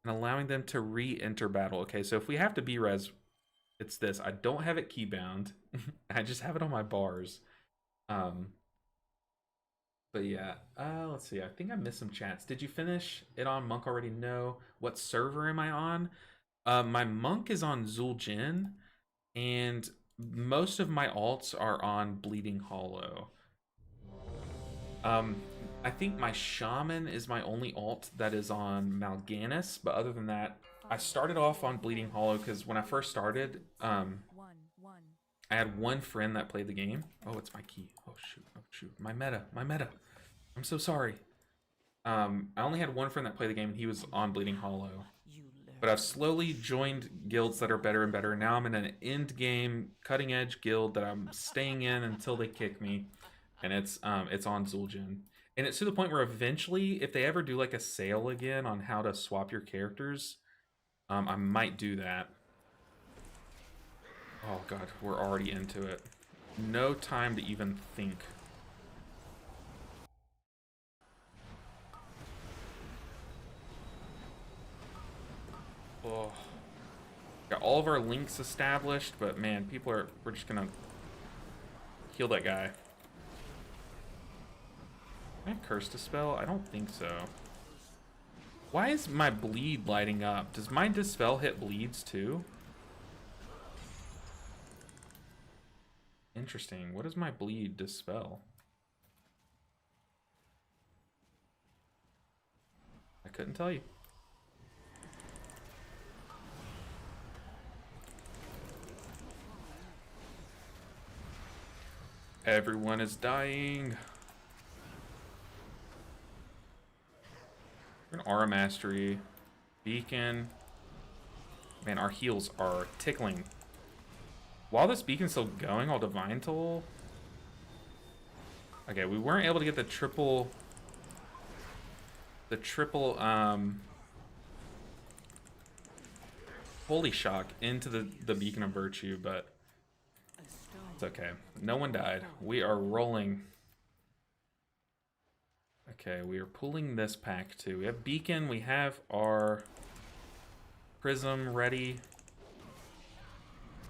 And allowing them to re-enter battle. Okay, so if we have to B-res, it's this. I don't have it keybound. I just have it on my bars. But yeah, let's see. I think I missed some chats. Did you finish it on Monk already? No. What server am I on? My Monk is on Zul'jin, and most of my alts are on Bleeding Hollow. Um, I think my Shaman is my only alt that is on Mal'Ganis, but other than that, I started off on Bleeding Hollow because when I first started, I had one friend that played the game. Oh, it's my key. Oh shoot, oh shoot. My meta, my meta. I'm so sorry. I only had one friend that played the game and he was on Bleeding Hollow. But I've slowly joined guilds that are better and better. Now I'm in an end game, cutting edge guild that I'm staying in until they kick me. And it's on Zul'jin. And it's to the point where eventually, if they ever do like a sale again on how to swap your characters, I might do that. Oh god, we're already into it. No time to even think. Oh. Got all of our links established, but man, we're just gonna heal that guy. Can I curse dispel? I don't think so. Why is my bleed lighting up? Does my dispel hit bleeds too? Interesting. What does my bleed dispel? I couldn't tell you. Everyone is dying. We're an aura mastery. Beacon. Man, our heals are tickling. While this beacon's still going, I'll Divine Toll. Okay, we weren't able to get the triple Holy Shock into the Beacon of Virtue, but it's okay. No one died. We are rolling. Okay, we are pulling this pack too. We have Beacon, we have our Prism ready.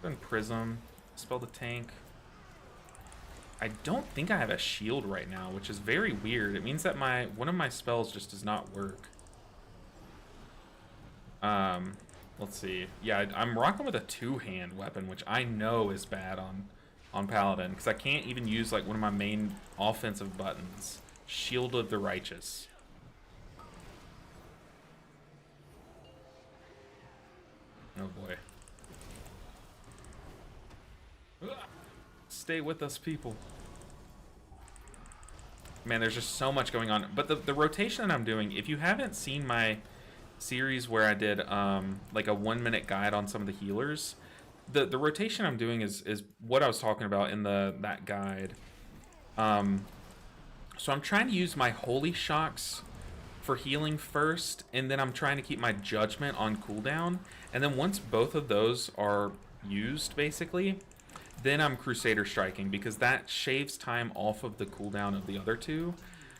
Then Prism, spell the tank. I don't think I have a shield right now, which is very weird. It means that one of my spells just does not work. Let's see. Yeah, I'm rocking with a two-hand weapon, which I know is bad on Paladin, because I can't even use like one of my main offensive buttons. Shield of the Righteous. Oh boy. Stay with us, people. Man, there's just so much going on. But the rotation that I'm doing, if you haven't seen my series where I did like a 1-minute guide on some of the healers, the rotation I'm doing is what I was talking about in that guide. So I'm trying to use my Holy Shocks for healing first, and then I'm trying to keep my Judgment on cooldown. And then once both of those are used, basically, then I'm Crusader Striking, because that shaves time off of the cooldown of the other two.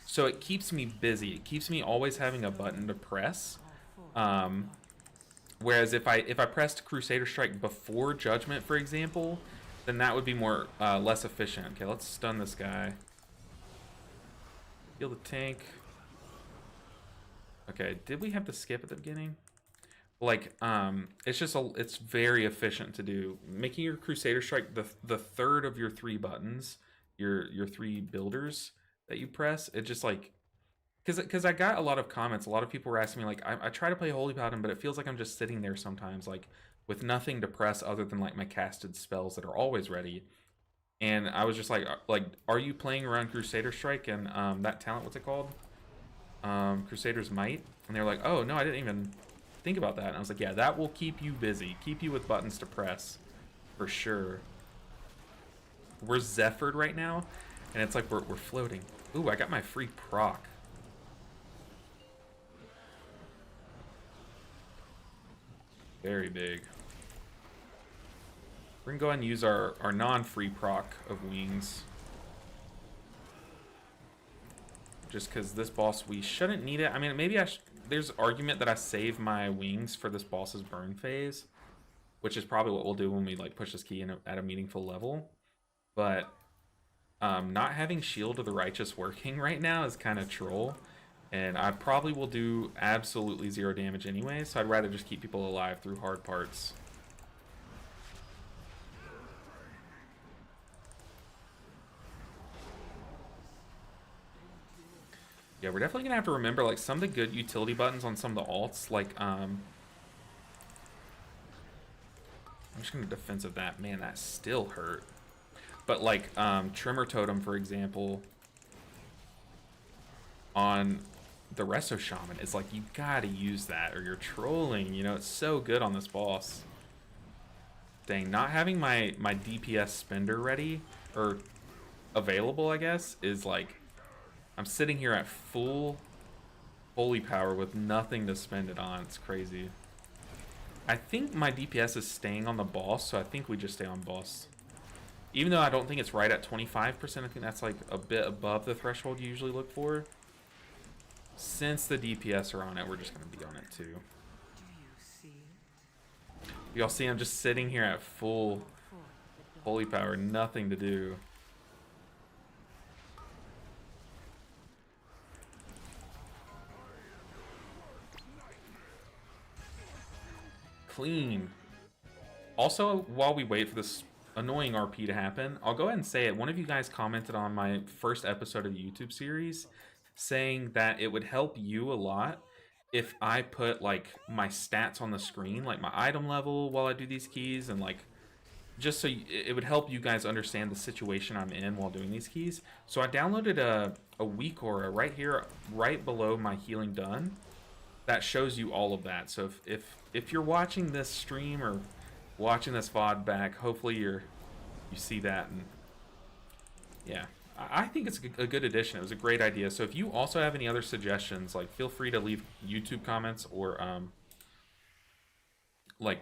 So it keeps me busy. It keeps me always having a button to press. Whereas if I pressed Crusader Strike before Judgment, for example, then that would be more less efficient. Okay, let's stun this guy. Heal the tank. Okay, did we have to skip at the beginning? Like, it's very efficient to do. Making your Crusader Strike the third of your 3 buttons, your 3 builders that you press, it just like, because I got a lot of comments. A lot of people were asking me, like, I try to play Holy Paladin, but it feels like I'm just sitting there sometimes, like, with nothing to press other than, like, my casted spells that are always ready. And I was just like, are you playing around Crusader Strike and that talent? What's it called? Crusader's Might. And they were like, oh no, I didn't even think about that. And I was like, yeah, that will keep you busy, keep you with buttons to press, for sure. We're Zephyred right now, and it's like we're floating. Ooh, I got my free proc. Very big. We're gonna go ahead and use our non-free proc of wings. Just because this boss, we shouldn't need it. I mean, maybe there's argument that I save my wings for this boss's burn phase, which is probably what we'll do when we like push this key in at a meaningful level. But not having Shield of the Righteous working right now is kind of troll. And I probably will do absolutely 0 damage anyway, so I'd rather just keep people alive through hard parts. Yeah, we're definitely gonna have to remember like some of the good utility buttons on some of the alts. Like I'm just gonna defensive that. Man, that still hurt. But like Tremor Totem, for example, on the Resto Shaman, it's like you gotta use that or you're trolling. You know, it's so good on this boss. Dang, not having my DPS spender ready or available, I guess, is like I'm sitting here at full holy power with nothing to spend it on. It's crazy. I think my DPS is staying on the boss, so I think we just stay on boss. Even though I don't think it's right at 25%, I think that's like a bit above the threshold you usually look for. Since the DPS are on it, we're just going to be on it too. Y'all see I'm just sitting here at full holy power, nothing to do. Clean. Also, while we wait for this annoying RP to happen, I'll go ahead and say it. One of you guys commented on my first episode of the YouTube series saying that it would help you a lot if I put like my stats on the screen, like my item level while I do these keys, and like just so it would help you guys understand the situation I'm in while doing these keys. So I downloaded a weak aura right here, right below my healing done, that shows you all of that. So if you're watching this stream or watching this VOD back, hopefully you see that. And yeah, I think it's a good addition. It was a great idea. So if you also have any other suggestions, like feel free to leave YouTube comments or like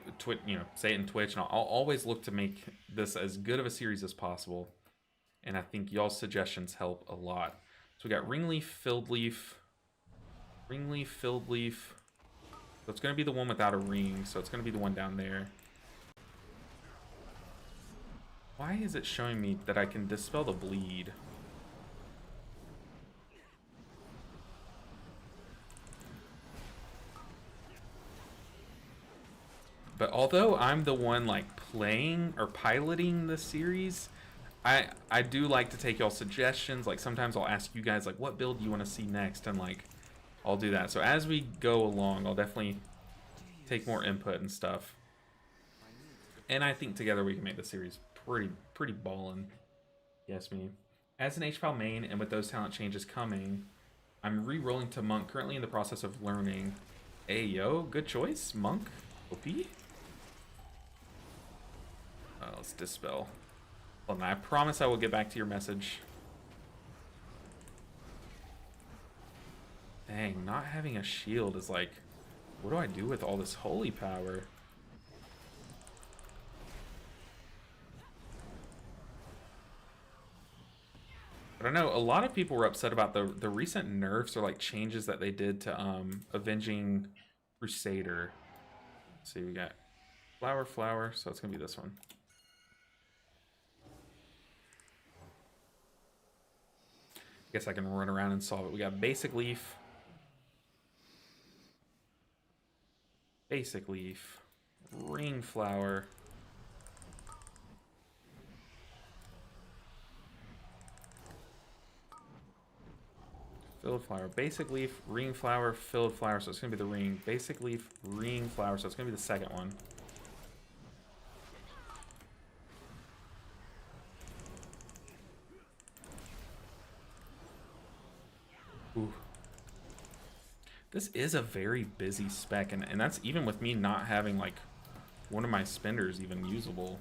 say it in Twitch, and I'll always look to make this as good of a series as possible. And I think y'all's suggestions help a lot. So we got Ringleaf, Filled Leaf, Ringleaf, Filled Leaf. So it's going to be the one without a ring, so it's going to be the one down there. Why is it showing me that I can dispel the bleed? But although I'm the one like playing or piloting the series, I do like to take y'all suggestions. Like sometimes I'll ask you guys like what build you want to see next, and like I'll do that. So as we go along, I'll definitely take more input and stuff. And I think together we can make the series pretty ballin'. Yes, me. As an HPAL main, and with those talent changes coming, I'm re-rolling to Monk, currently in the process of learning. Ayo, good choice, Monk. OP. Let's dispel. Well, I promise I will get back to your message. Dang, not having a shield is like, what do I do with all this holy power? But I know a lot of people were upset about the recent nerfs or like changes that they did to Avenging Crusader. Let's see, we got flower, so it's gonna be this one. I guess I can run around and solve it. We got Basic Leaf, Ring Flower, Filled Flower, Basic Leaf, Ring Flower, Filled Flower, so it's gonna be the ring. Basic Leaf, Ring Flower, so it's gonna be the second one. Ooh. This is a very busy spec, and that's even with me not having like one of my spenders even usable.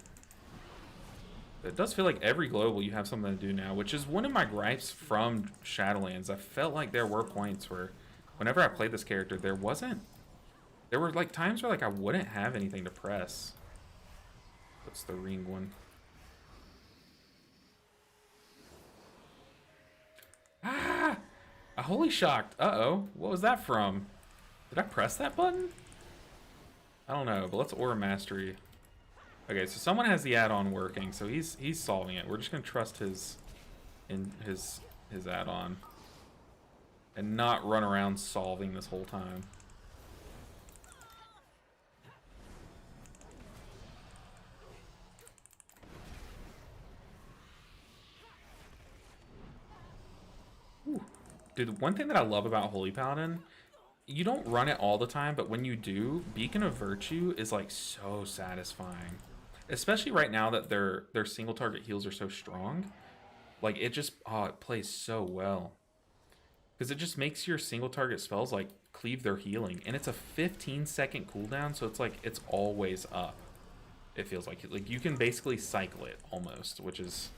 It does feel like every global you have something to do now, which is one of my gripes from Shadowlands. I felt like there were points where whenever I played this character, there were like times where like I wouldn't have anything to press. That's the ring one. Ah! A holy shocked. Uh-oh. What was that from? Did I press that button? I don't know, but let's Aura Mastery. Okay, so someone has the add-on working, so he's solving it. We're just gonna trust his add-on and not run around solving this whole time. Ooh. Dude, one thing that I love about Holy Paladin, you don't run it all the time, but when you do, Beacon of Virtue is like so satisfying. Especially right now that their single target heals are so strong. Like it just it plays so well. Because it just makes your single target spells like cleave their healing. And it's a 15-second cooldown, so it's like it's always up. It feels like you can basically cycle it almost, which is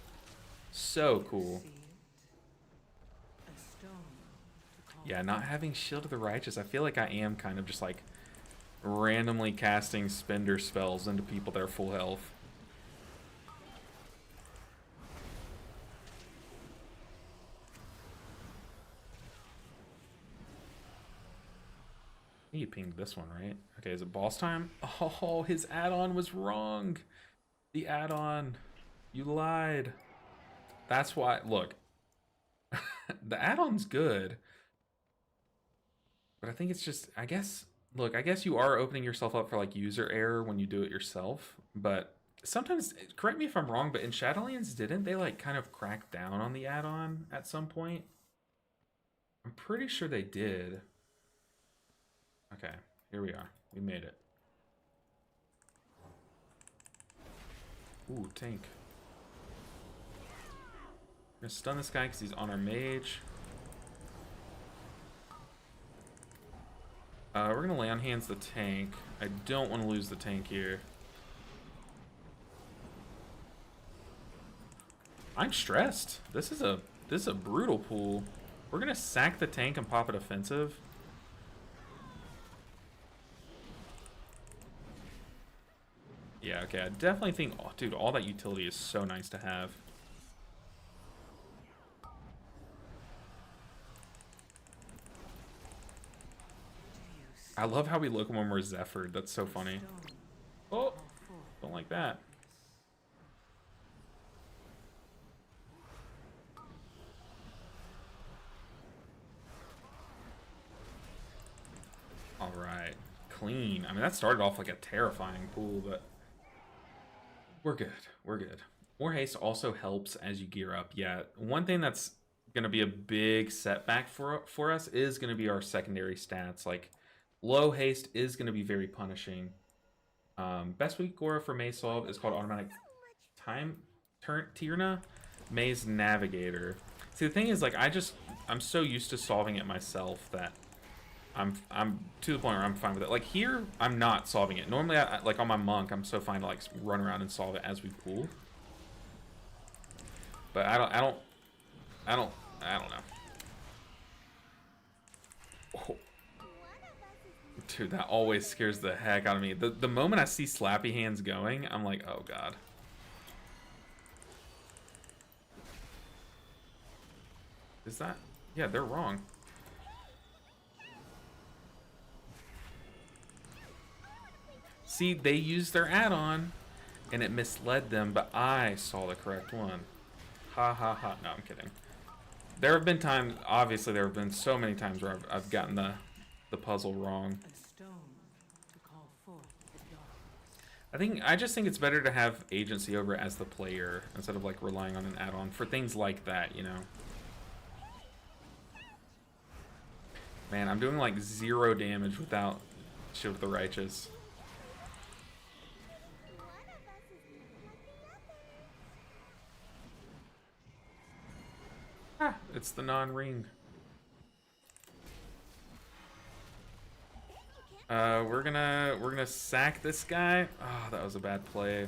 so cool. Yeah, not having Shield of the Righteous, I feel like I am kind of just like randomly casting spender spells into people that are full health. You pinged this one, right? Okay, is it boss time? Oh, his add-on was wrong. The add-on. You lied. That's why, look. The add-on's good. But I think it's just, I guess, look, I guess you are opening yourself up for like user error when you do it yourself. But sometimes, correct me if I'm wrong, but in Shadowlands, didn't they like kind of crack down on the add-on at some point? I'm pretty sure they did. Okay, here we are. We made it. Ooh, tank. We're gonna stun this guy because he's on our mage. We're gonna lay on hands the tank. I don't want to lose the tank here. I'm stressed. This is a brutal pool. We're gonna sack the tank and pop it offensive. Yeah, okay, I definitely think, oh, dude, all that utility is so nice to have. I love how we look when we're Zephyred. That's so funny. Oh, don't like that. All right, clean. I mean, that started off like a terrifying pool, but we're good. We're good. More haste also helps as you gear up. Yeah, one thing that's going to be a big setback for us is going to be our secondary stats. Like, low haste is going to be very punishing. Best weak Gora for May Solve is called Automatic Time Tierna Maze Navigator. See, the thing is, like, I'm so used to solving it myself that I'm to the point where I'm fine with it. Like here, I'm not solving it. Normally, like on my monk, I'm so fine to like run around and solve it as we pool. But I don't know. Oh. Dude, that always scares the heck out of me. The moment I see Slappy Hands going, I'm like, oh god. Is that? Yeah, they're wrong. See, they used their add-on, and it misled them, but I saw the correct one. Ha ha ha. No, I'm kidding. There have been times, obviously there have been so many times where I've gotten the puzzle wrong. I just think it's better to have agency over it as the player, instead of like relying on an add-on for things like that, you know? Man, I'm doing like 0 damage without Shield of the Righteous. Ah, it's the non-ring. We're gonna sack this guy. Oh, that was a bad play.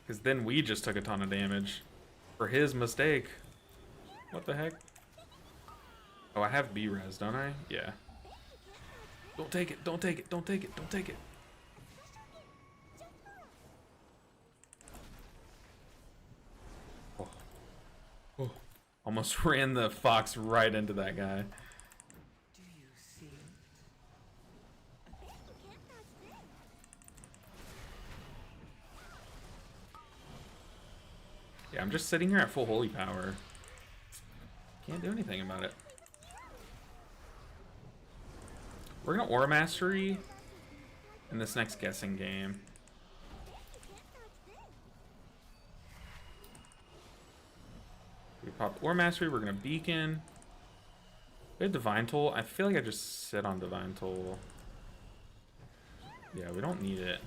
Because then we just took a ton of damage. For his mistake. What the heck? Oh, I have B-res, don't I? Yeah. Don't take it, don't take it, don't take it, don't take it. Oh. Oh. Almost ran the fox right into that guy. Do you see? Yeah, I'm just sitting here at full holy power. Can't do anything about it. We're gonna Aura Mastery in this next guessing game. We popped Aura Mastery, we're gonna Beacon. We have Divine Toll. I feel like I just sit on Divine Toll. Yeah, we don't need it.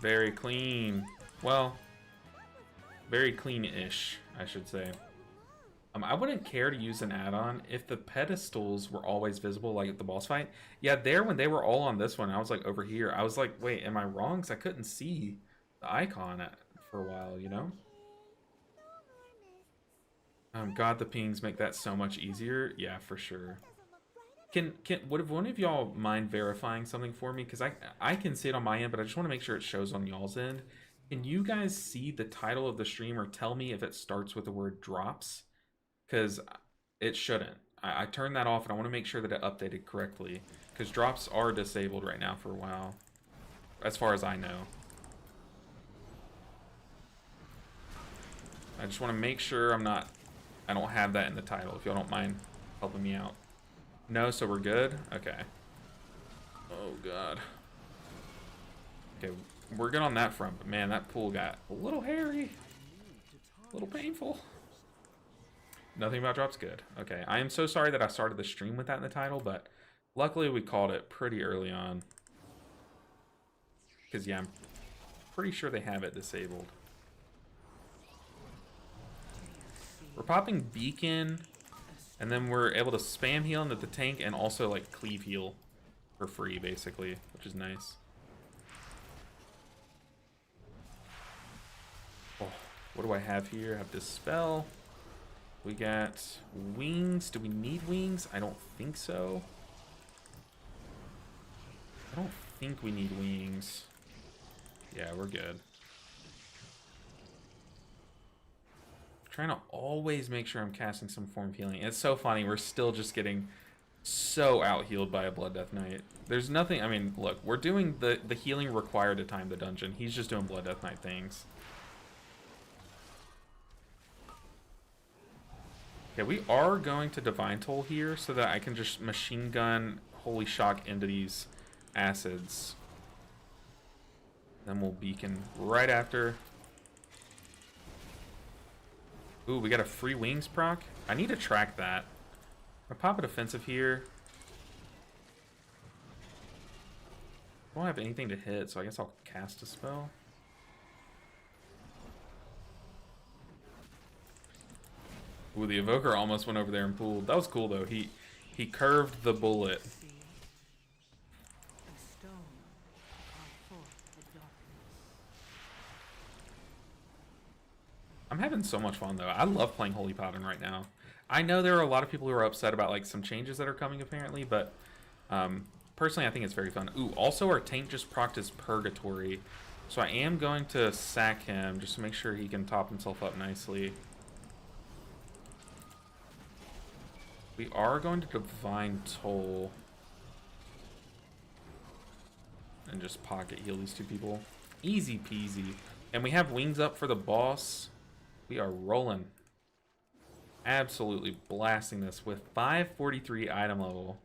Very clean. Well, very clean-ish, I should say. I wouldn't care to use an add-on if the pedestals were always visible, like at the boss fight. Yeah, there when they were all on this one, I was like over here. I was like, wait, am I wrong? Because I couldn't see the icon for a while, you know? God, the pings make that so much easier. Yeah, for sure. Would one of y'all mind verifying something for me? Because I can see it on my end, but I just want to make sure it shows on y'all's end. Can you guys see the title of the stream or tell me if it starts with the word drops? Because it shouldn't. I turned that off and I want to make sure that it updated correctly. Because drops are disabled right now for a while. As far as I know. I just want to make sure I don't have that in the title, if y'all don't mind helping me out. No, so we're good? Okay. Oh, God. Okay, we're good on that front, but man, that pool got a little hairy. A little painful. Nothing about drops good. Okay, I am so sorry that I started the stream with that in the title, but luckily we called it pretty early on. Because, yeah, I'm pretty sure they have it disabled. We're popping Beacon, and then we're able to spam heal into the tank and also, like, cleave heal for free, basically, which is nice. Oh, what do I have here? I have Dispel. We got wings. Do we need wings? I don't think so. I don't think we need wings. Yeah, we're good. Trying to always make sure I'm casting some form of healing. It's so funny. We're still just getting so out-healed by a Blood Death Knight. There's nothing... I mean, look. We're doing the healing required to time the dungeon. He's just doing Blood Death Knight things. Okay, we are going to Divine Toll here so that I can just machine gun Holy Shock into these acids. Then we'll Beacon right after. Ooh, we got a free wings proc. I need to track that. I pop a defensive here. I don't have anything to hit, so I guess I'll cast a spell. Ooh, the Evoker almost went over there and pulled. That was cool, though. He curved the bullet. I'm having so much fun, though. I love playing Holy Paladin right now. I know there are a lot of people who are upset about, like, some changes that are coming, apparently, but personally, I think it's very fun. Ooh, also our tank just procced his Purgatory, so I am going to sack him just to make sure he can top himself up nicely. We are going to Divine Toll. And just pocket heal these two people. Easy peasy. And we have wings up for the boss. We are rolling. Absolutely blasting this with 543 item level.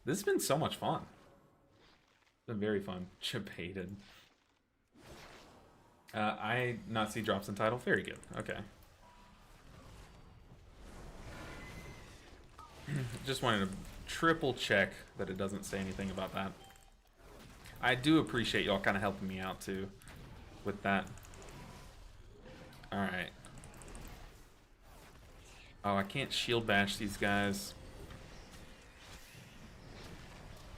This has been so much fun. It's been very fun. Chibated. I not see drops in title. Very good. Okay. Just wanted to triple check that it doesn't say anything about that. I do appreciate y'all kind of helping me out too with that. Alright. Oh, I can't shield bash these guys.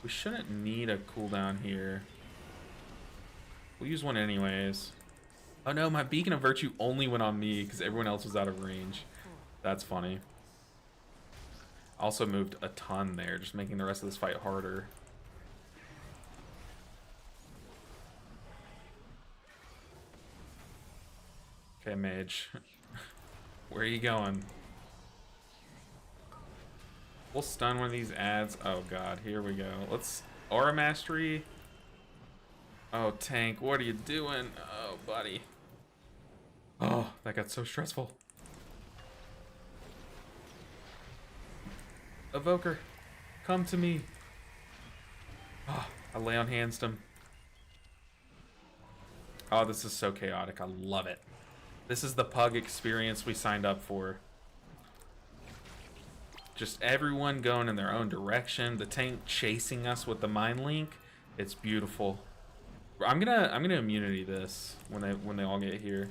We shouldn't need a cooldown here. We'll use one anyways. Oh no, my Beacon of Virtue only went on me because everyone else was out of range. That's funny. Also moved a ton there, just making the rest of this fight harder. Okay, mage. Where are you going? We'll stun one of these ads. Oh god, here we go. Let's aura mastery. Oh, tank, what are you doing? Oh, buddy. Oh, that got so stressful. Evoker, come to me. Oh, I lay on hands him. Oh, this is so chaotic. I love it. This is the pug experience we signed up for. Just everyone going in their own direction. The tank chasing us with the mind link. It's beautiful. I'm gonna immunity this when they all get here.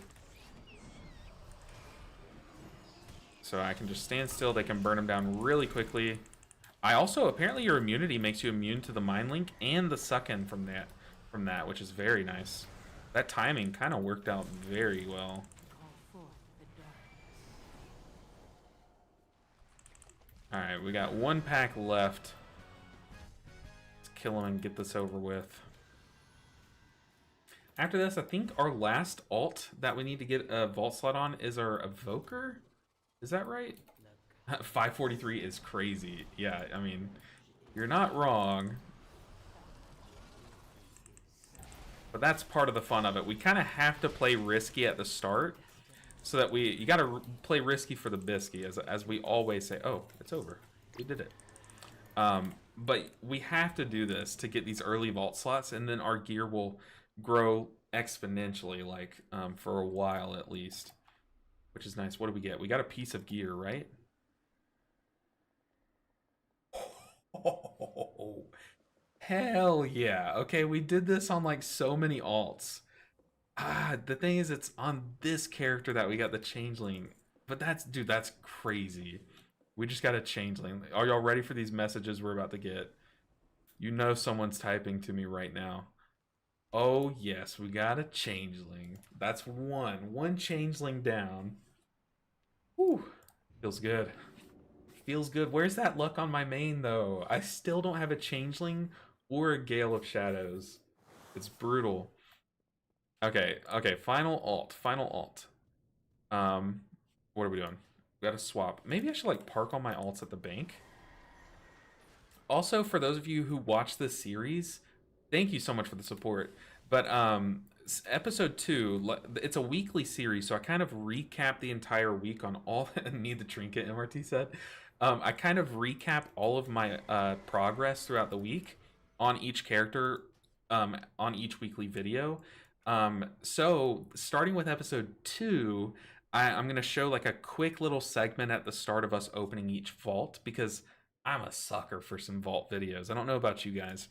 So I can just stand still. They can burn them down really quickly. I also apparently your immunity makes you immune to the mind link and the suck in from that, which is very nice. That timing kind of worked out very well. All right, we got one pack left. Let's kill him and get this over with. After this, I think our last alt that we need to get a vault slot on is our Evoker. Is that right? 543 is crazy. Yeah, I mean, you're not wrong. But that's part of the fun of it. We kind of have to play risky at the start so that you got to play risky for the bisky, as we always say. Oh, it's over. We did it. But we have to do this to get these early vault slots, and then our gear will grow exponentially, like for a while at least, which is nice. What do we get? We got a piece of gear, right? Oh, hell yeah. Okay, we did this on like so many alts. The thing is, it's on this character that we got the changeling. But dude, that's crazy. We just got a changeling. Are y'all ready for these messages we're about to get? You know someone's typing to me right now. Oh yes, we got a changeling. That's one changeling down. Whew, feels good. Feels good. Where's that luck on my main though? I still don't have a changeling or a Gale of Shadows. It's brutal. Okay, final alt. What are we doing? We gotta swap. Maybe I should like park all my alts at the bank. Also, for those of you who watch this series, thank you so much for the support. But episode 2, it's a weekly series, so I kind of recap the entire week on all. Need the trinket, MRT said. I kind of recap all of my progress throughout the week on each character, on each weekly video. So starting with episode 2, I'm going to show like a quick little segment at the start of us opening each vault, because I'm a sucker for some vault videos. I don't know about you guys,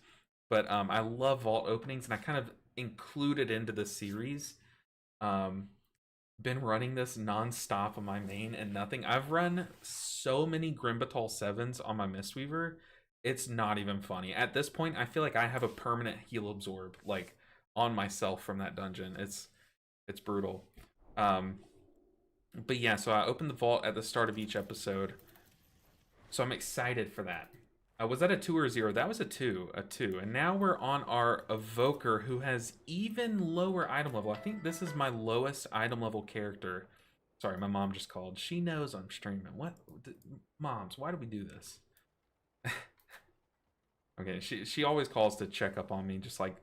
but I love vault openings, and I kind of include it into the series. Been running this non-stop on my main and nothing. I've run so many Grimbatal 7s on my Mistweaver. It's not even funny. At this point, I feel like I have a permanent heal absorb like on myself from that dungeon. It's brutal. But yeah, so I opened the vault at the start of each episode. So I'm excited for that. Was that a 2 or a 0? That was a 2. And now we're on our Evoker, who has even lower item level. I think this is my lowest item level character. Sorry, my mom just called. She knows I'm streaming. What? Moms, why do we do this? Okay, she always calls to check up on me, just like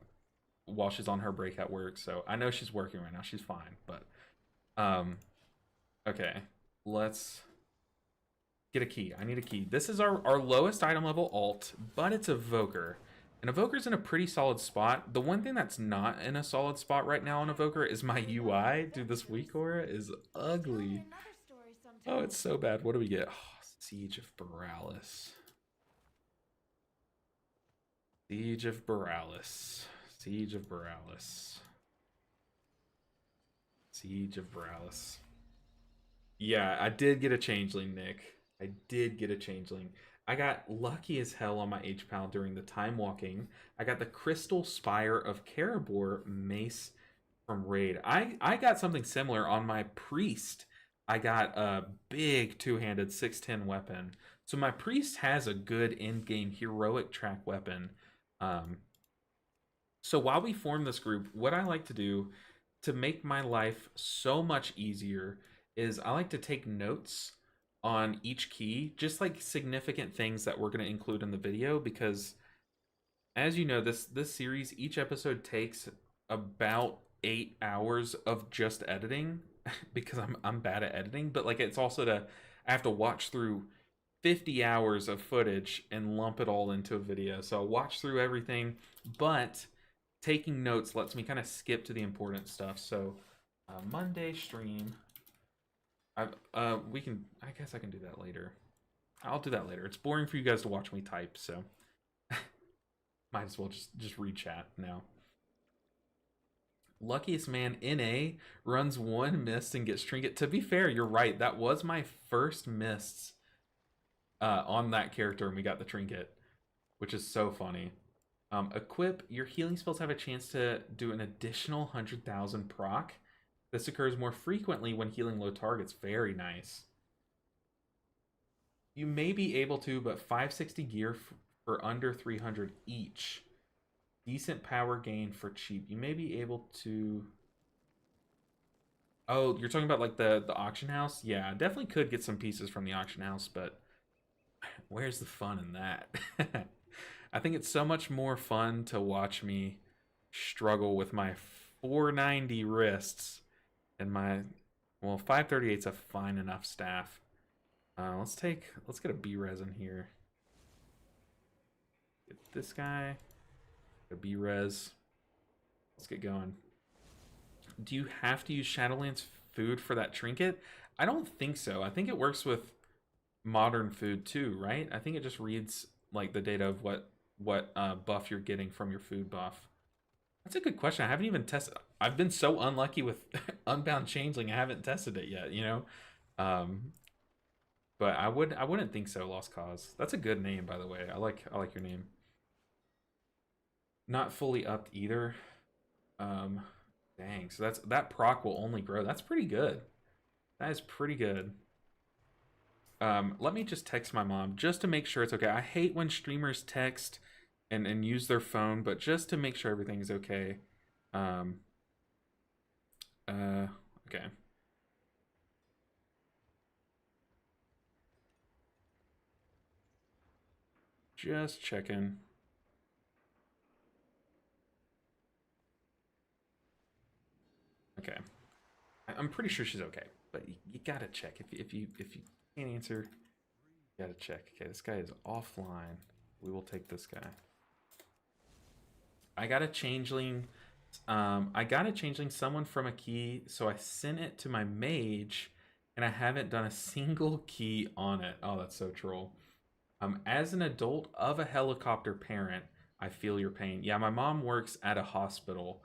while she's on her break at work. So I know she's working right now. She's fine. But, okay. Let's get a key. I need a key. This is our lowest item level alt, but it's Evoker. And Evoker's in a pretty solid spot. The one thing that's not in a solid spot right now on Evoker is my UI. Dude, this weak aura is ugly. Oh, it's so bad. What do we get? Oh, Siege of Borealis. Siege of Borealis. Siege of Borealis. Siege of Borealis. Yeah, I did get a changeling, Nick. I did get a changeling. I got lucky as hell on my H-Pal during the time walking. I got the Crystal Spire of Karabor mace from Raid. I got something similar on my Priest. I got a big two-handed 610 weapon. So my Priest has a good end-game heroic track weapon. Um, so while we form this group, what I like to do to make my life so much easier is I like to take notes on each key, just like significant things that we're going to include in the video because as you know, this series each episode takes about 8 hours of just editing because I'm bad at editing, but like it's also to I have to watch through 50 hours of footage and lump it all into a video. So I watch through everything, but taking notes lets me kind of skip to the important stuff. So Monday stream, we can. I guess I can do that later. I'll do that later. It's boring for you guys to watch me type, so might as well just read chat now. Luckiest Man NA runs one mist and gets trinket. To be fair, you're right. That was my first mists on that character, and we got the trinket, which is so funny. Equip, your healing spells have a chance to do an additional 100,000 proc. This occurs more frequently when healing low targets. Very nice. You may be able to, but 560 gear for under 300 each. Decent power gain for cheap. You may be able to. Oh, you're talking about like the auction house? Yeah, definitely could get some pieces from the auction house, but where's the fun in that? I think it's so much more fun to watch me struggle with my 490 wrists and my 538's a fine enough staff. Let's get a B resin here. Get this guy. Get a B res. Let's get going. Do you have to use Shadowlands food for that trinket? I don't think so. I think it works with modern food too, right? I think it just reads like the data of what buff you're getting from your food buff. That's a good question. I haven't even tested. I've been so unlucky with Unbound Changeling. I haven't tested it yet. Um, but I wouldn't think so. Lost Cause. That's a good name, by the way. I like your name. Not fully upped either. Um, dang. So that proc will only grow. That's pretty good. That is pretty good. Let me just text my mom just to make sure it's okay. I hate when streamers text and use their phone, but just to make sure everything's okay. Um, uh, okay. Just checking. Okay. I'm pretty sure she's okay, but you gotta check if you can't answer. You gotta check. Okay, this guy is offline. We will take this guy. I got a changeling. I got a changeling someone from a key, so I sent it to my mage, and I haven't done a single key on it. Oh, that's so troll. As an adult of a helicopter parent, I feel your pain. Yeah, my mom works at a hospital,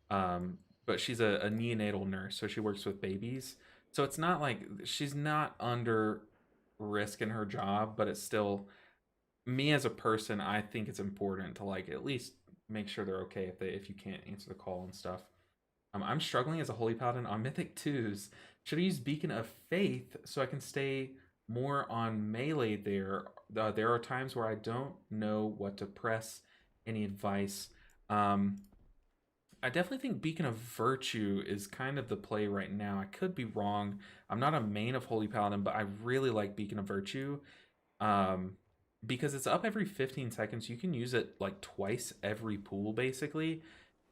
but she's a neonatal nurse, so she works with babies. So it's not like she's not under risk in her job, but it's still me as a person. I think it's important to like at least make sure they're okay if you can't answer the call and stuff. I'm struggling as a holy paladin on mythic twos. Should I use Beacon of Faith so I can stay more on melee there? There are times where I don't know what to press. Any advice? I definitely think Beacon of Virtue is kind of the play right now. I could be wrong. I'm not a main of Holy Paladin, but I really like Beacon of Virtue. Um, because it's up every 15 seconds. You can use it like twice every pool, basically.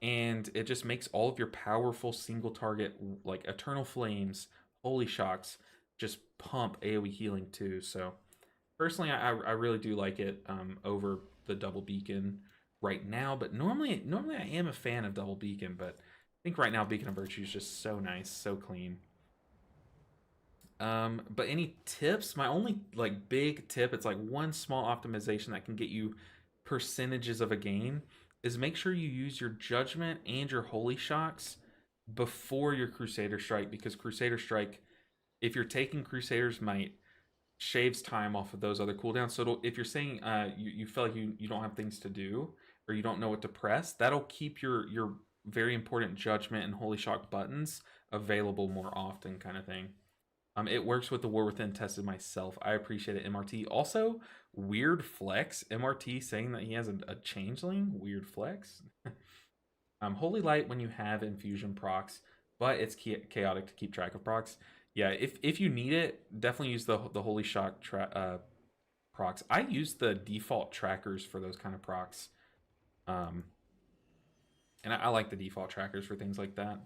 And it just makes all of your powerful single target, like Eternal Flames, Holy Shocks, just pump AoE healing too. So, personally, I really do like it over the double beacon right now. But normally I am a fan of double beacon, but I think right now Beacon of Virtue is just so nice, so clean. But any tips? My only like big tip, it's like one small optimization that can get you percentages of a gain, is make sure you use your judgment and your holy shocks before your Crusader Strike, because Crusader Strike if you're taking Crusader's Might, shaves time off of those other cooldowns. So if you're saying you feel like you don't have things to do or you don't know what to press, that'll keep your very important Judgment and Holy Shock buttons available more often, kind of thing. It works with the War Within tested myself. I appreciate it, MRT. Also, weird flex. MRT saying that he has a changeling. Weird flex. Holy Light when you have infusion procs, but it's chaotic to keep track of procs. Yeah, if you need it, definitely use the Holy Shock procs. I use the default trackers for those kind of procs. And I like the default trackers for things like that.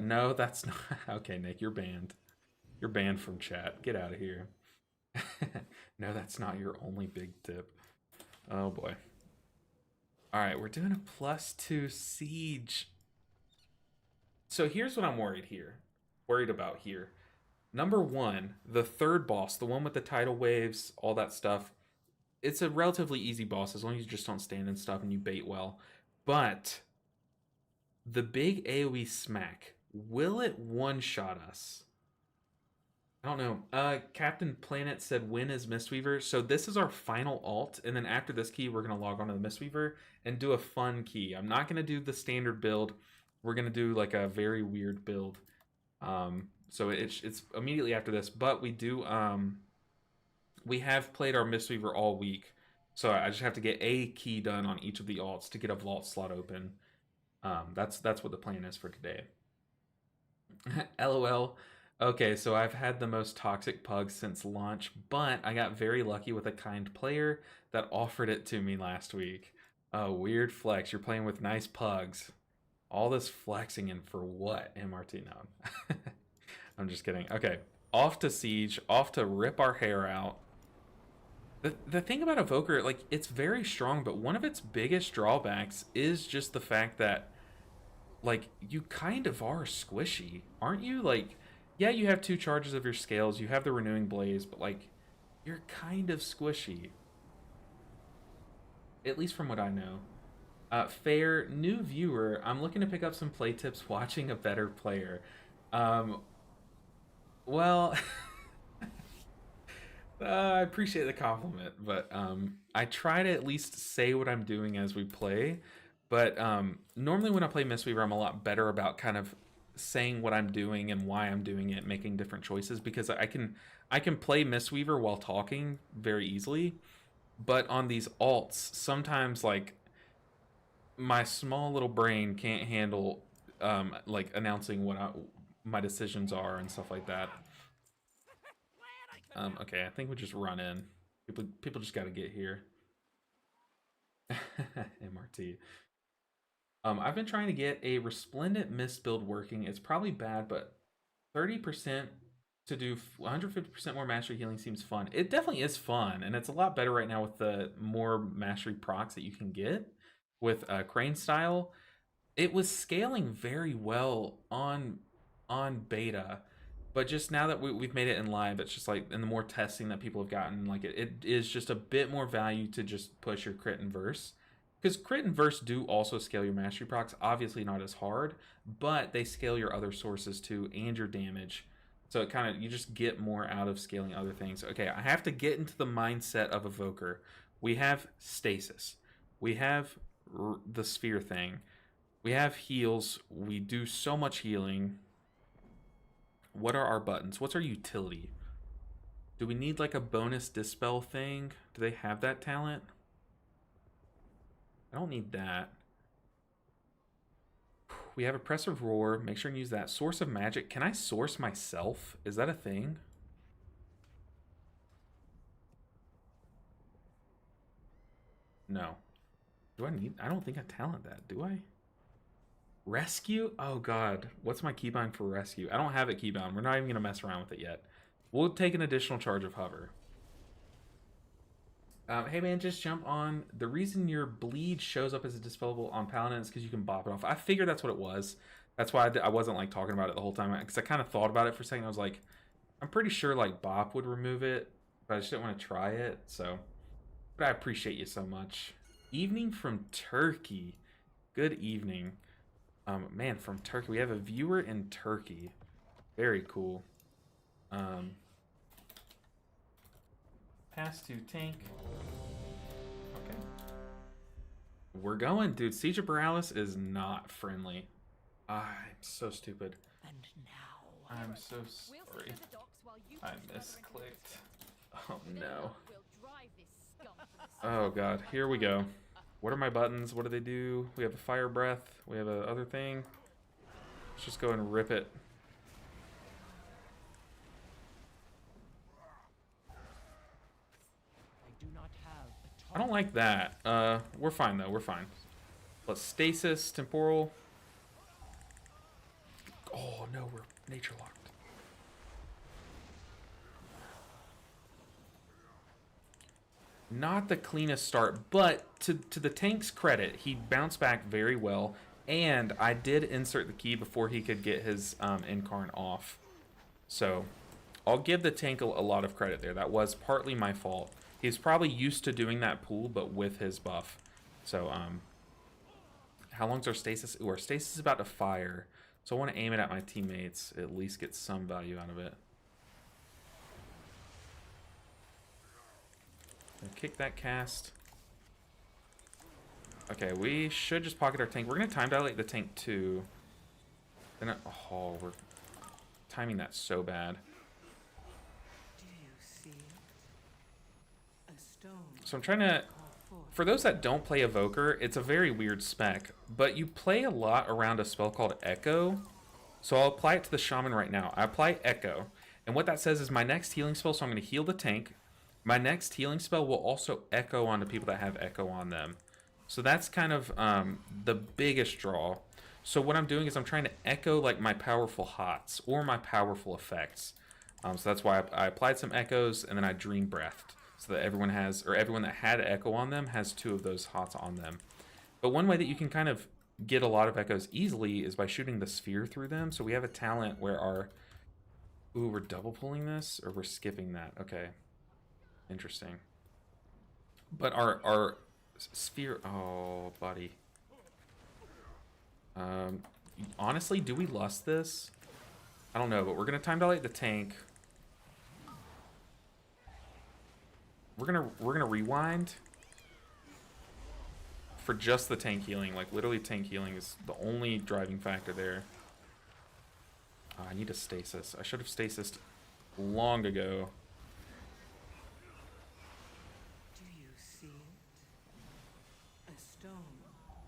No, that's not okay, Nick. You're banned. You're banned from chat. Get out of here. No, that's not your only big tip. Oh boy. All right, we're doing a +2 siege. So here's what I'm worried about here. Number one, the third boss, the one with the tidal waves, all that stuff. It's a relatively easy boss as long as you just don't stand and stuff and you bait well. But the big AoE smack, will it one-shot us? I don't know. Captain Planet said, when is Mistweaver? So this is our final alt, and then after this key, we're going to log on to the Mistweaver and do a fun key. I'm not going to do the standard build. We're going to do like a very weird build. So it's immediately after this, but we do, we have played our Mistweaver all week. So I just have to get a key done on each of the alts to get a vault slot open. That's what the plan is for today. LOL. Okay, so I've had the most toxic pug since launch, but I got very lucky with a kind player that offered it to me last week. Oh, weird flex. You're playing with nice pugs. All this flexing and for what, MRT? No. I'm just kidding. Okay, off to Siege, off to rip our hair out. The thing about Evoker, like, it's very strong, but one of its biggest drawbacks is just the fact that, like, you kind of are squishy, aren't you? Like, yeah, you have 2 charges of your scales, you have the Renewing Blaze, but, like, you're kind of squishy. At least from what I know. Fair, new viewer, I'm looking to pick up some play tips watching a better player. Well, I appreciate the compliment, but I try to at least say what I'm doing as we play. But normally when I play Mistweaver, I'm a lot better about kind of saying what I'm doing and why I'm doing it, making different choices, because I can play Mistweaver while talking very easily. But on these alts, sometimes like my small little brain can't handle like announcing what my decisions are and stuff like that. Okay, I think we just run in. People just got to get here. MRT. I've been trying to get a Resplendent Mist build working. It's probably bad, but 30% to do 150% more mastery healing seems fun. It definitely is fun, and it's a lot better right now with the more mastery procs that you can get with Crane Style. It was scaling very well on beta, but just now that we've made it in live, it's just like, and the more testing that people have gotten, like it is just a bit more value to just push your crit and verse. Because crit and verse do also scale your mastery procs, obviously not as hard, but they scale your other sources too and your damage. So it kind of, you just get more out of scaling other things. Okay, I have to get into the mindset of Evoker. We have stasis. We have the sphere thing. We have heals. We do so much healing. What are our buttons? What's our utility? Do we need like a bonus dispel thing? Do they have that talent? I don't need that. We have Oppressive Roar. Make sure and use that. Source of Magic. Can I source myself? Is that a thing? No. Do I need... I don't think I talent that. Do I? Rescue? Oh, God. What's my keybind for Rescue? I don't have it keybound. We're not even going to mess around with it yet. We'll take an additional charge of Hover. Hey man, just jump on. The reason your bleed shows up as a dispellable on Paladin is because you can bop it off. I figured that's what it was. That's why I wasn't like talking about it the whole time, because I kind of thought about it for a second. I was like, I'm pretty sure like bop would remove it, but I just didn't want to try it. So, but I appreciate you so much. Evening from Turkey. Good evening. Man, from Turkey. We have a viewer in Turkey. Very cool. Pass to tank. Okay. We're going, dude. Siege of Borealis is not friendly. I'm so stupid. And now, I'm so sorry. I misclicked. Oh no. Oh god, here we go. What are my buttons? What do they do? We have a fire breath. We have a other thing. Let's just go and rip it. I don't like that. We're fine though. We're fine. Let's stasis, temporal. Oh no, we're nature locked. Not the cleanest start, but to the tank's credit, he bounced back very well, and I did insert the key before he could get his incarn off. So I'll give the tank a lot of credit there. That was partly my fault. He's probably used to doing that pool, but with his buff. So, how long's our stasis? Ooh, our stasis is about to fire. So I want to aim it at my teammates, at least get some value out of it. Kick that cast. Okay, we should just pocket our tank. We're going to time dilate the tank too. Then, oh, we're timing that so bad. So I'm trying to, for those that don't play Evoker, it's a very weird spec, but you play a lot around a spell called Echo. So I'll apply it to the Shaman right now. I apply Echo, and what that says is my next healing spell, so I'm going to heal the tank. My next healing spell will also echo onto people that have Echo on them. So that's kind of the biggest draw. So what I'm doing is I'm trying to echo like my powerful hots or my powerful effects. So that's why I applied some echoes and then I dream breathed. So that everyone has, or everyone that had Echo on them has 2 of those hots on them. But one way that you can kind of get a lot of echoes easily is by shooting the sphere through them. So we have a talent where our, ooh, we're double pulling this or we're skipping that. Okay. Interesting. But our sphere, oh, buddy. Honestly, do we lust this? I don't know, but we're gonna time dilate the tank. We're gonna rewind for just the tank healing. Like literally, tank healing is the only driving factor there. Oh, I need a stasis. I should have stasised long ago. do you see it? A stone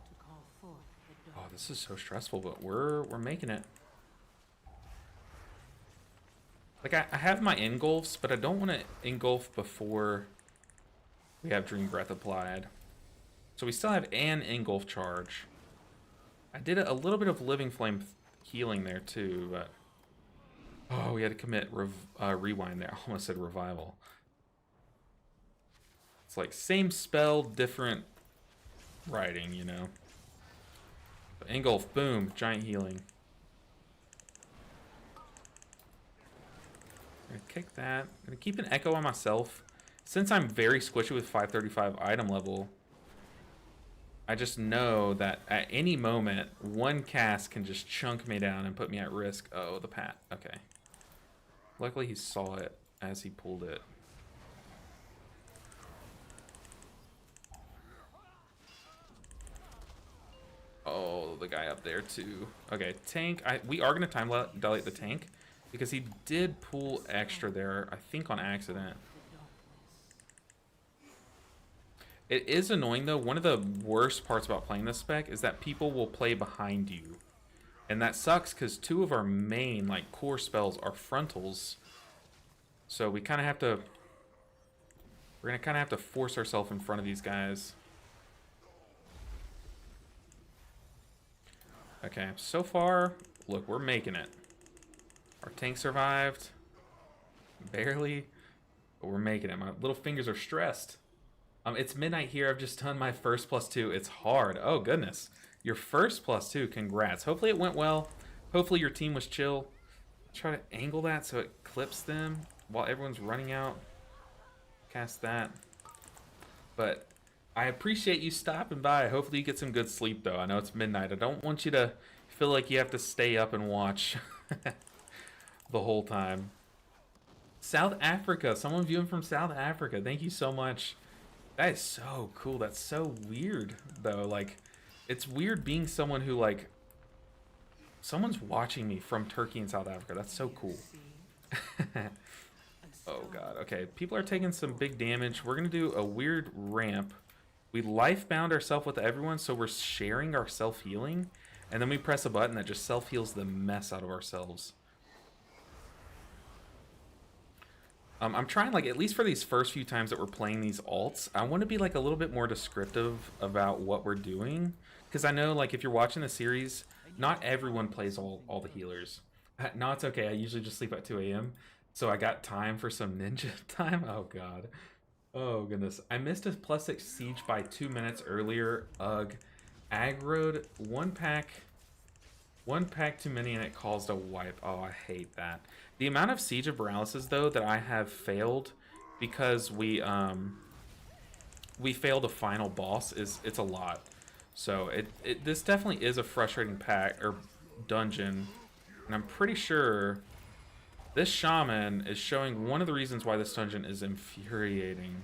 to call forth the dawn. Oh, this is so stressful, but we're making it. Like I have my engulfs, but I don't want to engulf before we have Dream Breath applied. So we still have an engulf charge. I did a little bit of Living Flame healing there too, but oh, we had to commit rewind there. I almost said revival. It's like same spell, different writing, you know. But engulf, boom, giant healing. I'm gonna kick that. I'm gonna keep an echo on myself. Since I'm very squishy with 535 item level, I just know that at any moment, one cast can just chunk me down and put me at risk. Oh, the pat. Okay. Luckily he saw it as he pulled it. Oh, the guy up there too. Okay, tank. We are gonna time dilate the tank because he did pull extra there, I think on accident. It is annoying though. One of the worst parts about playing this spec is that people will play behind you. And that sucks because 2 of our main like core spells are frontals. So we kind of have to, we're going to kind of have to force ourselves in front of these guys. Okay, so far, look, we're making it. Our tank survived. Barely. But we're making it. My little fingers are stressed. It's midnight here. I've just done my first +2. It's hard. Oh, goodness. Your first +2. Congrats. Hopefully it went well. Hopefully your team was chill. Try to angle that so it clips them while everyone's running out. Cast that. But I appreciate you stopping by. Hopefully you get some good sleep, though. I know it's midnight. I don't want you to feel like you have to stay up and watch the whole time. South Africa. Someone viewing from South Africa. Thank you so much. That is so cool. That's so weird, though. Like, it's weird being someone who, like, someone's watching me from Turkey and South Africa. That's so cool. Oh, God. Okay, people are taking some big damage. We're going to do a weird ramp. We life bound ourselves with everyone, so we're sharing our self-healing. And then we press a button that just self-heals the mess out of ourselves. I'm trying, like, at least for these first few times that we're playing these alts, I want to be, like, a little bit more descriptive about what we're doing. Because I know, like, if you're watching the series, not everyone plays all the healers. No, it's okay. I usually just sleep at 2 a.m. So I got time for some ninja time. Oh, God. Oh, goodness. I missed a +6 siege by 2 minutes earlier. Ugh. Aggroed one pack too many and it caused a wipe. Oh, I hate that. The amount of Siege of Paralysis, though, that I have failed because we failed a final boss it's a lot. So this definitely is a frustrating pack or dungeon, and I'm pretty sure this shaman is showing one of the reasons why this dungeon is infuriating.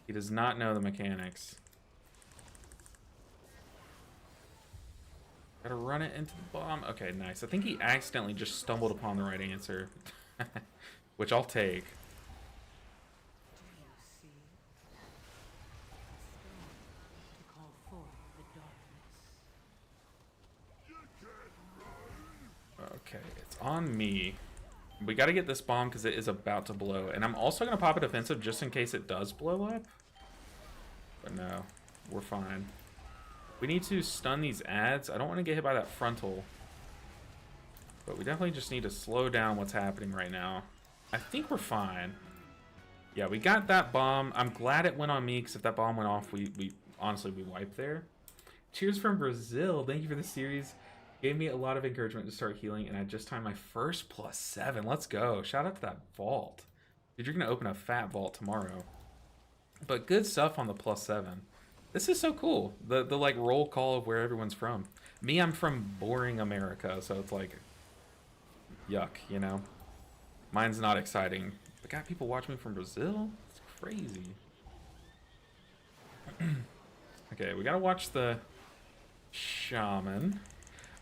He does not know the mechanics. Gotta run it into the bomb. Okay, nice. I think he accidentally just stumbled upon the right answer. Which I'll take. Okay, it's on me. We gotta get this bomb because it is about to blow. And I'm also gonna pop a defensive just in case it does blow up. But no, we're fine. We need to stun these ads. I don't want to get hit by that frontal. But we definitely just need to slow down what's happening right now. I think we're fine. Yeah, we got that bomb. I'm glad it went on me, because if that bomb went off, we honestly, we wiped there. Cheers from Brazil. Thank you for the series. Gave me a lot of encouragement to start healing, and I just timed my first +7. Let's go. Shout out to that vault. Dude, you're going to open a fat vault tomorrow. But good stuff on the +7. This is so cool. The like roll call of where everyone's from. Me, I'm from boring America, so it's like yuck, you know. Mine's not exciting. But got people watching me from Brazil? It's crazy. Okay, we gotta watch the shaman.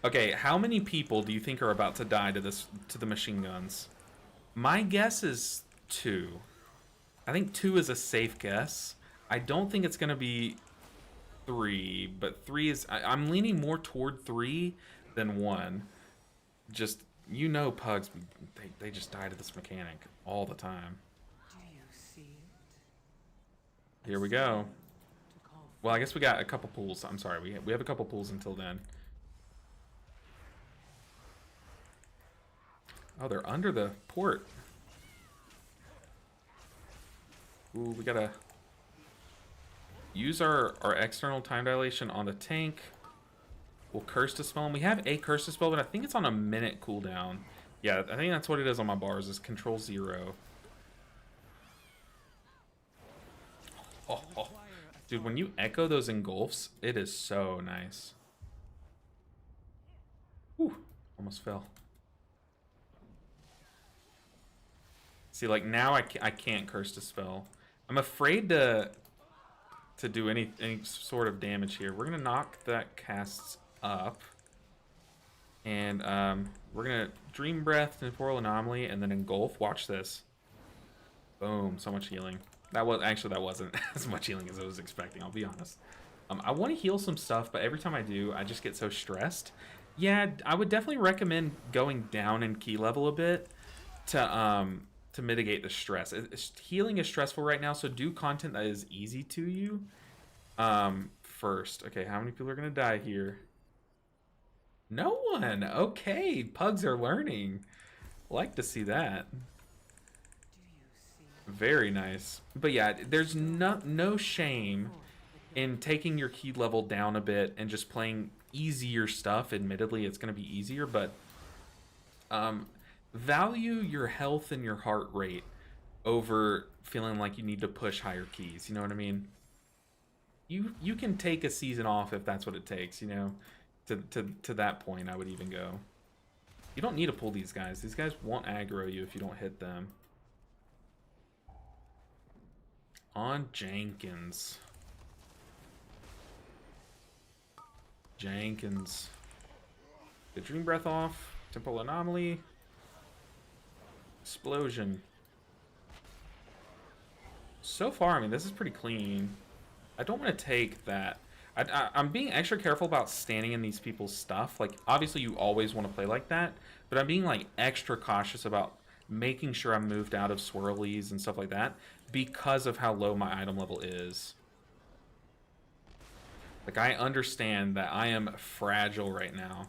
Okay, how many people do you think are about to die to the machine guns? My guess is 2. I think 2 is a safe guess. I don't think it's gonna be 3, but 3 is... I'm leaning more toward 3 than 1. Just, you know, pugs, they just die to this mechanic all the time. Here we go. Well, I guess we got a couple pools. I'm sorry, we have a couple pools until then. Oh, they're under the port. Ooh, we gotta use our external time dilation on the tank. We'll Curse Dispel him. We have a Curse Dispel, but I think it's on a minute cooldown. Yeah, I think that's what it is on my bars, is Control 0. Oh. Dude, when you echo those engulfs, it is so nice. Whew, almost fell. See, like, now I can't Curse Dispel. I'm afraid to do any sort of damage here. We're going to knock that casts up. And we're going to Dream Breath, Temporal Anomaly, and then Engulf. Watch this. Boom, so much healing. That wasn't as much healing as I was expecting, I'll be honest. I want to heal some stuff, but every time I do, I just get so stressed. Yeah, I would definitely recommend going down in key level a bit to mitigate the stress. Healing is stressful right now, so do content that is easy to you first. Okay, how many people are going to die here? No one. Okay, pugs are learning. Like to see that. Very nice. But yeah, there's no shame in taking your key level down a bit and just playing easier stuff. Admittedly, it's going to be easier, but value your health and your heart rate over feeling like you need to push higher keys. You know what I mean? You can take a season off if that's what it takes, you know? To that point, I would even go. You don't need to pull these guys. These guys won't aggro you if you don't hit them. on Jenkins. Jenkins. Get Dream Breath off. Temporal Anomaly. Explosion. So far, I mean, this is pretty clean. I don't want to take that. I'm being extra careful about standing in these people's stuff. Like, obviously you always want to play like that, but I'm being, like, extra cautious about making sure I'm moved out of swirlies and stuff like that because of how low my item level is. Like, I understand that I am fragile right now.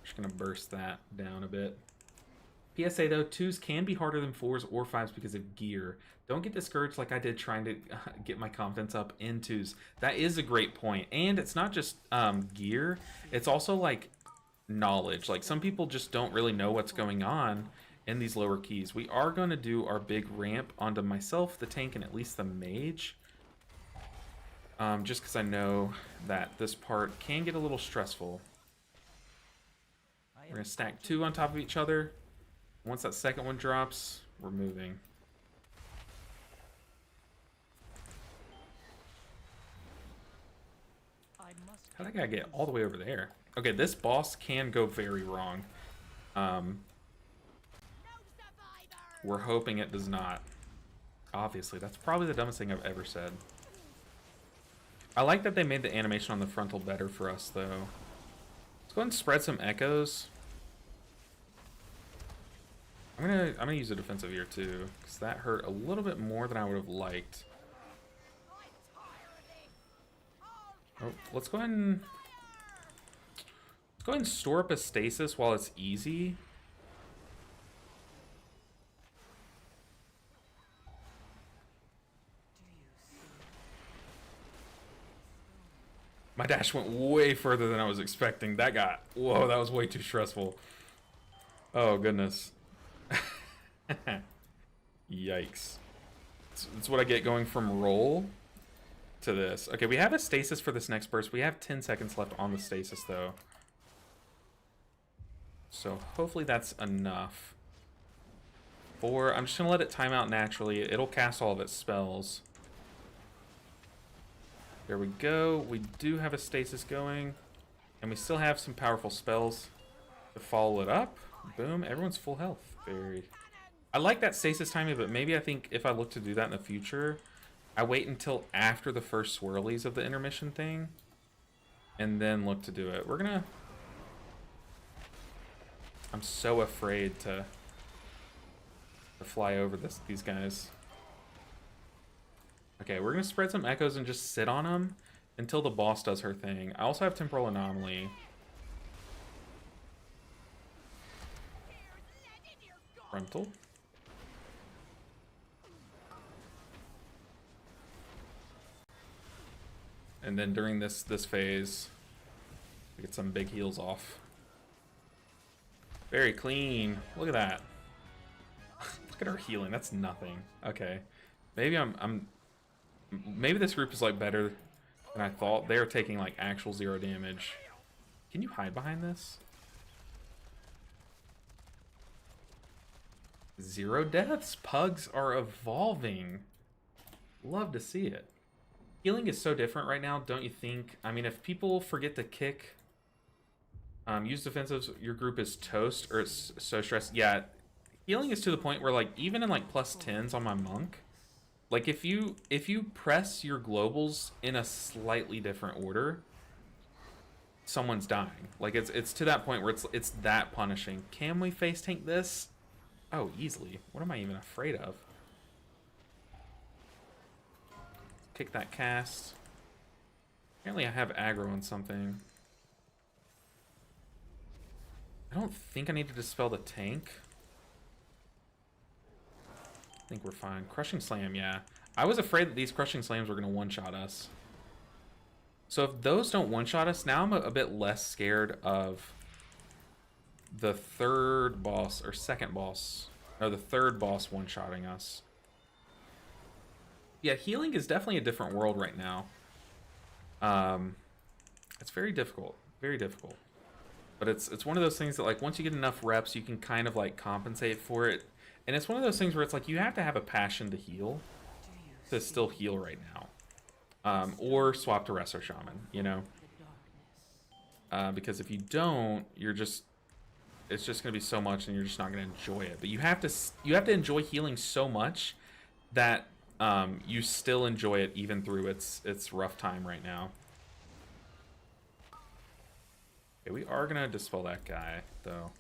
Just gonna burst that down a bit. PSA though, 2s can be harder than 4s or 5s because of gear. Don't get discouraged like I did trying to get my confidence up in 2s. That is a great point. And it's not just gear, it's also like knowledge. Like some people just don't really know what's going on in these lower keys. We are going to do our big ramp onto myself, the tank, and at least the mage. Just because I know that this part can get a little stressful. We're going to stack 2 on top of each other. Once that second one drops, we're moving. How'd that guy get all the way over there? Okay, this boss can go very wrong. We're hoping it does not. Obviously, that's probably the dumbest thing I've ever said. I like that they made the animation on the frontal better for us, though. Let's go ahead and spread some echoes. I'm gonna use a defensive here too, because that hurt a little bit more than I would have liked. Oh, let's go ahead and store up a stasis while it's easy. My dash went way further than I was expecting. That got, whoa, that was way too stressful. Oh goodness. Yikes. That's what I get going from roll to this. Okay, we have a stasis for this next burst. We have 10 seconds left on the stasis, though. So hopefully that's enough. I'm just going to let it time out naturally. It'll cast all of its spells. There we go. We do have a stasis going. And we still have some powerful spells to follow it up. Boom. Everyone's full health. Very... I like that stasis timing, but maybe I think if I look to do that in the future, I wait until after the first swirlies of the intermission thing, and then look to do it. We're gonna... I'm so afraid to fly over these guys. Okay, we're gonna spread some echoes and just sit on them until the boss does her thing. I also have Temporal Anomaly. Frontal. And then during this phase, we get some big heals off. Very clean. Look at that. Look at her healing. That's nothing. Okay. Maybe maybe this group is like better than I thought. They are taking like actual 0 damage. Can you hide behind this? 0 deaths. Pugs are evolving. Love to see it. Healing is so different right now, don't you think? I mean, if people forget to kick, use defensives, your group is toast, or it's so stressed. Yeah, healing is to the point where, like, even in, like, +10s on my monk, like, if you press your globals in a slightly different order, someone's dying. Like, it's to that point where it's that punishing. Can we face tank this? Oh, easily. What am I even afraid of? Kick that cast. Apparently I have aggro on something. I don't think I need to dispel the tank. I think we're fine. Crushing Slam, yeah. I was afraid that these Crushing Slams were going to one-shot us. So if those don't one-shot us, now I'm a bit less scared of the third boss, or second boss, or the third boss one-shotting us. Yeah, healing is definitely a different world right now. It's very difficult. Very difficult. But it's one of those things that, like, once you get enough reps, you can kind of, like, compensate for it. And it's one of those things where it's like you have to have a passion to heal, to still heal right now. Or swap to Resto Shaman, you know? Because if you don't, you're just... It's just going to be so much and you're just not going to enjoy it. But you have to enjoy healing so much that you still enjoy it even through its rough time right now. Okay, we are going to dispel that guy, though.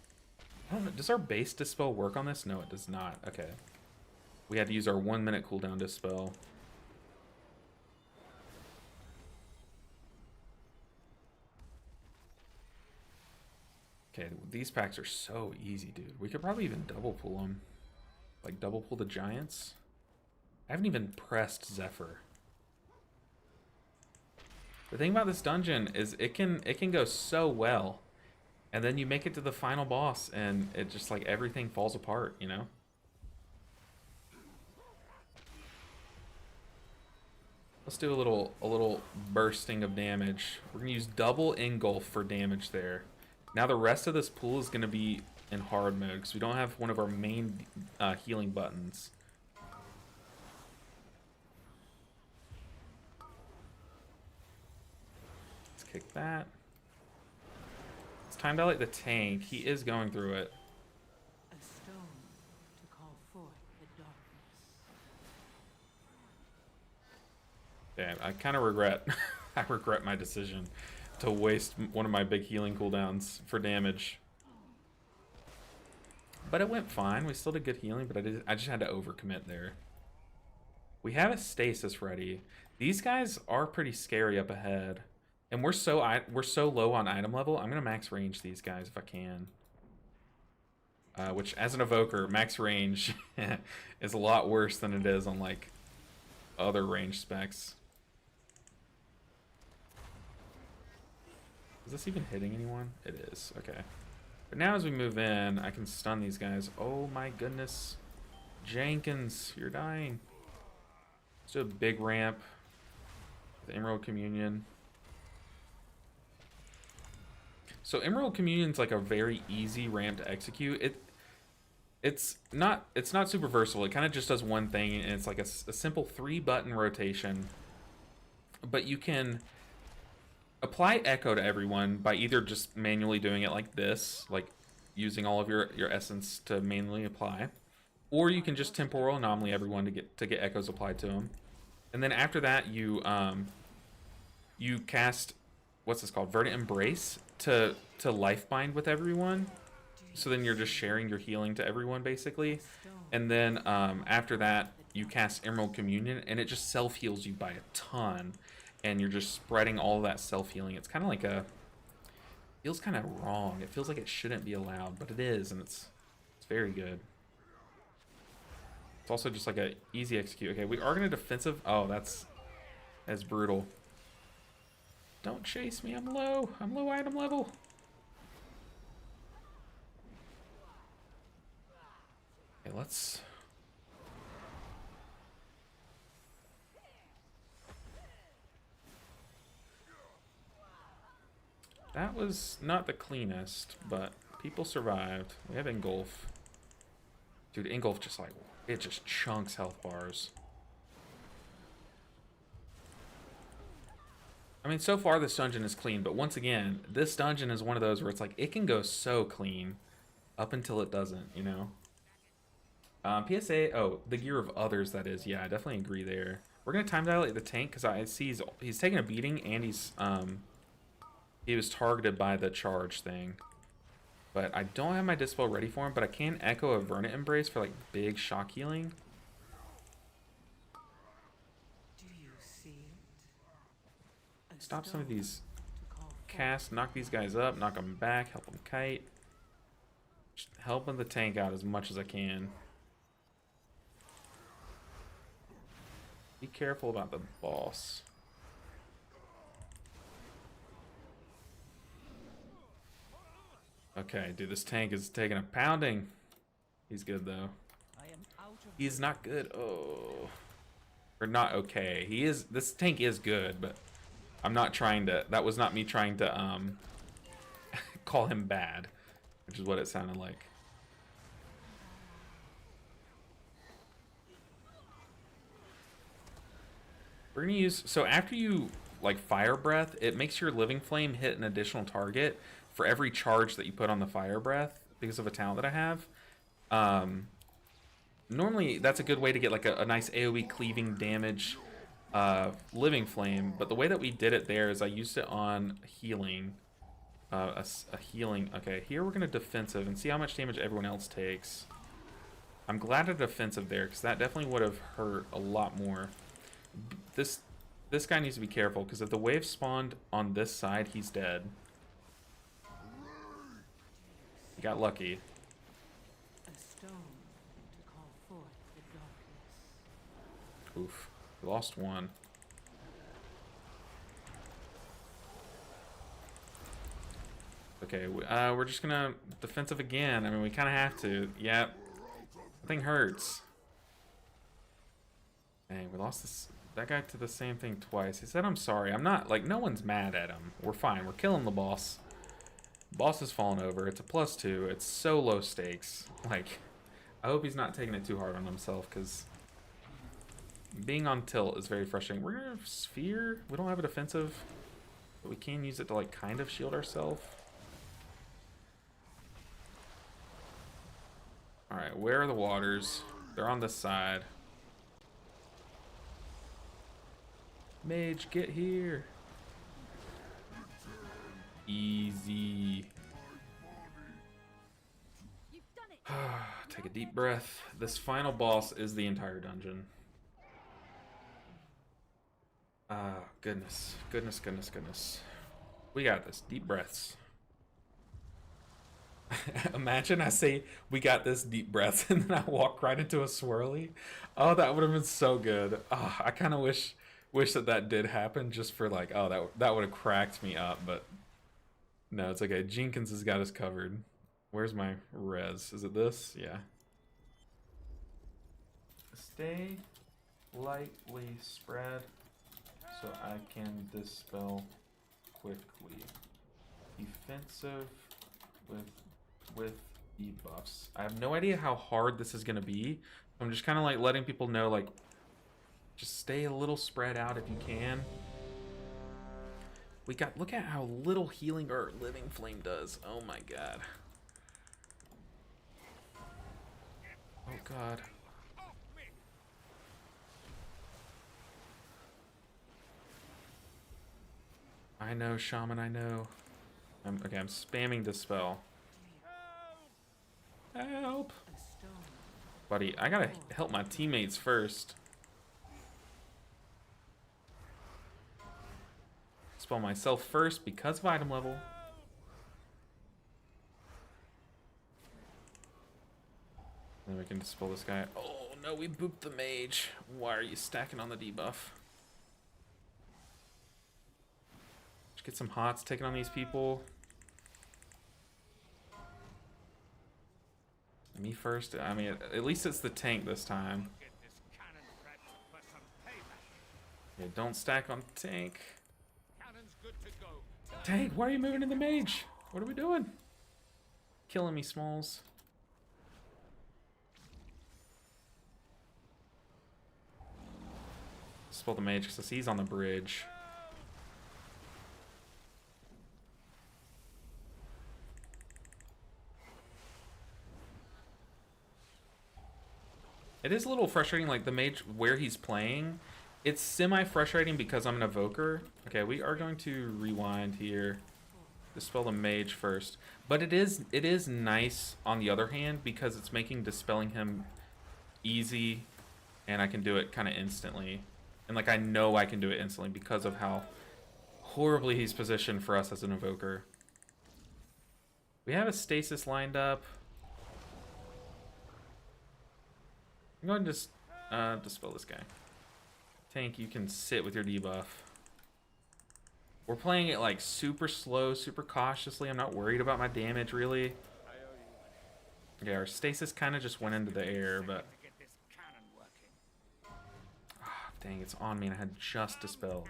I don't know, does our base dispel work on this? No, it does not. Okay. We had to use our 1 minute cooldown dispel. Okay, these packs are so easy, dude. We could probably even double pull them. Like, double pull the giants. I haven't even pressed Zephyr. The thing about this dungeon is it can go so well. And then you make it to the final boss, and it just, like, everything falls apart, you know? Let's do a little bursting of damage. We're gonna use double engulf for damage there. Now the rest of this pool is gonna be in hard mode because we don't have one of our main healing buttons. Let's kick that. It's time to light the tank. He is going through it. A stone to call forth the darkness. Damn, I kind of regret. I regret my decision to waste one of my big healing cooldowns for damage. But it went fine. We still did good healing, but I just had to overcommit there. We have a stasis ready. These guys are pretty scary up ahead. And we're so low on item level. I'm gonna max range these guys if I can. Which, as an evoker, max range is a lot worse than it is on like other range specs. Is this even hitting anyone? It is. Okay. But now as we move in, I can stun these guys. Oh my goodness. Jenkins, you're dying. Let's do a big ramp with Emerald Communion. So Emerald Communion's like a very easy ramp to execute. It's not super versatile. It kind of just does one thing, and it's like a simple 3-button rotation. But you can apply echo to everyone by either just manually doing it like this, like using all of your essence to manually apply, or you can just temporal anomaly everyone to get echoes applied to them. And then after that, you cast, what's this called, Verdant Embrace to life bind with everyone. So then you're just sharing your healing to everyone basically. And then after that, you cast Emerald Communion, and it just self heals you by a ton. And you're just spreading all of that self-healing. It's kind of like feels kind of wrong. It feels like it shouldn't be allowed, but it is, and it's very good. It's also just like a easy execute. Okay, we are gonna defensive. Oh, that's brutal. Don't chase me. I'm low item level. Okay, let's... That was not the cleanest, but people survived. We have Engulf. Dude, Engulf just like, it just chunks health bars. I mean, so far this dungeon is clean, but once again, this dungeon is one of those where it's like, it can go so clean up until it doesn't, you know? PSA, oh, the gear of others, that is. Yeah, I definitely agree there. We're going to time dilate the tank because I see he's taking a beating and he was targeted by the charge thing. But I don't have my Dispel ready for him, but I can echo a Verdant Embrace for like big shock healing. Do you see it? Stop some of these casts, knock these guys up, knock them back, help them kite. Just helping the tank out as much as I can. Be careful about the boss. Okay, dude, this tank is taking a pounding. He's good, though. He's not good. Oh. Or not okay. He is... This tank is good, but I'm not trying to... That was not me trying to, call him bad, which is what it sounded like. We're gonna use, so after you like fire breath, it makes your living flame hit an additional target for every charge that you put on the fire breath because of a talent that I have. Um, Normally that's a good way to get like a nice AoE cleaving damage living flame, but the way that we did it there is I used it on healing. A healing. Okay, here we're gonna defensive and see how much damage everyone else takes. I'm glad I defensive there because that definitely would have hurt a lot more. This this guy needs to be careful because if the wave spawned on this side, he's dead. He got lucky. A stone to call forth the darkness. Oof, we lost one. Okay, we're just gonna defensive again. I mean, we kind of have to. Yep, that thing hurts. Dang, we lost that guy to the same thing twice. He said, "I'm sorry." I'm not like no one's mad at him. We're fine. We're killing the boss. Boss has fallen over. It's a +2. It's so low stakes. Like, I hope he's not taking it too hard on himself because being on tilt is very frustrating. We're gonna have sphere. We don't have a defensive, but we can use it to like kind of shield ourselves. Alright, where are the waters? They're on this side. Mage, get here. Easy. Take a deep breath. This final boss is the entire dungeon. Goodness. Goodness, goodness, goodness. We got this. Deep breaths. Imagine I say we got this deep breaths and then I walk right into a swirly. Oh, that would have been so good. Oh, I kind of wish that did happen just for like, oh, that would have cracked me up, but no, it's okay. Jenkins has got us covered. Where's my res? Is it this? Yeah. Stay lightly spread so I can dispel quickly. Defensive with debuffs. I have no idea how hard this is gonna be. I'm just kind of like letting people know, like, just stay a little spread out if you can. We got, look at how little healing or living flame does. Oh my god. Oh god. I know, Shaman, I know. I'm spamming Dispel. Help! Buddy, I gotta help my teammates first. Dispel myself first because of item level. Then we can dispel this guy. Oh no, we booped the mage. Why are you stacking on the debuff? Just get some hots taken on these people. Me first. I mean, at least it's the tank this time. Yeah, don't stack on tank. Tank, why are you moving in the mage? What are we doing? Killing me, Smalls. Spell the mage because he's on the bridge. It is a little frustrating, like the mage where he's playing. It's semi-frustrating because I'm an evoker. Okay, we are going to rewind here. Dispel the mage first. But it is nice on the other hand because it's making dispelling him easy and I can do it kind of instantly. And like I know I can do it instantly because of how horribly he's positioned for us as an evoker. We have a stasis lined up. I'm going to just dispel this guy. Tank, you can sit with your debuff. We're playing it like super slow, super cautiously. I'm not worried about my damage really. Okay, our stasis kind of just went into the air, but dang, it's on me and I had just dispelled.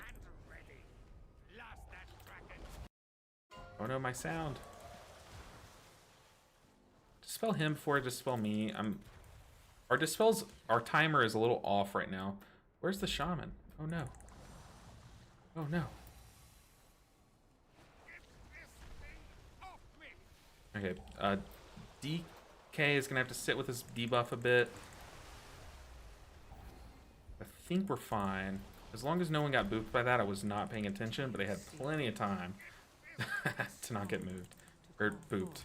Oh no, my sound. Dispel him before I dispel me. Our dispels, our timer is a little off right now. Where's the shaman? Oh no. Oh no. Okay, DK is gonna have to sit with his debuff a bit. I think we're fine. As long as no one got booped by that, I was not paying attention, but they had plenty of time to not get moved. Or booped.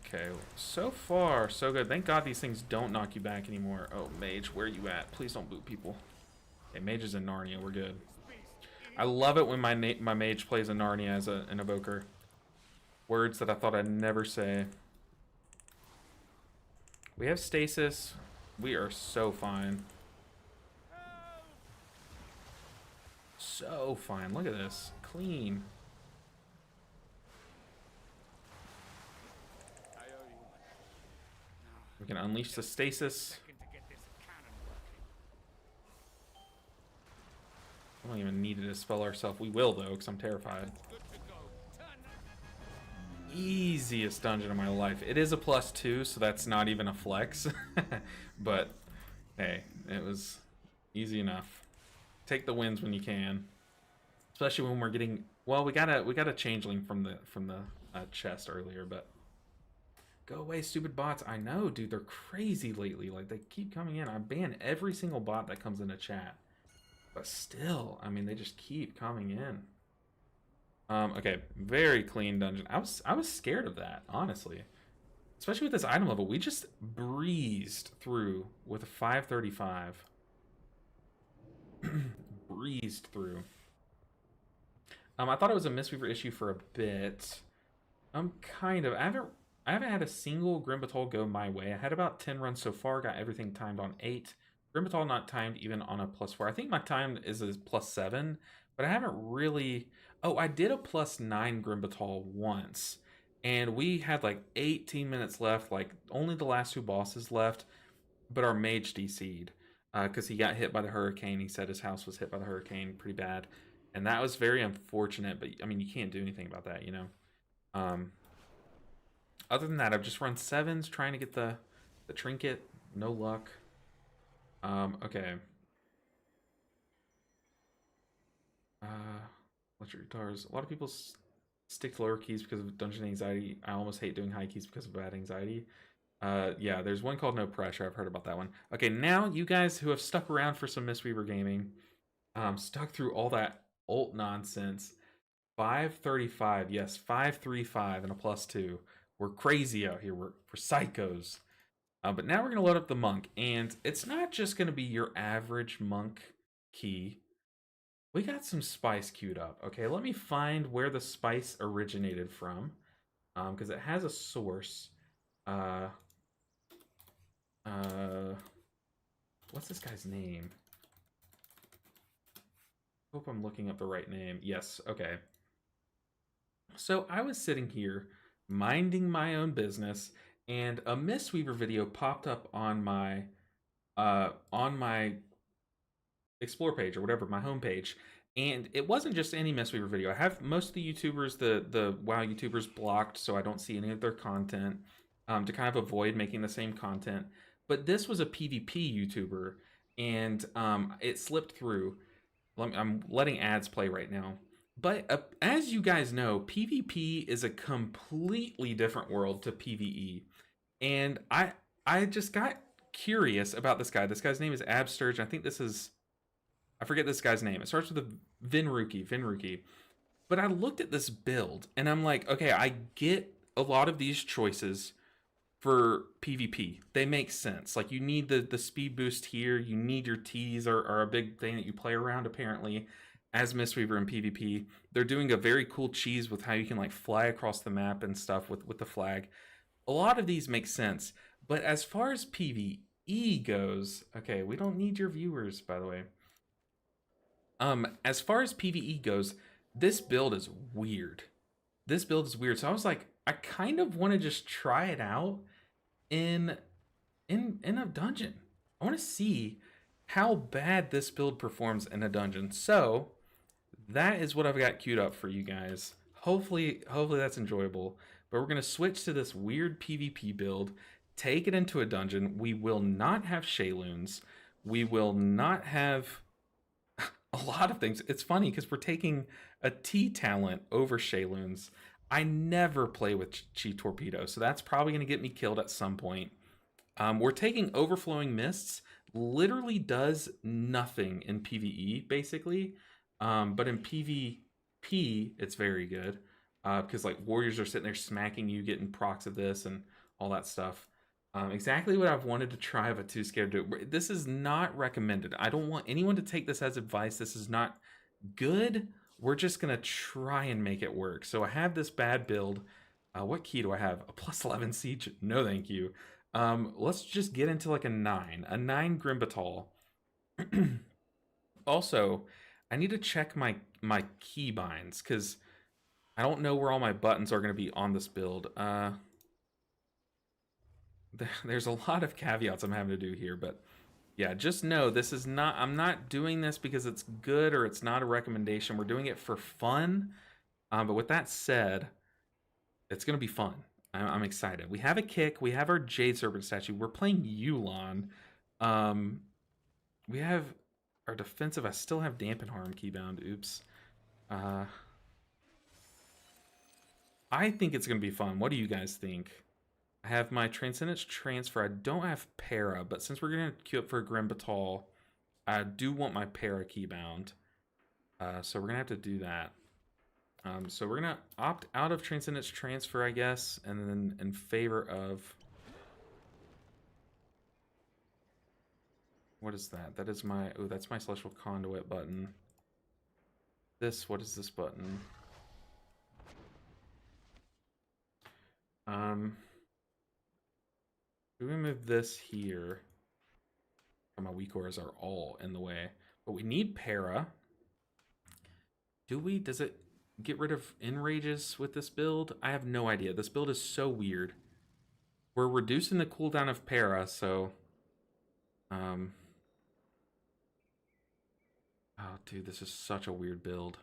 Okay, so far, so good. Thank God these things don't knock you back anymore. Oh, Mage, where are you at? Please don't boot people. Okay, Mage is in Narnia. We're good. I love it when my Mage plays a Narnia as an evoker. Words that I thought I'd never say. We have stasis. We are so fine. So fine. Look at this. Clean. We can unleash the stasis. I don't even need to dispel ourselves. We will, though, because I'm terrified. Easiest dungeon of my life. It is a +2, so that's not even a flex. But, hey, it was easy enough. Take the wins when you can. Especially when we're getting... Well, we got a changeling from the chest earlier, but... Go away, stupid bots. I know, dude. They're crazy lately. Like, they keep coming in. I ban every single bot that comes into chat. But still, I mean, they just keep coming in. Okay, very clean dungeon. I was scared of that, honestly. Especially with this item level. We just breezed through with a 535. Breezed through. I thought it was a Mistweaver issue for a bit. Kind of. I haven't had a single Grimbatol go my way. I had about 10 runs so far, got everything timed on 8. Grimbatol not timed even on a +4. I think my time is a +7, but I haven't really... Oh, I did a +9 Grimbatol once, and we had like 18 minutes left, like only the last 2 bosses left, but our mage DC'd because he got hit by the hurricane. He said his house was hit by the hurricane pretty bad, and that was very unfortunate, but I mean, you can't do anything about that, you know? Other than that, I've just run 7s trying to get the trinket. No luck. Okay. Electric guitars. A lot of people stick to lower keys because of dungeon anxiety. I almost hate doing high keys because of bad anxiety. Yeah, there's one called No Pressure. I've heard about that one. Okay, now you guys who have stuck around for some Mistweaver gaming, stuck through all that ult nonsense. 535, yes, 535 and a +2. We're crazy out here. We're psychos. But now we're going to load up the monk, and it's not just going to be your average monk key. We got some spice queued up. Okay, let me find where the spice originated from, because it has a source. What's this guy's name? Hope I'm looking up the right name. Yes, okay. So I was sitting here minding my own business, and a Mistweaver video popped up on my explore page or whatever, my homepage. And it wasn't just any Mistweaver video. I have most of the YouTubers, the WoW YouTubers, blocked, so I don't see any of their content to kind of avoid making the same content. But this was a PvP YouTuber, and it slipped through. I'm letting ads play right now. But as you guys know, PvP is a completely different world to PvE. And I just got curious about this guy. This guy's name is Absturge. I think this is... I forget this guy's name. It starts with a Vinruki. But I looked at this build, and I'm like, okay, I get a lot of these choices for PvP. They make sense. Like, you need the speed boost here. You need your T's are a big thing that you play around, apparently, as Mistweaver in PvP. They're doing a very cool cheese with how you can, like, fly across the map and stuff with the flag. A lot of these make sense. But as far as PvE goes... Okay, we don't need your viewers, by the way. As far as PvE goes, this build is weird. So I was like, I kind of want to just try it out in a dungeon. I want to see how bad this build performs in a dungeon. So that is what I've got queued up for you guys. Hopefully that's enjoyable. But we're gonna switch to this weird PvP build, take it into a dungeon. We will not have Shayloons. We will not have a lot of things. It's funny because we're taking a T talent over Shayloons. I never play with Chi Torpedo, so that's probably going to get me killed at some point. We're taking Overflowing Mists. Literally does nothing in PvE, basically. But in PvP, it's very good. Because like warriors are sitting there smacking you, getting procs of this and all that stuff. Exactly what I've wanted to try, but too scared to do. This is not recommended. I don't want anyone to take this as advice. This is not good. We're just gonna try and make it work. So I have this bad build. What key do I have? A plus 11 siege? No, thank you. Let's just get into like a 9. A 9 Grimbatal. Also, I need to check my keybinds because I don't know where all my buttons are going to be on this build. There's a lot of caveats I'm having to do here, but yeah, just know this is not, I'm not doing this because it's good or it's not a recommendation. We're doing it for fun. But with that said, it's going to be fun. I'm excited. We have a kick. We have our Jade Serpent statue. We're playing Yulon. We have our defensive. I still have Dampen Harm keybound. Oops. I think it's going to be fun. What do you guys think? I have my Transcendence Transfer. I don't have Para, but since we're going to queue up for a Grimbatal, I do want my Para keybound. So we're going to have to do that. So we're going to opt out of Transcendence Transfer, I guess, and then in favor of... What is that? That is my... Oh, that's my Celestial Conduit button. This, what is this button? We move this here. My weak auras are all in the way. But we need Para. Do we? Does it get rid of Enrages with this build? I have no idea. This build is so weird. We're reducing the cooldown of Para, so... Oh, dude, this is such a weird build.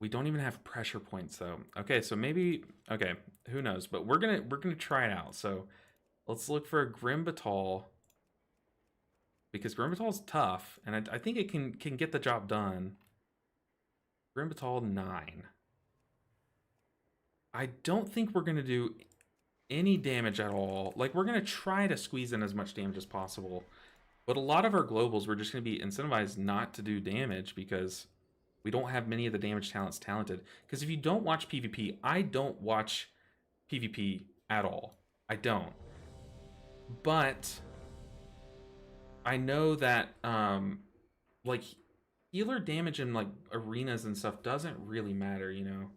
We don't even have pressure points, though. Okay, so maybe... Okay, who knows? But we're gonna try it out. So let's look for a Grimbatal. Because Grimbatal's tough, and I think it can get the job done. Grimbatal 9. I don't think we're going to do any damage at all. Like, we're going to try to squeeze in as much damage as possible. But a lot of our globals, we're just going to be incentivized not to do damage because we don't have many of the damage talents talented. Because if you don't watch PvP, I don't watch PvP at all. I don't. But I know that, like, healer damage in, like, arenas and stuff doesn't really matter, you know?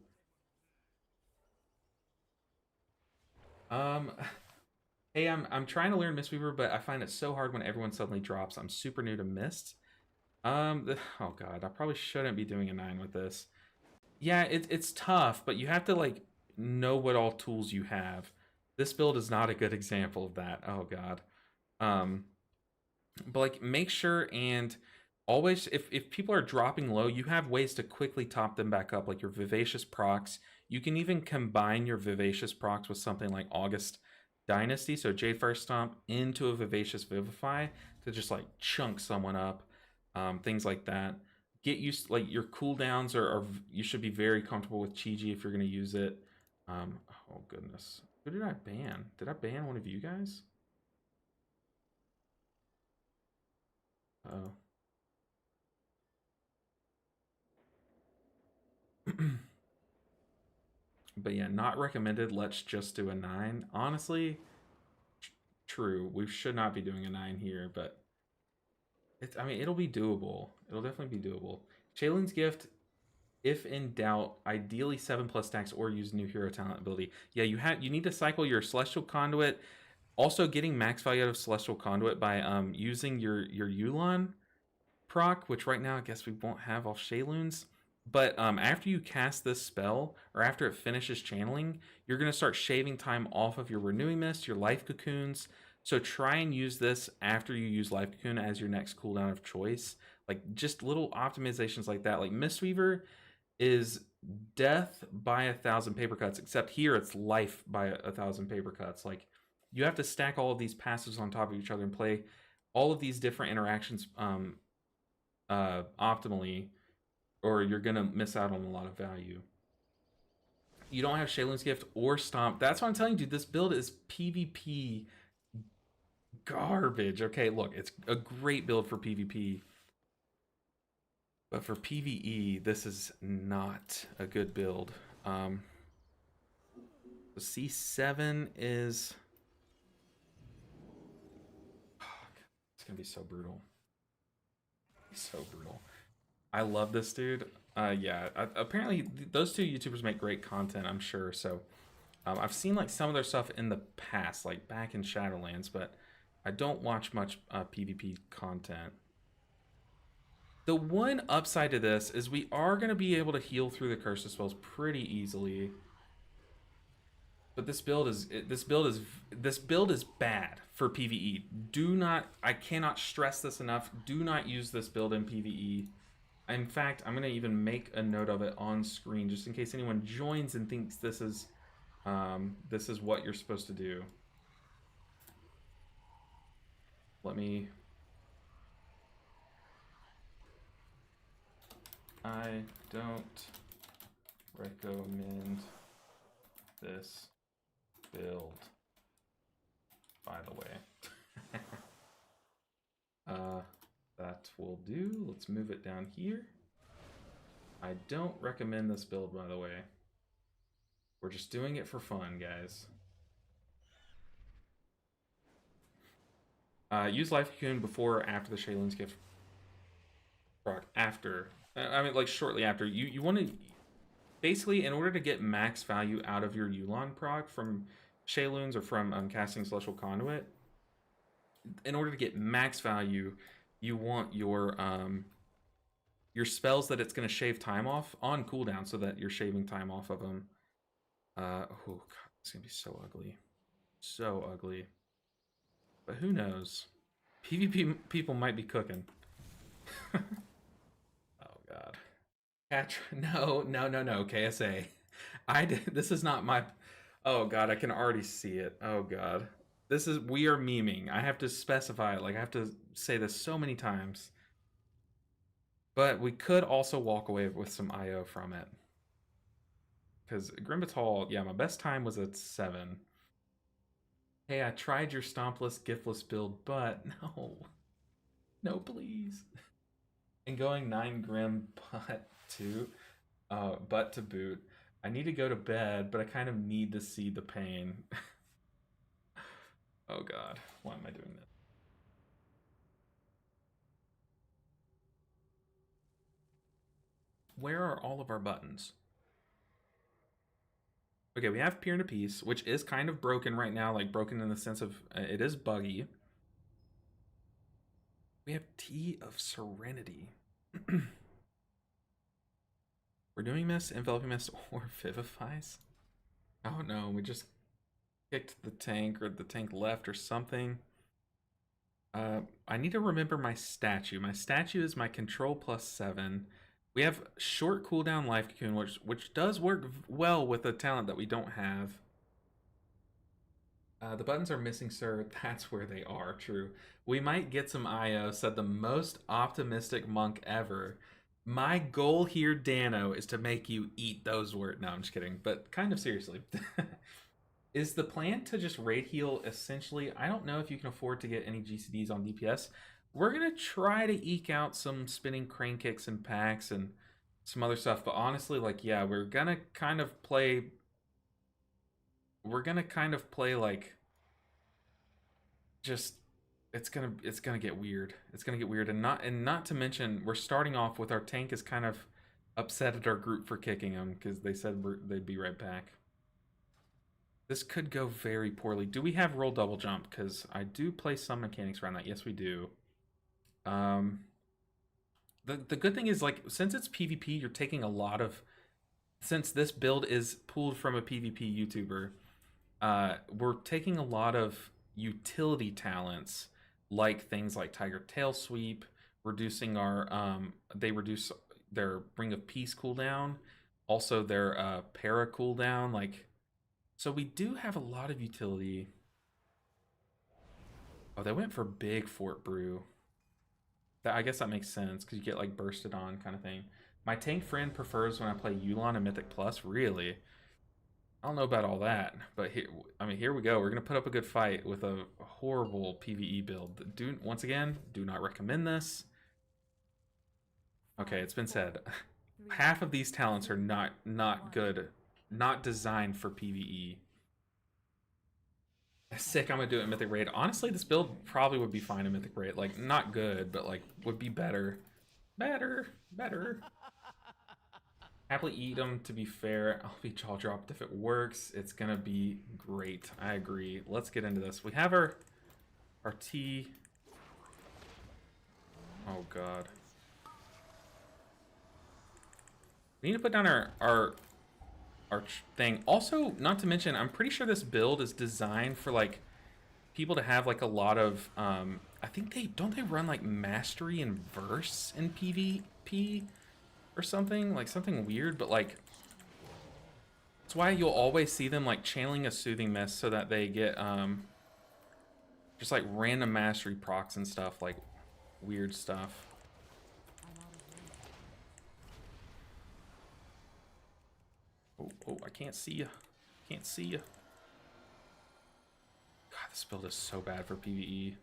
Hey, I'm trying to learn Mistweaver, but I find it so hard when everyone suddenly drops. I'm super new to Mist. Oh god, I probably shouldn't be doing a 9 with this. Yeah, it's tough, but you have to, like, know what all tools you have. This build is not a good example of that. Oh god. But, like, make sure and always, if people are dropping low, you have ways to quickly top them back up, like your Vivacious procs. You can even combine your Vivacious procs with something like August Dynasty, so Jade Fire Stomp into a Vivacious Vivify to just, like, chunk someone up, things like that. Get used, like, your cooldowns are you should be very comfortable with Chi-Ji if you're going to use it. Oh goodness. Who did I ban? Did I ban one of you guys? Oh. But yeah, not recommended. Let's just do a 9. Honestly, true. We should not be doing a 9 here, but I mean, it'll be doable. It'll definitely be doable. Shaylin's Gift, if in doubt, ideally 7+ stacks or use new hero talent ability. Yeah, you need to cycle your Celestial Conduit. Also, getting max value out of Celestial Conduit by using your Yulon proc, which right now I guess we won't have off Shayloons. But after you cast this spell, or after it finishes channeling, you're going to start shaving time off of your Renewing Mist, your Life Cocoons. So try and use this after you use Life Cocoon as your next cooldown of choice. Like, just little optimizations like that. Like, Mistweaver is death by 1,000 paper cuts, except here it's life by 1,000 paper cuts. Like, you have to stack all of these passives on top of each other and play all of these different interactions optimally, or you're gonna miss out on a lot of value. You don't have Shaylun's Gift or Stomp. That's what I'm telling you, dude. This build is PvP garbage. Okay, look, it's a great build for PvP, but for PvE, this is not a good build. C7 is... it's gonna be so brutal. So brutal. I love this dude. Yeah, apparently those two YouTubers make great content, I'm sure. So I've seen like some of their stuff in the past, like back in Shadowlands, but I don't watch much PvP content. The one upside to this is we are going to be able to heal through the curse spells pretty easily. But this build is bad for PvE. Do not, I cannot stress this enough. Do not use this build in PvE. In fact, I'm gonna even make a note of it on screen just in case anyone joins and thinks this is what you're supposed to do. Let me. I don't recommend this build, by the way. That will do. Let's move it down here. I don't recommend this build, by the way. We're just doing it for fun, guys. Use Life Cocoon before or after the Shaylun's Gift proc. After. I mean, like, shortly after. You want to... Basically, in order to get max value out of your Yulon proc from Shaylun's or from casting Celestial Conduit, in order to get max value, you want your spells that it's going to shave time off on cooldown so that you're shaving time off of them. Oh, God, it's going to be so ugly. So ugly. But who knows? PvP people might be cooking. Oh, God. No, KSA. This is not my... Oh, God, I can already see it. Oh, God. We are memeing. I have to specify it. Like, I have to say this so many times. But we could also walk away with some IO from it. Because Grimbatal, yeah, my best time was at 7. Hey, I tried your Stompless Giftless build, but no. No, please. And going 9 Grim, but to boot. I need to go to bed, but I kind of need to see the pain. Oh, God. Why am I doing this? Where are all of our buttons? Okay, we have Peer to Peace, which is kind of broken right now, like broken in the sense of it is buggy. We have Tea of Serenity. We're doing Mist, Enveloping Mist, or Vivifies? Oh no, we just kicked the tank, or the tank left, or something. I need to remember my statue. My statue is my control +7. We have short cooldown Life Cocoon, which does work well with a talent that we don't have. The buttons are missing, sir. That's where they are, true. We might get some IO, said the most optimistic monk ever. My goal here, Dano, is to make you eat those words. No, I'm just kidding, but kind of seriously. Is the plan to just raid heal essentially? I don't know if you can afford to get any GCDs on DPS. We're going to try to eke out some spinning crane kicks and packs and some other stuff. But honestly, like, yeah, we're going to kind of play... We're going to kind of play, like... Just... It's gonna get weird. It's gonna get weird, and not to mention, we're starting off with our tank is kind of upset at our group for kicking them because they said they'd be right back. This could go very poorly. Do we have roll double jump? Because I do play some mechanics around that. Yes, we do. The good thing is, like, since it's PvP, you're taking a lot of... Since this build is pulled from a PvP YouTuber, we're taking a lot of utility talents, like things like Tiger Tail Sweep, reducing our... they reduce their Ring of Peace cooldown, also their para cooldown, like... So we do have a lot of utility. Oh, they went for big Fort Brew. I guess that makes sense because you get like bursted on kind of thing. My tank friend prefers when I play Yulon and Mythic Plus. Really, I don't know about all that, but here, I mean, here we go. We're gonna put up a good fight with a horrible PVE build. Do once again, do not recommend this. Okay, it's been said. Half of these talents are not good, not designed for PVE. Sick, I'm gonna do it in Mythic Raid. Honestly, this build probably would be fine in Mythic Raid. Like, not good, but like, would be better. Better. Happily eat them, to be fair. I'll be jaw dropped if it works. It's gonna be great. I agree. Let's get into this. We have our tea. Oh, God. We need to put down our thing. Also, not to mention, I'm pretty sure this build is designed for, like, people to have, like, a lot of, I think don't they run, like, Mastery and Verse in PvP or something? Like, something weird, but, like, that's why you'll always see them, like, channeling a Soothing Mist so that they get, just, like, random Mastery procs and stuff, like, weird stuff. Oh, I can't see you. Can't see you. God, this build is so bad for PvE.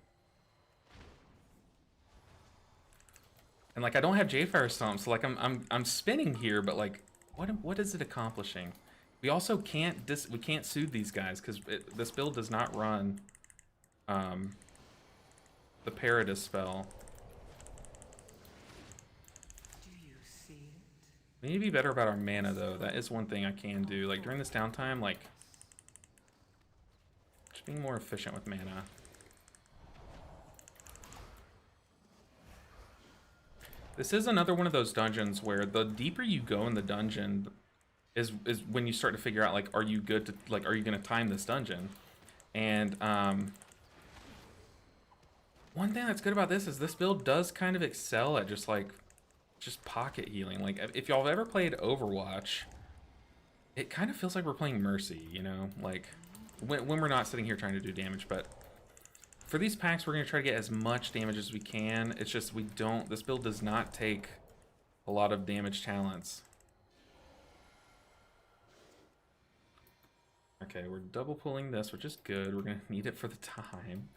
And like I don't have J-Fire Stomp, so like I'm spinning here, but like what is it accomplishing? We also can't soothe these guys because this build does not run the Paradis spell. We need to be better about our mana, though. That is one thing I can do. Like, during this downtime, like, just being more efficient with mana. This is another one of those dungeons where the deeper you go in the dungeon is when you start to figure out, like, are you good to, like, are you going to time this dungeon? And, one thing that's good about this is this build does kind of excel at just, like, just pocket healing. Like, if y'all have ever played Overwatch, it kind of feels like we're playing Mercy, you know? Like, when we're not sitting here trying to do damage, but for these packs, we're going to try to get as much damage as we can. It's just this build does not take a lot of damage talents. Okay, we're double pulling this, which is good. We're going to need it for the time.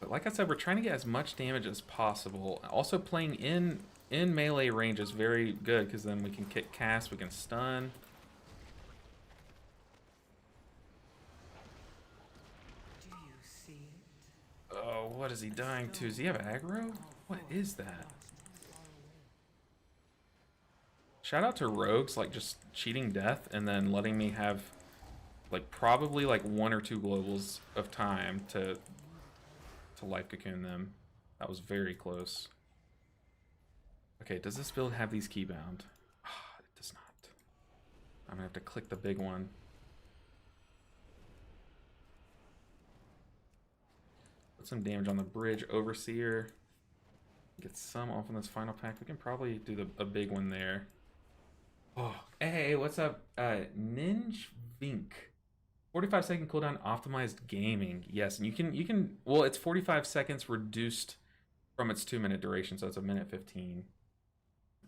But like I said, we're trying to get as much damage as possible. Also, playing in melee range is very good because then we can kick cast, we can stun. Do you see it? Oh, what is he dying to? Does he have aggro? What is that? Shout out to rogues like just cheating death and then letting me have like probably like 1 or 2 globals of time to life cocoon them. That was very close. Okay, does this build have these keybound? Oh, it does not. I'm gonna have to click the big one. Put some damage on the bridge. Overseer. Get some off in this final pack. We can probably do a big one there. Oh, hey, what's up? Ninja Vink. 45-second cooldown optimized gaming. Yes, and you can well, it's 45 seconds reduced from its 2-minute duration, so it's a minute 15.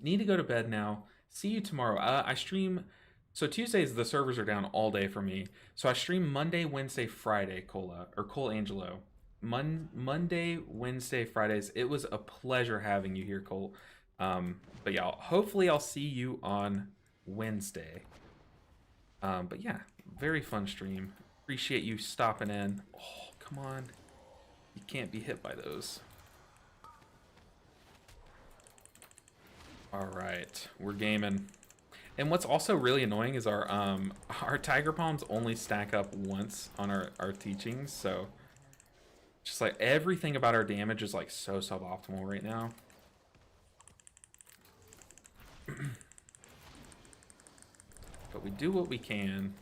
Need to go to bed now. See you tomorrow. I stream, so Tuesdays the servers are down all day for me. So I stream Monday, Wednesday, Friday, Cole Angelo. Monday, Wednesday, Fridays. It was a pleasure having you here, Cole. But yeah, hopefully I'll see you on Wednesday. But yeah, very fun stream. Appreciate you stopping in. Oh, come on. You can't be hit by those. All right, we're gaming. And what's also really annoying is our Tiger Palms only stack up once on our teachings, so just like everything about our damage is like so suboptimal right now. But we do what we can.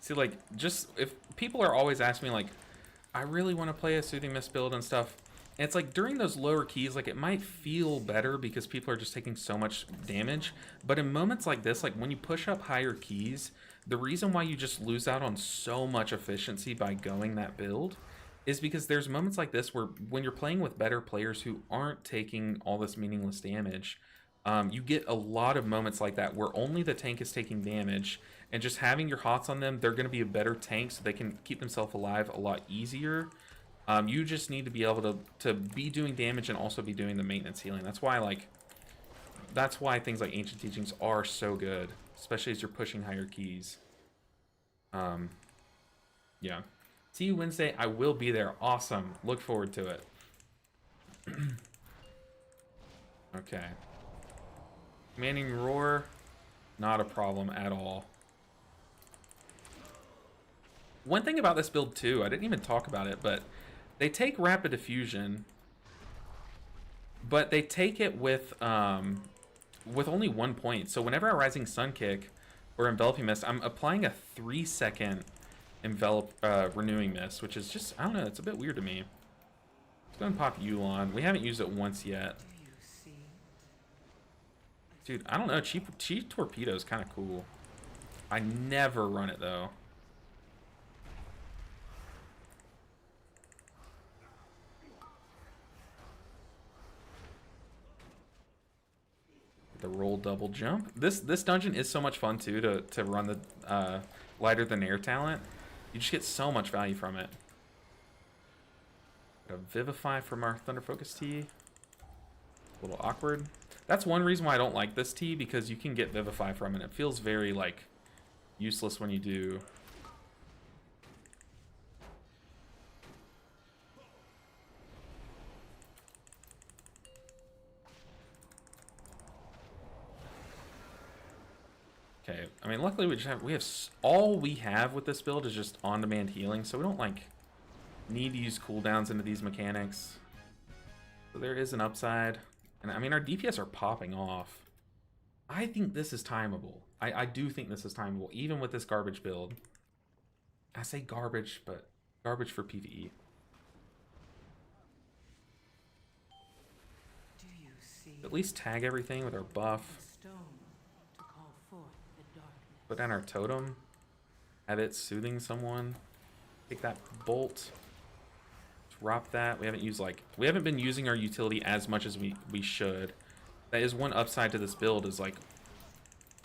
See, like, just if people are always asking me, like, I really want to play a Soothing Mist build and stuff, And it's like during those lower keys, like it might feel better because people are just taking so much damage. But in moments like this, like when you push up higher keys, the reason why you just lose out on so much efficiency by going that build is because there's moments like this where when you're playing with better players who aren't taking all this meaningless damage, you get a lot of moments like that where only the tank is taking damage, and just having your hots on them, they're going to be a better tank so they can keep themselves alive a lot easier. You just need to be able to be doing damage and also be doing the maintenance healing. That's why things like Ancient Teachings are so good, especially as you're pushing higher keys. Yeah. See you Wednesday. I will be there. Awesome. Look forward to it. Okay. Commanding Roar, not a problem at all. One thing about this build too, I didn't even talk about it, but they take Rapid Diffusion, but they take it with only 1 point. So whenever I Rising Sun Kick or Enveloping Mist, I'm applying a 3-second Renewing Mist, which is just, I don't know, it's a bit weird to me. Let's go and pop Yulon. We haven't used it once yet. Dude, I don't know, cheap Torpedo is kind of cool. I never run it though. The roll double jump. This dungeon is so much fun too to run the lighter than air talent. You just get so much value from it. Got a Vivify from our Thunder Focus Tea. A little awkward. That's one reason why I don't like this tea, because you can get Vivify from it. It feels very like useless when you do. Okay, I mean, luckily we have all we have with this build is just on-demand healing, so we don't like need to use cooldowns into these mechanics. So there is an upside, and I mean our DPS are popping off. I think this is timeable. I do think this is timeable, even with this garbage build. I say garbage, but garbage for PvE. At least tag everything with our buff. Put down our totem. Have it soothing someone. Take that bolt. Drop that. We haven't been using our utility as much as we should. That is one upside to this build, is like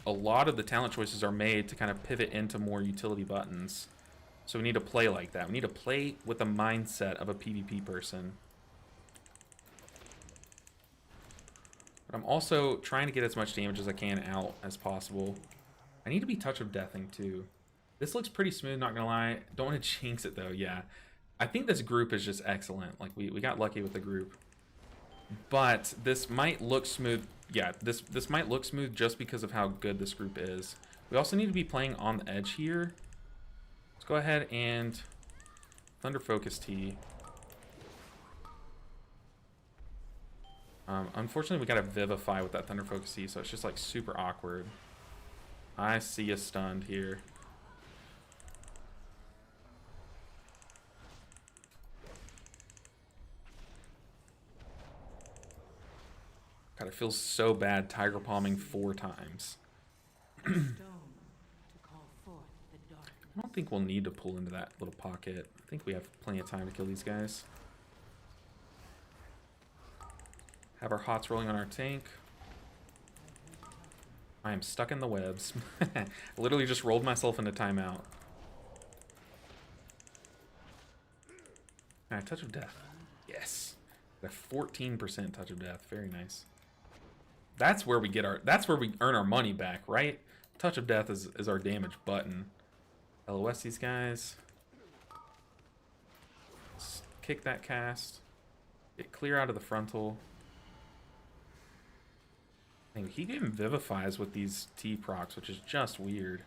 a lot of the talent choices are made to kind of pivot into more utility buttons. So we need to play like that. We need to play with the mindset of a PvP person. But I'm also trying to get as much damage as I can out as possible. I need to be Touch of Deathing too. This looks pretty smooth, not gonna lie. Don't want to jinx it though, yeah. I think this group is just excellent. Like we got lucky with the group. But this might look smooth. Yeah, this might look smooth just because of how good this group is. We also need to be playing on the edge here. Let's go ahead and Thunder Focus Tea. Unfortunately, we got to Vivify with that Thunder Focus Tea, so it's just like super awkward. I see you stunned here. God, it feels so bad Tiger Palming 4 times. I don't think we'll need to pull into that little pocket. I think we have plenty of time to kill these guys. Have our hots rolling on our tank. I am stuck in the webs. Literally just rolled myself into timeout. Alright, Touch of Death. Yes. A 14% Touch of Death. Very nice. That's where we earn our money back, right? Touch of Death is our damage button. LOS these guys. Let's kick that cast. Get clear out of the frontal. He even Vivifies with these T procs, which is just weird.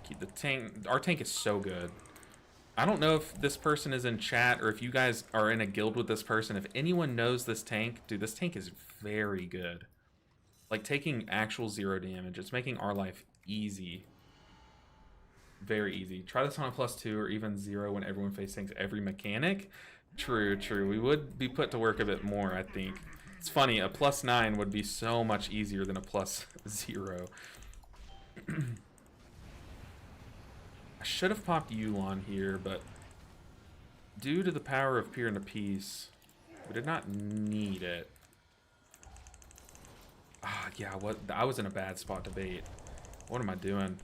Keep the tank. Our tank is so good. I don't know if this person is in chat or if you guys are in a guild with this person. If anyone knows this tank, dude, this tank is very good. Like taking actual 0 damage. It's making our life easy. Very easy. Try this on a +2 or even 0 when everyone face tanks every mechanic. True, true. We would be put to work a bit more, I think. It's funny, a +9 would be so much easier than a +0. I should have popped Yulon here, but due to the power of Peer into Peace, we did not need it. Ah, yeah, what? I was in a bad spot to bait. What am I doing?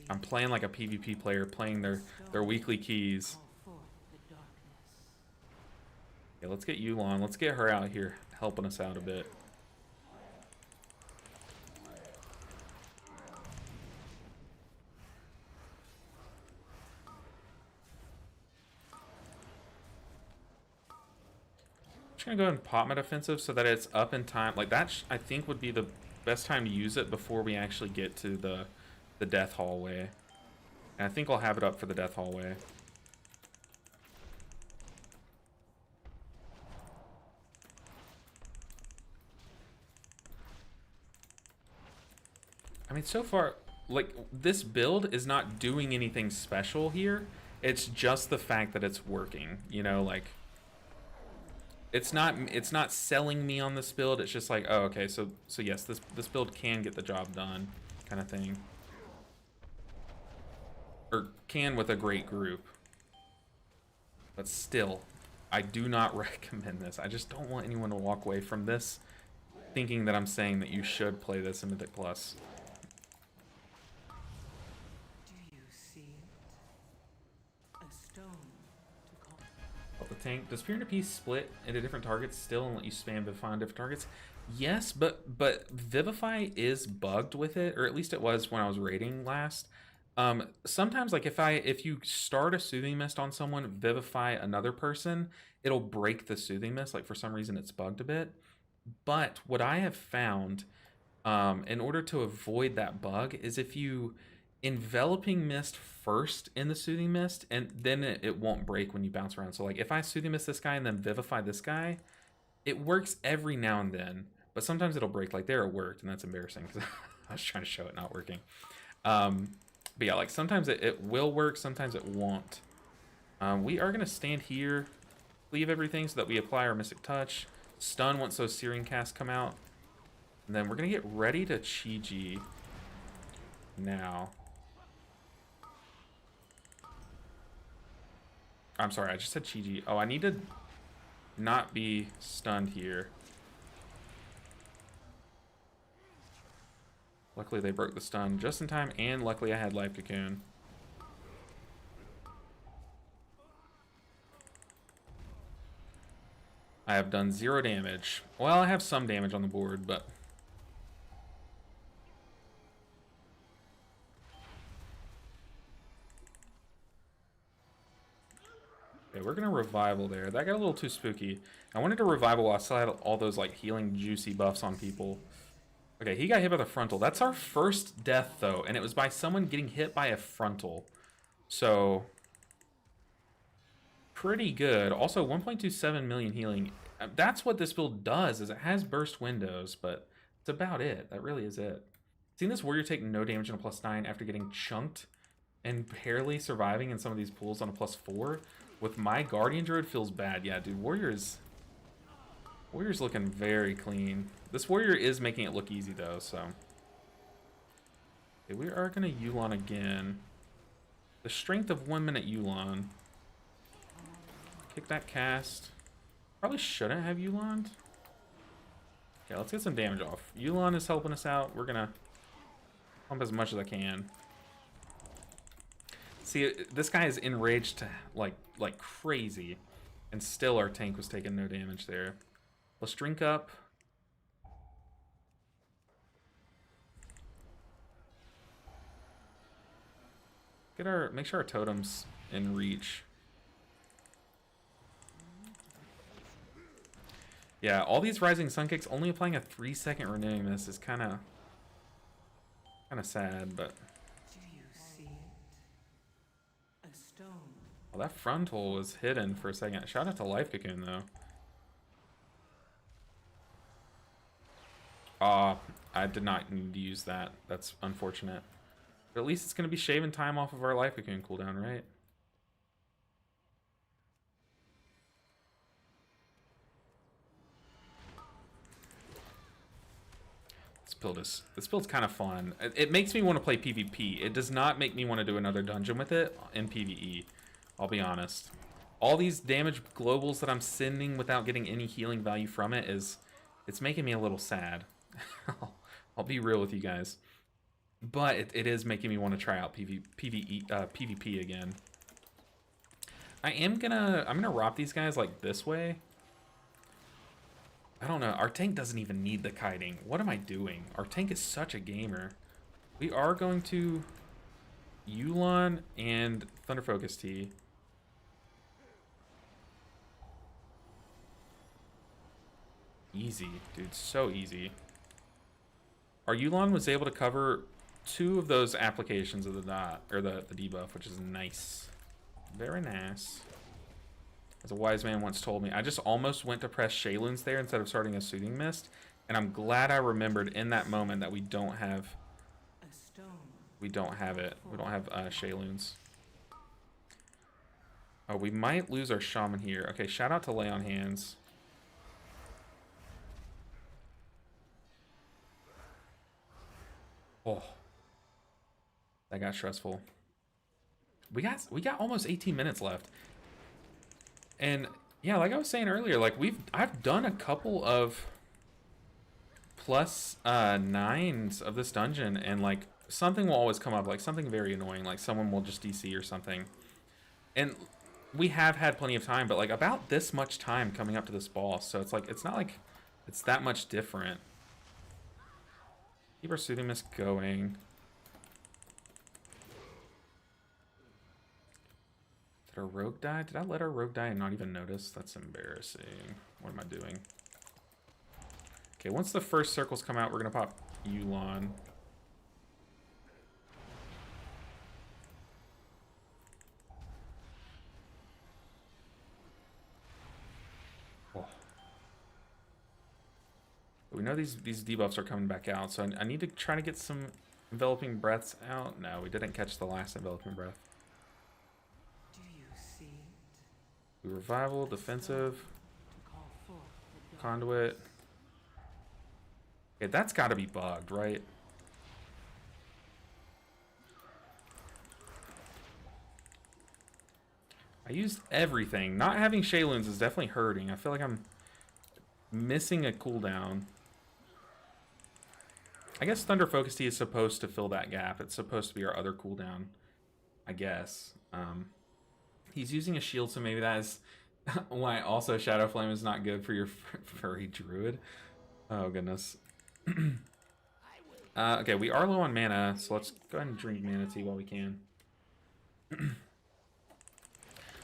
I'm playing like a PvP player, playing their weekly keys. Yeah, let's get Yulon. Let's get her out here, helping us out a bit. Just gonna go ahead and pop my defensive so that it's up in time. Like that, I think would be the best time to use it before we actually get to the death hallway. And I think I'll have it up for the death hallway. I mean, so far, like, this build is not doing anything special here. It's just the fact that it's working, you know, like, it's not selling me on this build. It's just like, oh, okay, so yes, this build can get the job done, kind of thing. Or can with a great group. But still, I do not recommend this. I just don't want anyone to walk away from this thinking that I'm saying that you should play this in Mythic Plus. The tank. Does Fear and Peace split into different targets still and let you spam Vivify on different targets? Yes, but Vivify is bugged with it, or at least it was when I was raiding last. Sometimes, like if you start a Soothing Mist on someone, Vivify another person, it'll break the Soothing Mist. Like for some reason, it's bugged a bit. But what I have found, in order to avoid that bug, is if you enveloping mist first in the soothing mist, and then it won't break when you bounce around. So like if I soothing mist this guy and then vivify this guy, it works every now and then, but sometimes it'll break. Like there it worked, and that's embarrassing because I was trying to show it not working. But yeah, like sometimes it will work, sometimes it won't. We are gonna stand here, leave everything so that we apply our Mystic Touch, stun once those Searing Casts come out, and then we're gonna get ready to Chi-Ji now. I'm sorry, I just said Chi-Ji. Oh, I need to not be stunned here. Luckily, they broke the stun just in time, and luckily I had Life Cocoon. I have done 0 damage. Well, I have some damage on the board, but... Okay, we're gonna revival there. That got a little too spooky. I wanted to revival while I still had all those like healing juicy buffs on people. Okay, he got hit by the frontal. That's our first death though, and it was by someone getting hit by a frontal. So pretty good. Also 1.27 million healing. That's what this build does, is it has burst windows, but it's about it. That really is it. Seeing this warrior take no damage on a +9 after getting chunked and barely surviving in some of these pools on a +4 with my Guardian Druid feels bad. Yeah, dude, Warrior's looking very clean. This Warrior is making it look easy, though, so... Okay, we are going to Yulon again. The strength of 1 minute Yulon. Kick that cast. Probably shouldn't have Yulon. Okay, let's get some damage off. Yulon is helping us out. We're going to pump as much as I can. See, this guy is enraged to, like crazy, and still our tank was taking no damage there. Let's drink up. Make sure our totem's in reach. Yeah, all these Rising Sun Kicks only applying a 3-second renewing this is kind of sad, but... Well, that frontal was hidden for a second. Shout out to Life Cocoon, though. I did not need to use that. That's unfortunate. But at least it's going to be shaving time off of our life cocoon cooldown, right? This build's kind of fun. It makes me want to play PvP. It does not make me want to do another dungeon with it in PvE. I'll be honest. All these damage globals that I'm sending without getting any healing value from it it's making me a little sad. I'll be real with you guys. But it is making me want to try out PvP again. I'm gonna rob these guys like this way. I don't know. Our tank doesn't even need the kiting. What am I doing? Our tank is such a gamer. We are going to Yulon and Thunder Focus Tea. Easy, dude. So easy. Our Yulon was able to cover 2 of those applications of the dot, or the debuff, which is nice. Very nice. As a wise man once told me, I just almost went to press Shayloons there instead of starting a Soothing Mist, and I'm glad I remembered in that moment that we don't have it. We don't have Shayloons. Oh, we might lose our Shaman here. Okay, shout out to Lay on Hands. Oh, that got stressful. We got almost 18 minutes left. And yeah, like I was saying earlier, like I've done a couple of plus 9s of this dungeon, and like something will always come up, like something very annoying, like someone will just DC or something. And we have had plenty of time, but like about this much time coming up to this boss, so it's like it's not like it's that much different. Keep our Soothing Mist going. Did our rogue die? Did I let our rogue die and not even notice? That's embarrassing. What am I doing? Okay, once the first circles come out, we're going to pop Yulon. Oh. But we know these debuffs are coming back out, so I need to try to get some enveloping breaths out. No, we didn't catch the last enveloping breath. We revival, defensive, conduit. Okay, that's got to be bugged, right? I used everything. Not having Shayloons is definitely hurting. I feel like I'm missing a cooldown. I guess Thunder Focus Tea is supposed to fill that gap. It's supposed to be our other cooldown, I guess. He's using a shield, so maybe that is why also Shadow Flame is not good for your furry druid. Oh, goodness. Okay, we are low on mana, so let's go ahead and drink Mana Tea while we can.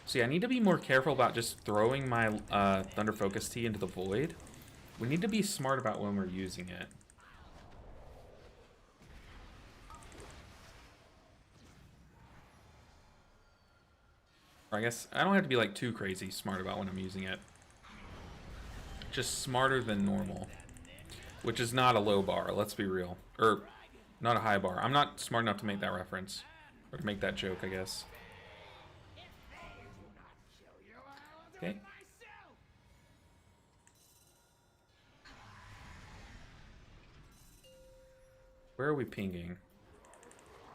So yeah, I need to be more careful about just throwing my Thunder Focus Tea into the void. We need to be smart about when we're using it. Or I guess I don't have to be like too crazy smart about when I'm using it. Just smarter than normal. Which is not a low bar, let's be real. Or, not a high bar. I'm not smart enough to make that reference. Or to make that joke, I guess. Okay. Where are we pinging?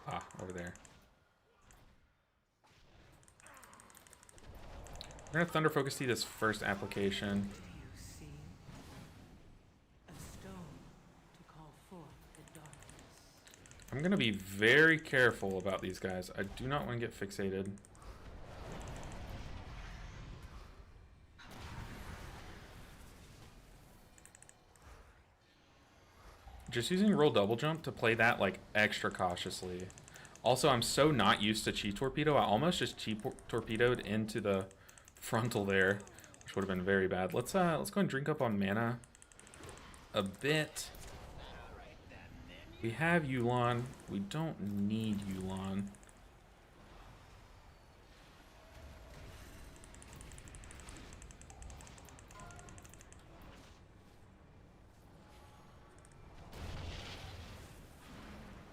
Ah, over there. We're gonna Thunder Focus Tea this first application. I'm gonna be very careful about these guys. I do not want to get fixated. Just using roll double jump to play that like extra cautiously. Also, I'm so not used to Chi Torpedo. I almost just Chi Torpedoed into the frontal there, which would have been very bad. Let's go and drink up on mana a bit. We have Yulon. We don't need Yulon.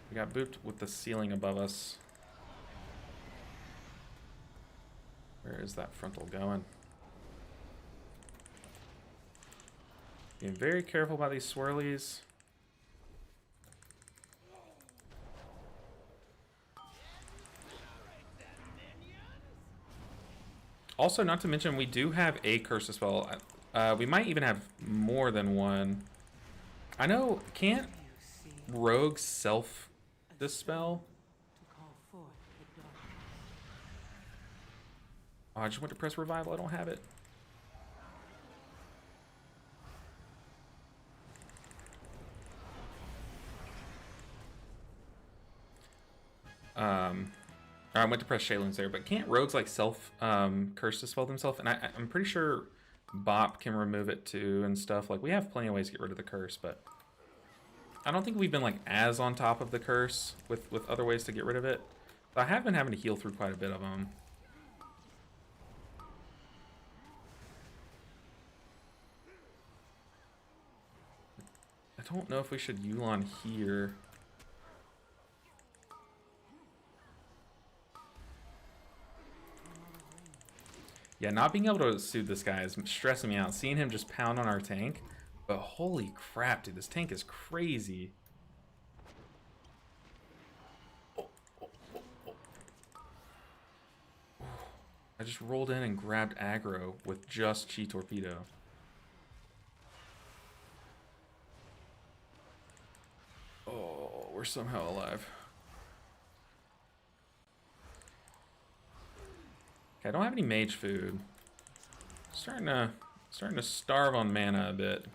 We got booped with the ceiling above us. Where is that frontal going? Being very careful about these swirlies. Also, not to mention, we do have a curse spell. We might even have more than one. I know, can't rogues self-dispel? Oh, I just went to press revival. I don't have it. I went to press Shaylin's there, but can't rogues like self curse dispel themselves? And I'm pretty sure Bop can remove it too and stuff. Like, we have plenty of ways to get rid of the curse, but I don't think we've been like as on top of the curse with other ways to get rid of it. But I have been having to heal through quite a bit of them. I don't know if we should Yulon here. Yeah, not being able to soothe this guy is stressing me out. Seeing him just pound on our tank. But holy crap, dude, this tank is crazy. I just rolled in and grabbed aggro with just Chi Torpedo. Oh, we're somehow alive. Okay, I don't have any mage food. Starting to starve on mana a bit.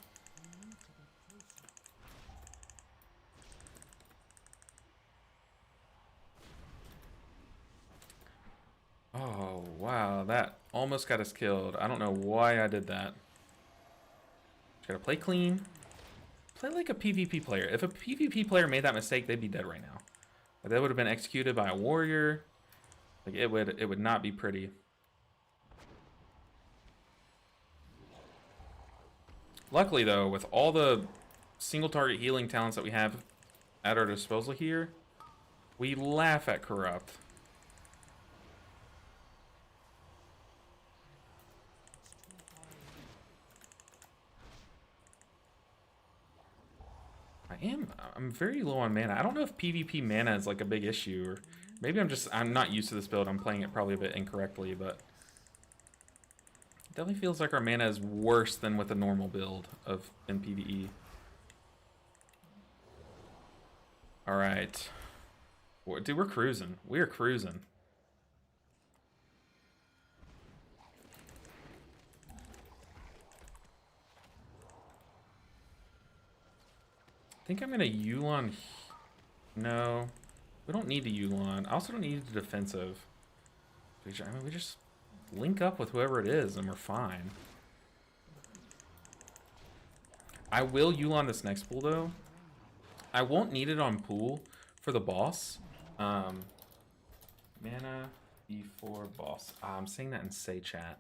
Oh, wow, that almost got us killed. I don't know why I did that. Just gotta play clean. Play like a PvP player. If a PvP player made that mistake, they'd be dead right now. They would have been executed by a warrior. Like, it would not be pretty. Luckily, though, with all the single target healing talents that we have at our disposal here, we laugh at Corrupt. I'm very low on mana. I don't know if PvP mana is like a big issue, or maybe I'm not used to this build. I'm playing it probably a bit incorrectly, but it definitely feels like our mana is worse than with a normal build in PvE. All right, dude, we're cruising. We're cruising. I think I'm gonna Yulon. No, we don't need to Yulon. I also don't need the defensive. I mean, we just link up with whoever it is and we're fine. I will Yulon this next pool though. I won't need it on pool for the boss. Mana before boss. I'm saying that in say chat.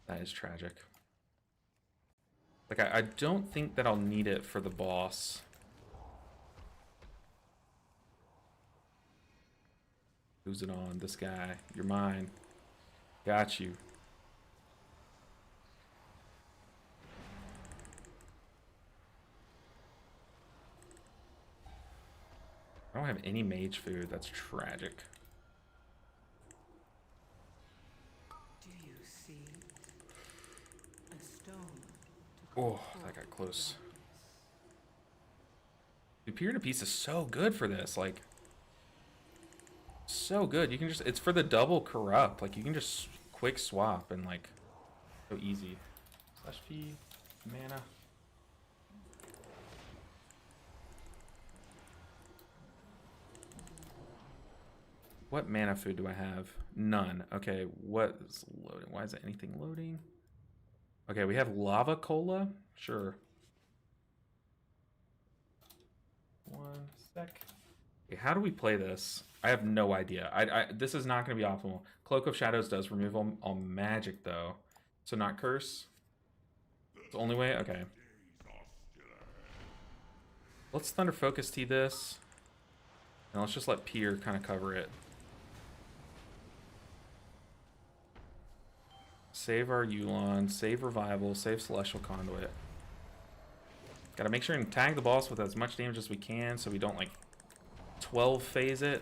That is tragic. Like, I don't think that I'll need it for the boss. Who's it on? This guy. You're mine. Got you. I don't have any mage food. That's tragic. Do you see a stone? Oh, that got close. Dude, Peer to Piece is so good for this. Like, so good. You can just, it's for the double corrupt. Like, you can just quick swap and, like, so easy. Slash P, mana. What mana food do I have? None. Okay, what is loading? Why is that anything loading? Okay, we have lava cola. Sure. One sec. Okay, how do we play this? I have no idea. This is not going to be optimal. Cloak of Shadows does remove all magic, though. So not curse? It's the only way? Okay. Let's Thunder Focus Tea this. And let's just let Pier kind of cover it. Save our Yulon, save Revival, save Celestial Conduit. Gotta make sure and tag the boss with as much damage as we can so we don't, like, 12 phase it.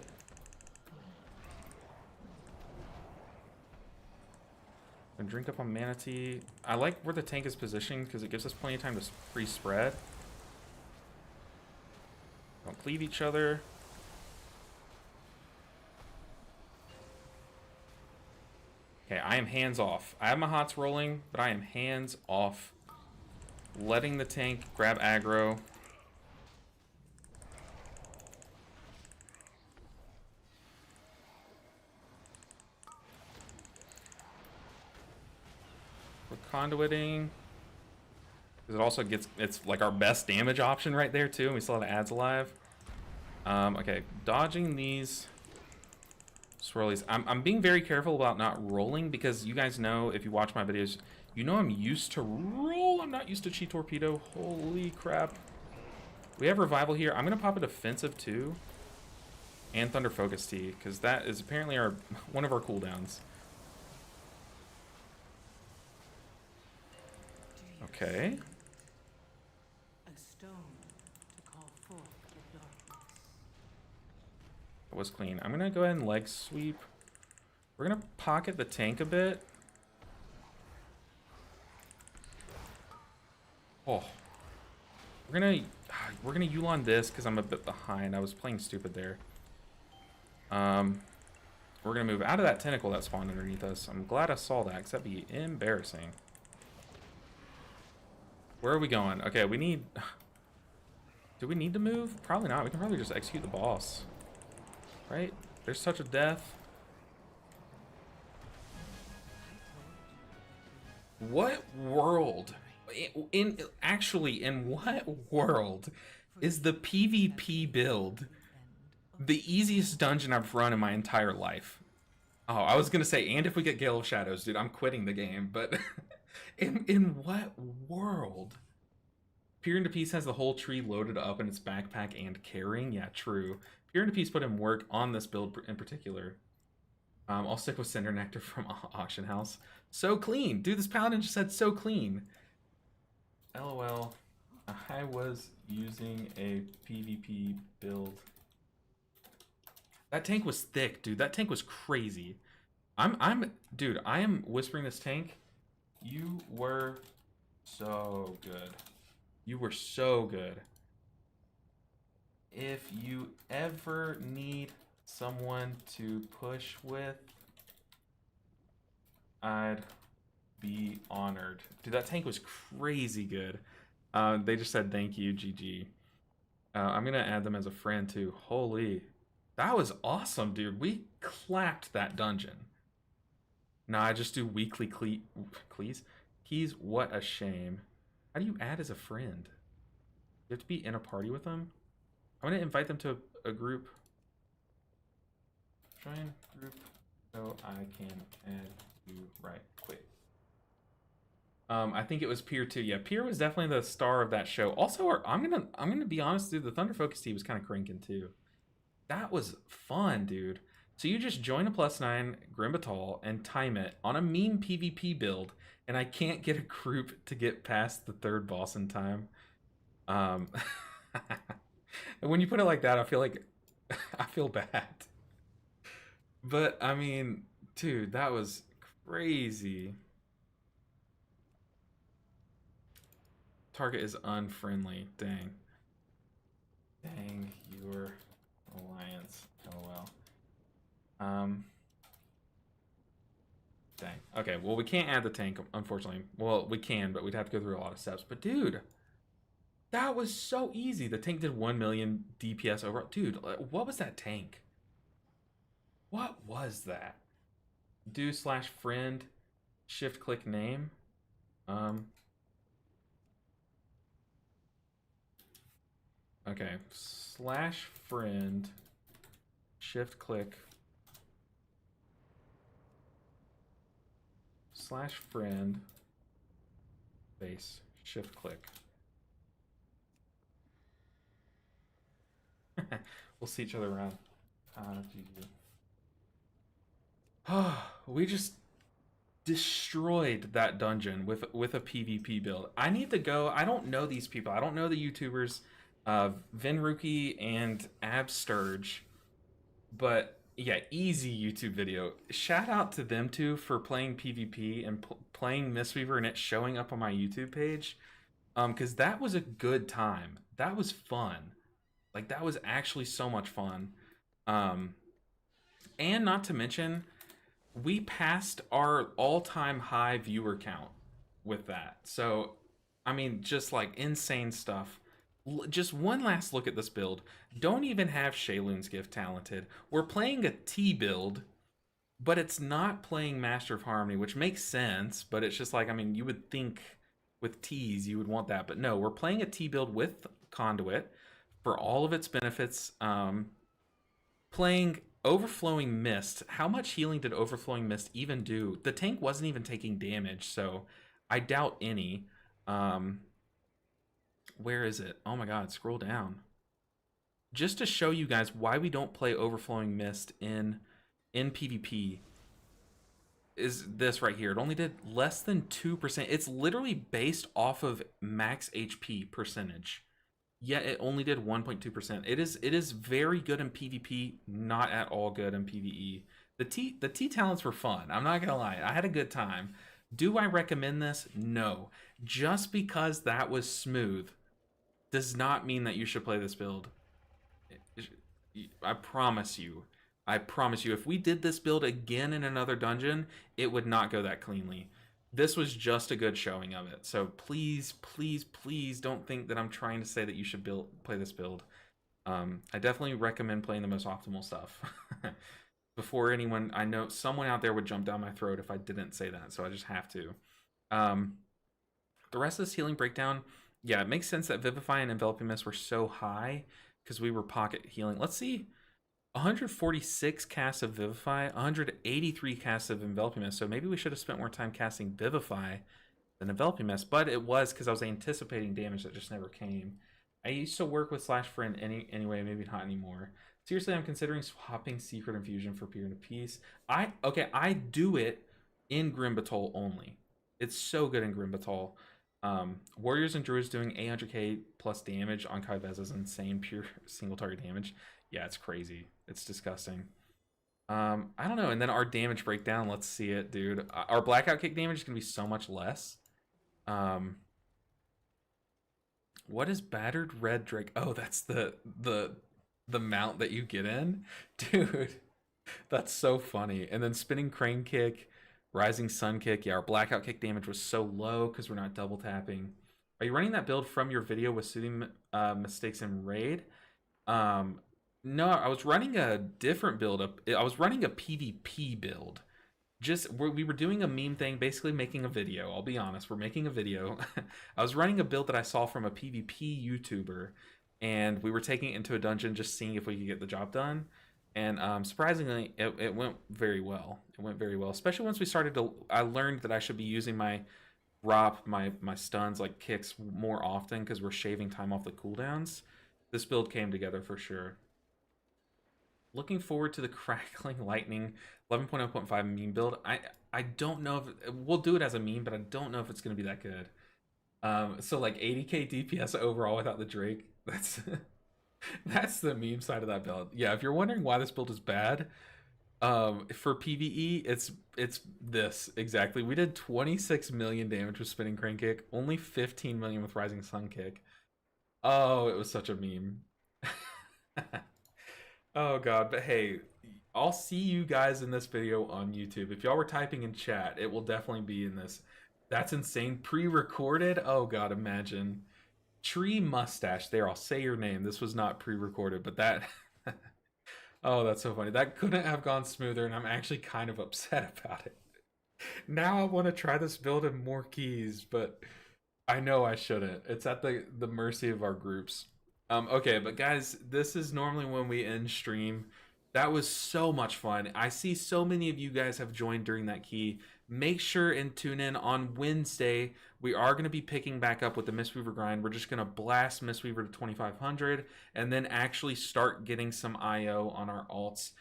And drink up on Mana Tea. I like where the tank is positioned because it gives us plenty of time to free spread. Don't cleave each other. Okay, I am hands off. I have my hots rolling, but I am hands off. Letting the tank grab aggro. We're conduiting. Because it also gets, it's like our best damage option right there too, and we still have ads alive. Okay, dodging these swirlies. I'm being very careful about not rolling because you guys know, if you watch my videos, you know I'm used to roll. I'm not used to Chi Torpedo. Holy crap. We have Revival here. I'm going to pop a defensive too. And Thunder Focus Tea, because that is apparently our one of our cooldowns. Okay. A stone to call forth the darkness. That was clean. I'm going to go ahead and leg sweep. We're going to pocket the tank a bit. Oh. We're gonna Yulon this because I'm a bit behind. I was playing stupid there. We're gonna move out of that tentacle that spawned underneath us. I'm glad I saw that because that'd be embarrassing. Where are we going? Okay, we need... Do we need to move? Probably not. We can probably just execute the boss. Right? There's Touch of Death. What world? Actually, in what world is the PvP build the easiest dungeon I've run in my entire life? Oh, I was gonna say, and if we get Gale of Shadows, dude, I'm quitting the game. But in what world? Peer into Peace has the whole tree loaded up in its backpack and carrying. Yeah, true. Peer into Peace put in work on this build in particular. I'll stick with Cinder Nectar from Auction House. So clean, dude. This paladin just said so clean. LOL. I was using a PvP build. That tank was thick, dude. That tank was crazy. Dude, I am whispering this tank. You were so good. You were so good. If you ever need someone to push with, I'd be honored. Dude, that tank was crazy good. They just said thank you, GG. I'm gonna add them as a friend too. Holy, that was awesome, dude. We clapped that dungeon. Nah, I just do weekly keys. What a shame. How do you add as a friend? You have to be in a party with them. I'm gonna invite them to a group. Join group so I can add you right quick. I think it was Pier 2. Yeah, Pier was definitely the star of that show. Also, I'm gonna be honest, dude. The Thunder Focus Tea was kind of cranking too. That was fun, dude. So you just join a +9 Grimbatal and time it on a meme PvP build, and I can't get a group to get past the third boss in time. And when you put it like that, I feel like I feel bad. But I mean, dude, that was crazy. Target is unfriendly. Dang. Dang your alliance. LOL. Dang. Okay, well, we can't add the tank, unfortunately. Well, we can, but we'd have to go through a lot of steps. But dude, that was so easy. The tank did 1 million DPS overall. Dude, what was that tank? What was that? Do/friend, shift click name. Okay, /friend, shift click, /friend, base, shift click. We'll see each other around. GG. We just destroyed that dungeon with a PvP build. I need to go. I don't know these people. I don't know the YouTubers, Vinruki and Absturge, but yeah, easy YouTube video. Shout out to them two for playing PvP and playing Mistweaver and it showing up on my YouTube page. Because that was a good time. That was fun. Like that was actually so much fun. Um, and not to mention, we passed our all-time high viewer count with that. So, I mean, just like insane stuff. Just one last look at this build. Don't even have Shayloon's Gift talented. We're playing a T build, but it's not playing Master of Harmony, which makes sense. But it's just like, I mean, you would think with T's you would want that, but no, we're playing a T build with Conduit for all of its benefits. Playing Overflowing Mist. How much healing did Overflowing Mist even do? The tank wasn't even taking damage, so I doubt any. Um, where is it? Oh my god, scroll down. Just to show you guys why we don't play Overflowing Mist in PvP is this right here. It only did less than 2%. It's literally based off of max HP percentage. Yet it only did 1.2%. It is very good in PvP, not at all good in PvE. The T talents were fun. I'm not gonna lie. I had a good time. Do I recommend this? No. Just because that was smooth does not mean that you should play this build. I promise you. I promise you, if we did this build again in another dungeon, it would not go that cleanly. This was just a good showing of it. So please, please, please don't think that I'm trying to say that you should play this build. I definitely recommend playing the most optimal stuff. Before anyone, I know someone out there would jump down my throat if I didn't say that, so I just have to. The rest of this healing breakdown, yeah, it makes sense that Vivify and Enveloping Mist were so high because we were pocket healing. Let's see. 146 casts of Vivify, 183 casts of Enveloping Mist. So maybe we should have spent more time casting Vivify than Enveloping Mist. But it was because I was anticipating damage that just never came. I used to work with Slash Friend anyway, maybe not anymore. Seriously, I'm considering swapping Secret Infusion for Period of Peace. I do it in Grim Batol only. It's so good in Grim Batol. Warriors and Druids doing 800k plus damage on Kai'Vez is insane, pure single target damage. Yeah, it's crazy. It's disgusting. I don't know. And then our damage breakdown, let's see it, dude. Our blackout kick damage is gonna be so much less. What is battered red Drake? Oh, that's the mount that you get in, dude. That's so funny. And then spinning crane kick, rising sun kick. Yeah, our blackout kick damage was so low because we're not double tapping. Are you running that build from your video with soothing mistakes in raid? No, I was running a different build. I was running a PvP build. We were doing a meme thing, basically making a video. I'll be honest, we're making a video. I was running a build that I saw from a PvP YouTuber, and we were taking it into a dungeon, just seeing if we could get the job done. And surprisingly, it went very well. It went very well, especially once we started to. I learned that I should be using my ROP, my stuns, like kicks, more often because we're shaving time off the cooldowns. This build came together for sure. Looking forward to the Crackling Lightning 11.0.5 meme build. I don't know if we'll do it as a meme, but I don't know if it's going to be that good. So like 80k DPS overall without the Drake. That's the meme side of that build. Yeah, if you're wondering why this build is bad, for PvE, it's this exactly. We did 26 million damage with spinning crane kick, only 15 million with rising sun kick. Oh, it was such a meme. Oh god, but hey, I'll see you guys in this video on YouTube. If y'all were typing in chat, it will definitely be in this. That's insane. Pre-recorded? Oh god, imagine. Tree Mustache. There, I'll say your name. This was not pre-recorded, but that... Oh, that's so funny. That couldn't have gone smoother, and I'm actually kind of upset about it. Now I want to try this build in more keys, but I know I shouldn't. It's at the mercy of our groups. Okay, but guys, this is normally when we end stream. That was so much fun. I see so many of you guys have joined during that key. Make sure and tune in on Wednesday We are going to be picking back up with the Mistweaver grind. We're just going to blast Mistweaver to 2500 and then actually start getting some IO on our alts.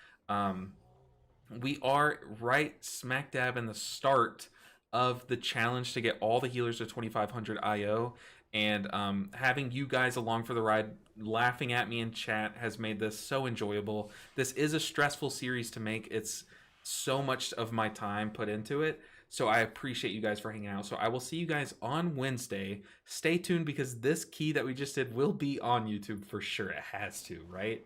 We are right smack dab in the start of the challenge to get all the healers to 2500 IO. And having you guys along for the ride, laughing at me in chat, has made this so enjoyable. This is a stressful series to make. It's so much of my time put into it. So I appreciate you guys for hanging out. So I will see you guys on Wednesday. Stay tuned because this key that we just did will be on YouTube for sure. It has to, right?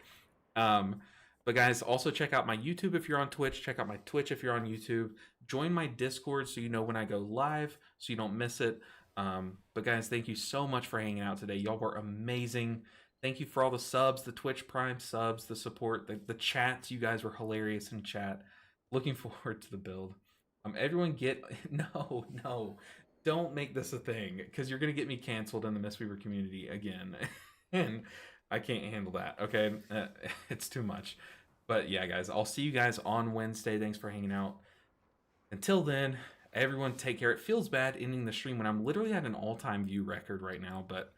But guys, also check out my YouTube if you're on Twitch. Check out my Twitch if you're on YouTube. Join my Discord so you know when I go live so you don't miss it. But guys, thank you so much for hanging out today. Y'all were amazing. Thank you for all the subs, the Twitch Prime subs, the support, the chats. You guys were hilarious in chat. Looking forward to the build. Everyone get... No. Don't make this a thing because you're going to get me canceled in the Mistweaver community again. And I can't handle that, okay? It's too much. But yeah, guys, I'll see you guys on Wednesday. Thanks for hanging out. Until then, everyone take care. It feels bad ending the stream when I'm literally at an all-time view record right now, but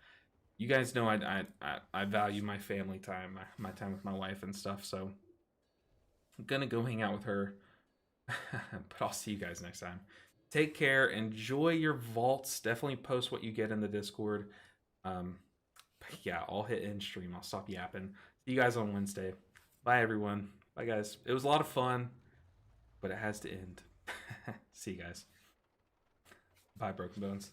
you guys know I value my family time, my time with my wife and stuff, so I'm gonna go hang out with her. But I'll see you guys next time. Take care. Enjoy your vaults. Definitely post what you get in the Discord. Yeah, I'll hit end stream. I'll stop yapping. See you guys on Wednesday. Bye, everyone. Bye, guys. It was a lot of fun, but it has to end. See you guys. Bye, Broken Bones.